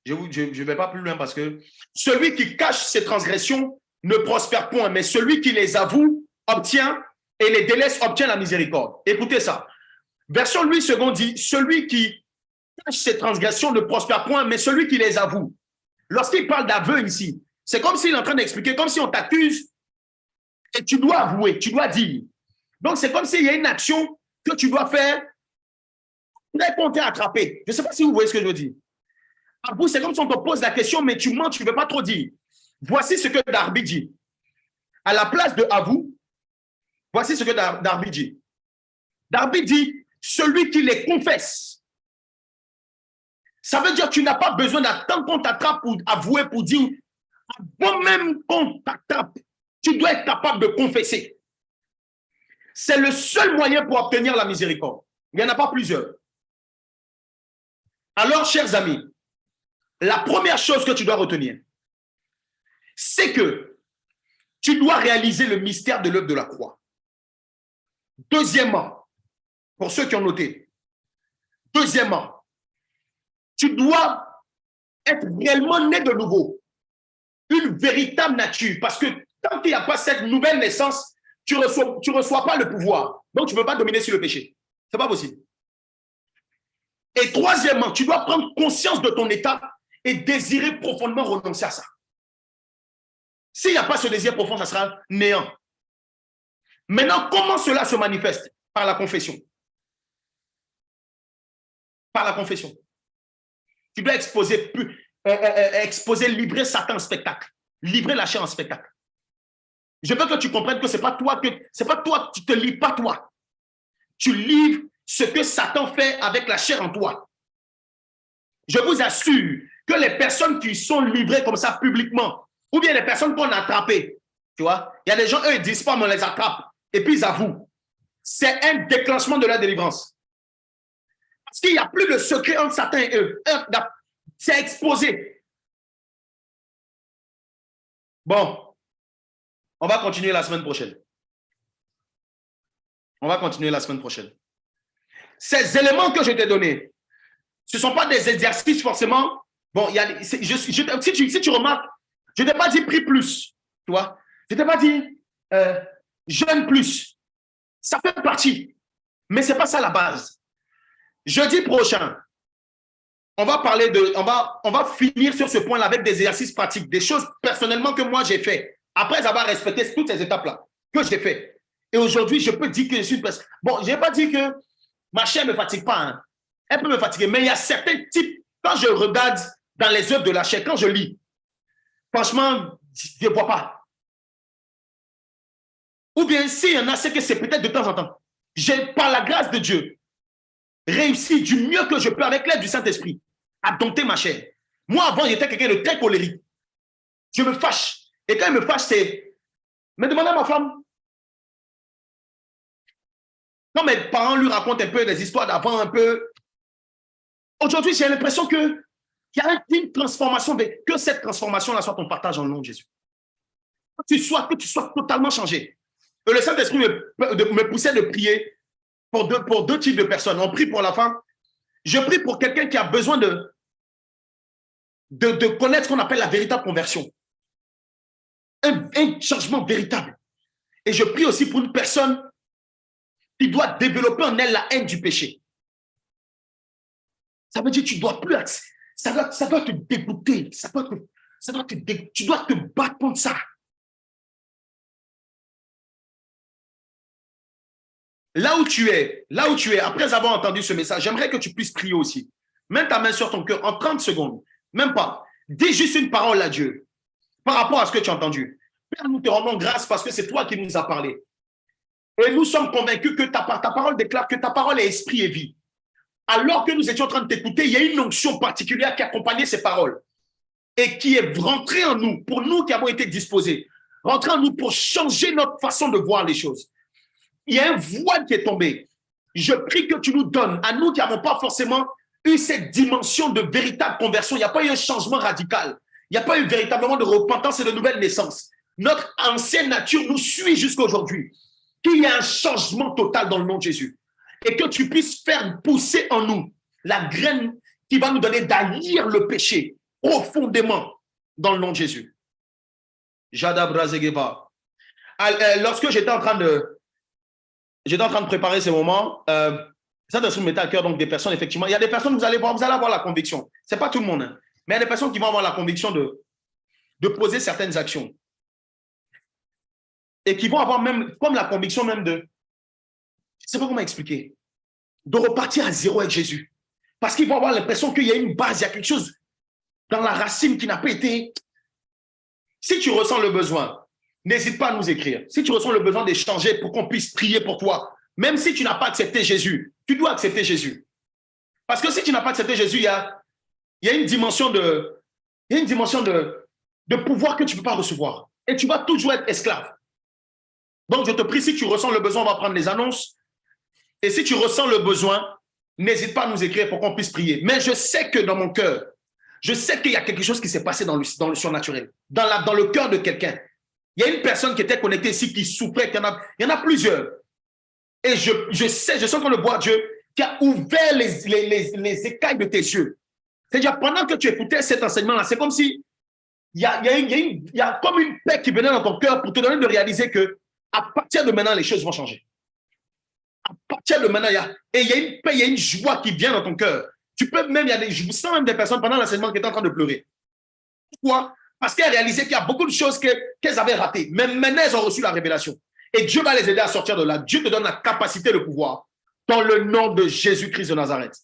Je ne vais pas plus loin parce que celui qui cache ses transgressions ne prospère point, mais celui qui les avoue obtient et les délaisse obtient la miséricorde. Écoutez ça. Version 8 secondes dit, celui qui cache ses transgressions ne prospère point, mais celui qui les avoue. Lorsqu'il parle d'aveu ici, c'est comme s'il est en train d'expliquer, comme si on t'accuse et tu dois avouer, tu dois dire. Donc, c'est comme s'il y a une action que tu dois faire dès qu'on t'est attrapé. Je ne sais pas si vous voyez ce que je veux dire. Avoue, c'est comme si on te pose la question, mais tu mens, tu ne veux pas trop dire. Voici ce que Darby dit. À la place de avoue, voici ce que Darby dit. Darby dit, celui qui les confesse. Ça veut dire que tu n'as pas besoin d'attendre qu'on t'attrape pour avouer, pour dire, avant même qu'on t'attrape, tu dois être capable de confesser. C'est le seul moyen pour obtenir la miséricorde. Il n'y en a pas plusieurs. Alors, chers amis, la première chose que tu dois retenir, c'est que tu dois réaliser le mystère de l'œuvre de la croix. Deuxièmement, pour ceux qui ont noté, deuxièmement, tu dois être réellement né de nouveau, une véritable nature, parce que tant qu'il n'y a pas cette nouvelle naissance, tu ne reçois pas le pouvoir. Donc, tu ne peux pas dominer sur le péché. Ce n'est pas possible. Et troisièmement, tu dois prendre conscience de ton état et désirer profondément renoncer à ça. S'il n'y a pas ce désir profond, ça sera néant. Maintenant, comment cela se manifeste? Par la confession. Par la confession. Tu dois exposer, livrer Satan en spectacle. Livrer la chair en spectacle. Je veux que tu comprennes que ce n'est pas toi, tu ne te livres pas toi. Tu livres ce que Satan fait avec la chair en toi. Je vous assure que les personnes qui sont livrées comme ça publiquement, ou bien les personnes qu'on a attrapées, tu vois, il y a des gens, eux, ils disent pas, mais on les attrape, et puis ils avouent. C'est un déclenchement de la délivrance. Parce qu'il n'y a plus de secret entre Satan et eux. C'est exposé. Bon, on va continuer la semaine prochaine. On va continuer la semaine prochaine. Ces éléments que je t'ai donnés, ce ne sont pas des exercices forcément. Bon, si tu remarques, je ne t'ai pas dit prie plus. Tu vois? Je ne t'ai pas dit jeûne plus. Ça fait partie. Mais ce n'est pas ça la base. Jeudi prochain, on va finir sur ce point-là avec des exercices pratiques, des choses personnellement que moi j'ai fait, après avoir respecté toutes ces étapes-là, que j'ai fait. Et aujourd'hui, je peux dire que je suis presque. Bon, je n'ai pas dit que ma chair ne me fatigue pas. Hein. Elle peut me fatiguer, mais il y a certains types, quand je regarde dans les œuvres de la chair, quand je lis, franchement, je ne vois pas. Ou bien s'il y en a, c'est que c'est peut-être de temps en temps. J'ai, par la grâce de Dieu, réussi du mieux que je peux avec l'aide du Saint-Esprit à dompter ma chair. Moi, avant, j'étais quelqu'un de très colérique. Je me fâche. Et quand je me fâche, c'est... Mais demandez à ma femme. Quand mes parents lui racontent un peu des histoires d'avant, un peu... Aujourd'hui, j'ai l'impression qu'il y a une transformation, que cette transformation-là soit ton partage dans le nom de Jésus. Que tu sois totalement changé. Et le Saint-Esprit me poussait de prier pour deux types de personnes. On prie pour la femme. Je prie pour quelqu'un qui a besoin de connaître ce qu'on appelle la véritable conversion. Un changement véritable. Et je prie aussi pour une personne qui doit développer en elle la haine du péché. Ça veut dire que tu dois plus... Ça doit te dégoûter. Tu dois te battre contre ça. Là où tu es, après avoir entendu ce message, j'aimerais que tu puisses prier aussi. Mets ta main sur ton cœur en 30 secondes. Même pas. Dis juste une parole à Dieu par rapport à ce que tu as entendu. Père, nous te rendons grâce parce que c'est toi qui nous as parlé. Et nous sommes convaincus que ta parole déclare que ta parole est esprit et vie. Alors que nous étions en train de t'écouter, il y a une onction particulière qui accompagnait ces paroles et qui est rentrée en nous, pour nous qui avons été disposés, rentrée en nous pour changer notre façon de voir les choses. Il y a un voile qui est tombé. Je prie que tu nous donnes, à nous qui n'avons pas forcément eu cette dimension de véritable conversion. Il n'y a pas eu un changement radical. Il n'y a pas eu véritablement de repentance et de nouvelle naissance. Notre ancienne nature nous suit jusqu'à aujourd'hui. Qu'il y ait un changement total dans le nom de Jésus. et que tu puisses faire pousser en nous la graine qui va nous donner d'haïr le péché profondément dans le nom de Jésus. Jada Brazegeba. Lorsque j'étais en train de préparer ce moment, ça me mettait à cœur donc des personnes, effectivement. Il y a des personnes, vous allez avoir la conviction. Ce n'est pas tout le monde, hein, mais il y a des personnes qui vont avoir la conviction de poser certaines actions. Et qui vont avoir même, comme la conviction même de, je ne sais pas comment expliquer, de repartir à zéro avec Jésus. Parce qu'ils vont avoir l'impression qu'il y a une base, il y a quelque chose dans la racine qui n'a pas été. Si tu ressens le besoin, n'hésite pas à nous écrire. Si tu ressens le besoin d'échanger pour qu'on puisse prier pour toi, même si tu n'as pas accepté Jésus, tu dois accepter Jésus. Parce que si tu n'as pas accepté Jésus, il y a une dimension de pouvoir que tu ne peux pas recevoir. Et tu vas toujours être esclave. Donc, je te prie, si tu ressens le besoin, on va prendre les annonces. Et si tu ressens le besoin, n'hésite pas à nous écrire pour qu'on puisse prier. Mais je sais que dans mon cœur, je sais qu'il y a quelque chose qui s'est passé dans le surnaturel, dans le cœur de quelqu'un. Il y a une personne qui était connectée ici, qui souffrait, il y en a plusieurs. Et je sens que le bois de Dieu qui a ouvert les écailles de tes yeux. C'est-à-dire, pendant que tu écoutais cet enseignement-là, c'est comme si il y a comme une paix qui venait dans ton cœur pour te donner de réaliser que à partir de maintenant, les choses vont changer. À partir de maintenant, il y a une paix, il y a une joie qui vient dans ton cœur. Tu peux même, je sens même des personnes pendant l'enseignement qui étaient en train de pleurer. Pourquoi? Parce qu'elles réalisaient qu'il y a beaucoup de choses qu'elles avaient ratées. Mais maintenant, elles ont reçu la révélation. Et Dieu va les aider à sortir de là. Dieu te donne la capacité, le pouvoir, dans le nom de Jésus-Christ de Nazareth.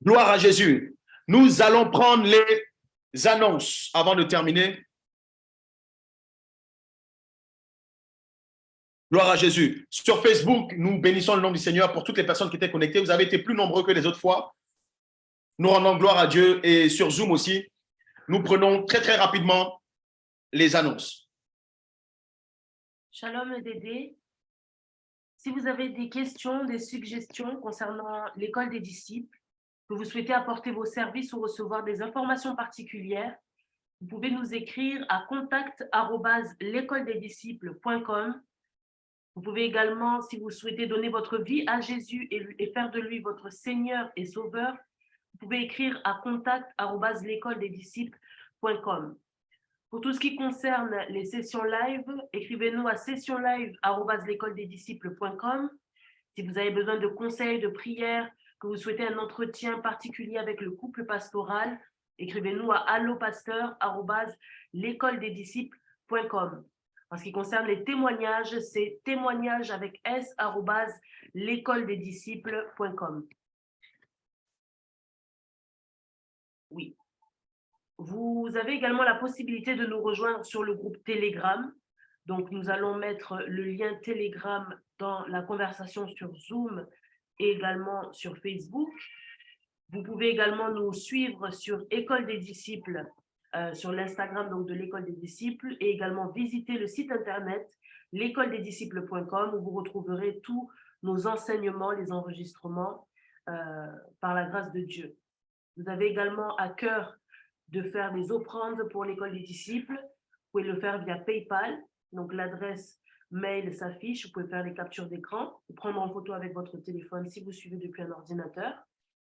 Gloire à Jésus. Nous allons prendre les annonces avant de terminer. Gloire à Jésus. Sur Facebook, nous bénissons le nom du Seigneur pour toutes les personnes qui étaient connectées. Vous avez été plus nombreux que les autres fois. Nous rendons gloire à Dieu. Et sur Zoom aussi, nous prenons très, très rapidement les annonces. Shalom Dédé. Si vous avez des questions, des suggestions concernant l'école des disciples, que vous souhaitez apporter vos services ou recevoir des informations particulières, vous pouvez nous écrire à contact@l'écoledesdisciples.com. Vous pouvez également, si vous souhaitez donner votre vie à Jésus et faire de lui votre Seigneur et Sauveur, vous pouvez écrire à contact@l'écoledesdisciples.com. Pour tout ce qui concerne les sessions live, écrivez-nous à sessionlive@l'écoledesdisciples.com. Si vous avez besoin de conseils, de prières, que vous souhaitez un entretien particulier avec le couple pastoral, écrivez-nous à allopasteur@l'écoledesdisciples.com. En ce qui concerne les témoignages, c'est témoignages avec s@l'écoledesdisciples.com. Oui. Vous avez également la possibilité de nous rejoindre sur le groupe Telegram. Donc, nous allons mettre le lien Telegram dans la conversation sur Zoom et également sur Facebook. Vous pouvez également nous suivre sur École des Disciples, sur l'Instagram donc de l'École des Disciples, et également visiter le site internet l'écoledesdisciples.com où vous retrouverez tous nos enseignements, les enregistrements par la grâce de Dieu. Vous avez également à cœur de faire des offrandes pour l'École des Disciples. Vous pouvez le faire via PayPal. Donc, l'adresse mail s'affiche. Vous pouvez faire des captures d'écran ou prendre en photo avec votre téléphone si vous suivez depuis un ordinateur.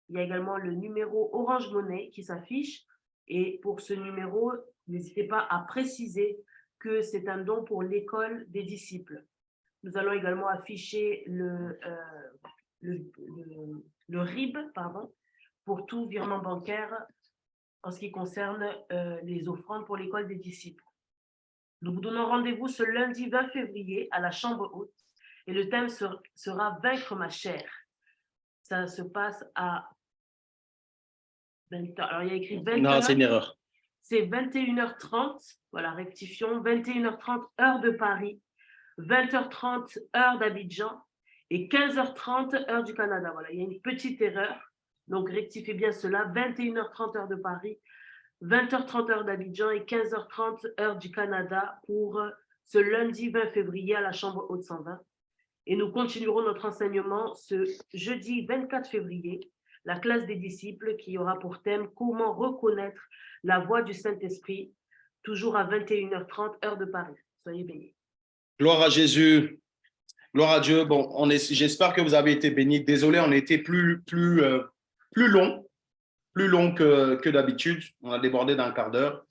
Il y a également le numéro Orange Money qui s'affiche. Et pour ce numéro, n'hésitez pas à préciser que c'est un don pour l'École des Disciples. Nous allons également afficher le RIB, pour tout virement bancaire en ce qui concerne les offrandes pour l'École des Disciples. Nous vous donnons rendez-vous ce lundi 20 février à la Chambre haute et le thème sera « Vaincre ma chair ». Ça se passe à 20h. Alors, il y a écrit 20h. Non, c'est une erreur. C'est 21h30, voilà, rectifions, 21h30 heure de Paris, 20h30 heure d'Abidjan et 15h30 heure du Canada. Voilà, il y a une petite erreur. Donc, rectifiez bien cela, 21h30 heure de Paris, 20h30 heure d'Abidjan et 15h30 heure du Canada pour ce lundi 20 février à la Chambre haute 120. Et nous continuerons notre enseignement ce jeudi 24 février, la classe des disciples qui aura pour thème « Comment reconnaître la voix du Saint-Esprit », toujours à 21h30 heure de Paris. Soyez bénis. Gloire à Jésus. Gloire à Dieu. Bon, j'espère que vous avez été bénis. Désolé, on a été plus long que d'habitude. On a débordé d'un quart d'heure.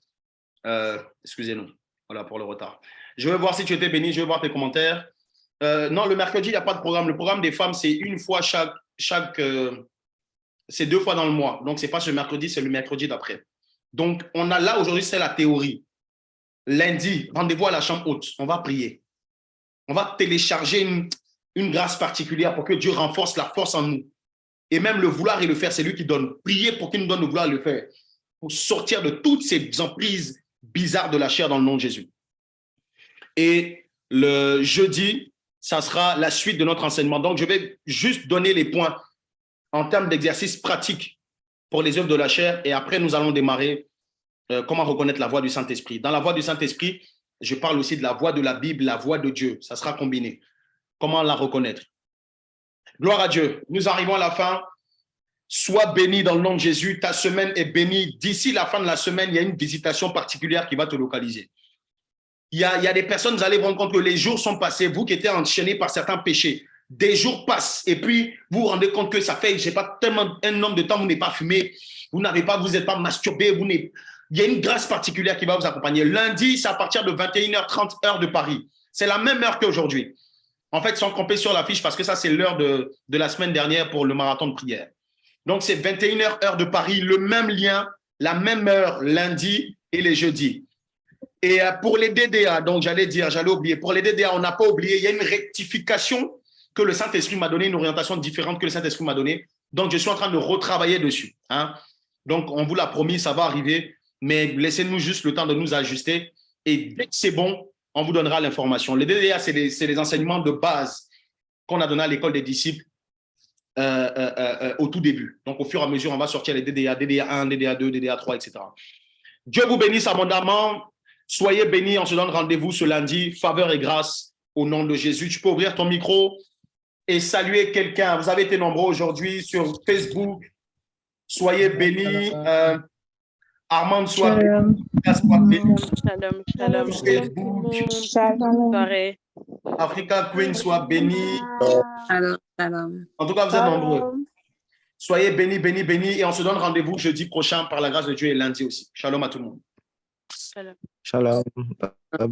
Excusez-nous. Voilà pour le retard. Je veux voir si tu étais béni. Je veux voir tes commentaires. Non, le mercredi, il n'y a pas de programme. Le programme des femmes, c'est une fois c'est 2 fois dans le mois. Donc, ce n'est pas ce mercredi, c'est le mercredi d'après. Donc, on a là, aujourd'hui, c'est la théorie. Lundi, rendez-vous à la chambre haute. On va prier. On va télécharger une grâce particulière pour que Dieu renforce la force en nous. Et même le vouloir et le faire, c'est lui qui donne. Priez pour qu'il nous donne le vouloir et le faire. Pour sortir de toutes ces emprises bizarres de la chair dans le nom de Jésus. Et le jeudi, ça sera la suite de notre enseignement. Donc, je vais juste donner les points en termes d'exercices pratiques pour les œuvres de la chair. Et après, nous allons démarrer comment reconnaître la voix du Saint-Esprit. Dans la voix du Saint-Esprit, je parle aussi de la voix de la Bible, la voix de Dieu. Ça sera combiné. Comment la reconnaître? Gloire à Dieu. Nous arrivons à la fin. Sois béni dans le nom de Jésus. Ta semaine est bénie. D'ici la fin de la semaine, il y a une visitation particulière qui va te localiser. Il y a des personnes, vous allez vous rendre compte que les jours sont passés, vous qui étiez enchaînés par certains péchés. Des jours passent et puis vous vous rendez compte que ça fait, je sais pas, tellement un nombre de temps, vous n'avez pas fumé, vous n'êtes pas masturbé, il y a une grâce particulière qui va vous accompagner. Lundi, c'est à partir de 21h30, heure de Paris. C'est la même heure qu'aujourd'hui. En fait, sans compter sur l'affiche parce que ça, c'est l'heure de la semaine dernière pour le marathon de prière. Donc, c'est 21h, heure de Paris, le même lien, la même heure lundi et les jeudis. Et pour les DDA, donc j'allais oublier, pour les DDA, on n'a pas oublié, il y a une rectification que le Saint-Esprit m'a donné, une orientation différente que le Saint-Esprit m'a donnée. Donc, je suis en train de retravailler dessus. Hein. Donc, on vous l'a promis, ça va arriver, mais laissez-nous juste le temps de nous ajuster. Et dès que c'est bon, on vous donnera l'information. Les DDA, c'est les enseignements de base qu'on a donné à l'école des disciples au tout début. Donc, au fur et à mesure, on va sortir les DDA, DDA 1, DDA 2, DDA 3, etc. Dieu vous bénisse abondamment. Soyez bénis, on se donne rendez-vous ce lundi. Faveur et grâce au nom de Jésus. Tu peux ouvrir ton micro et saluer quelqu'un. Vous avez été nombreux aujourd'hui sur Facebook. Soyez bénis. Armand, soit béni. Shalom, shalom. Facebook. Soirée. Africa Queen, soit béni. Shalom. En tout cas, vous êtes nombreux. Soyez bénis, bénis, bénis. Et on se donne rendez-vous jeudi prochain par la grâce de Dieu et lundi aussi. Shalom à tout le monde. Shalom. Shalom. Bye bye.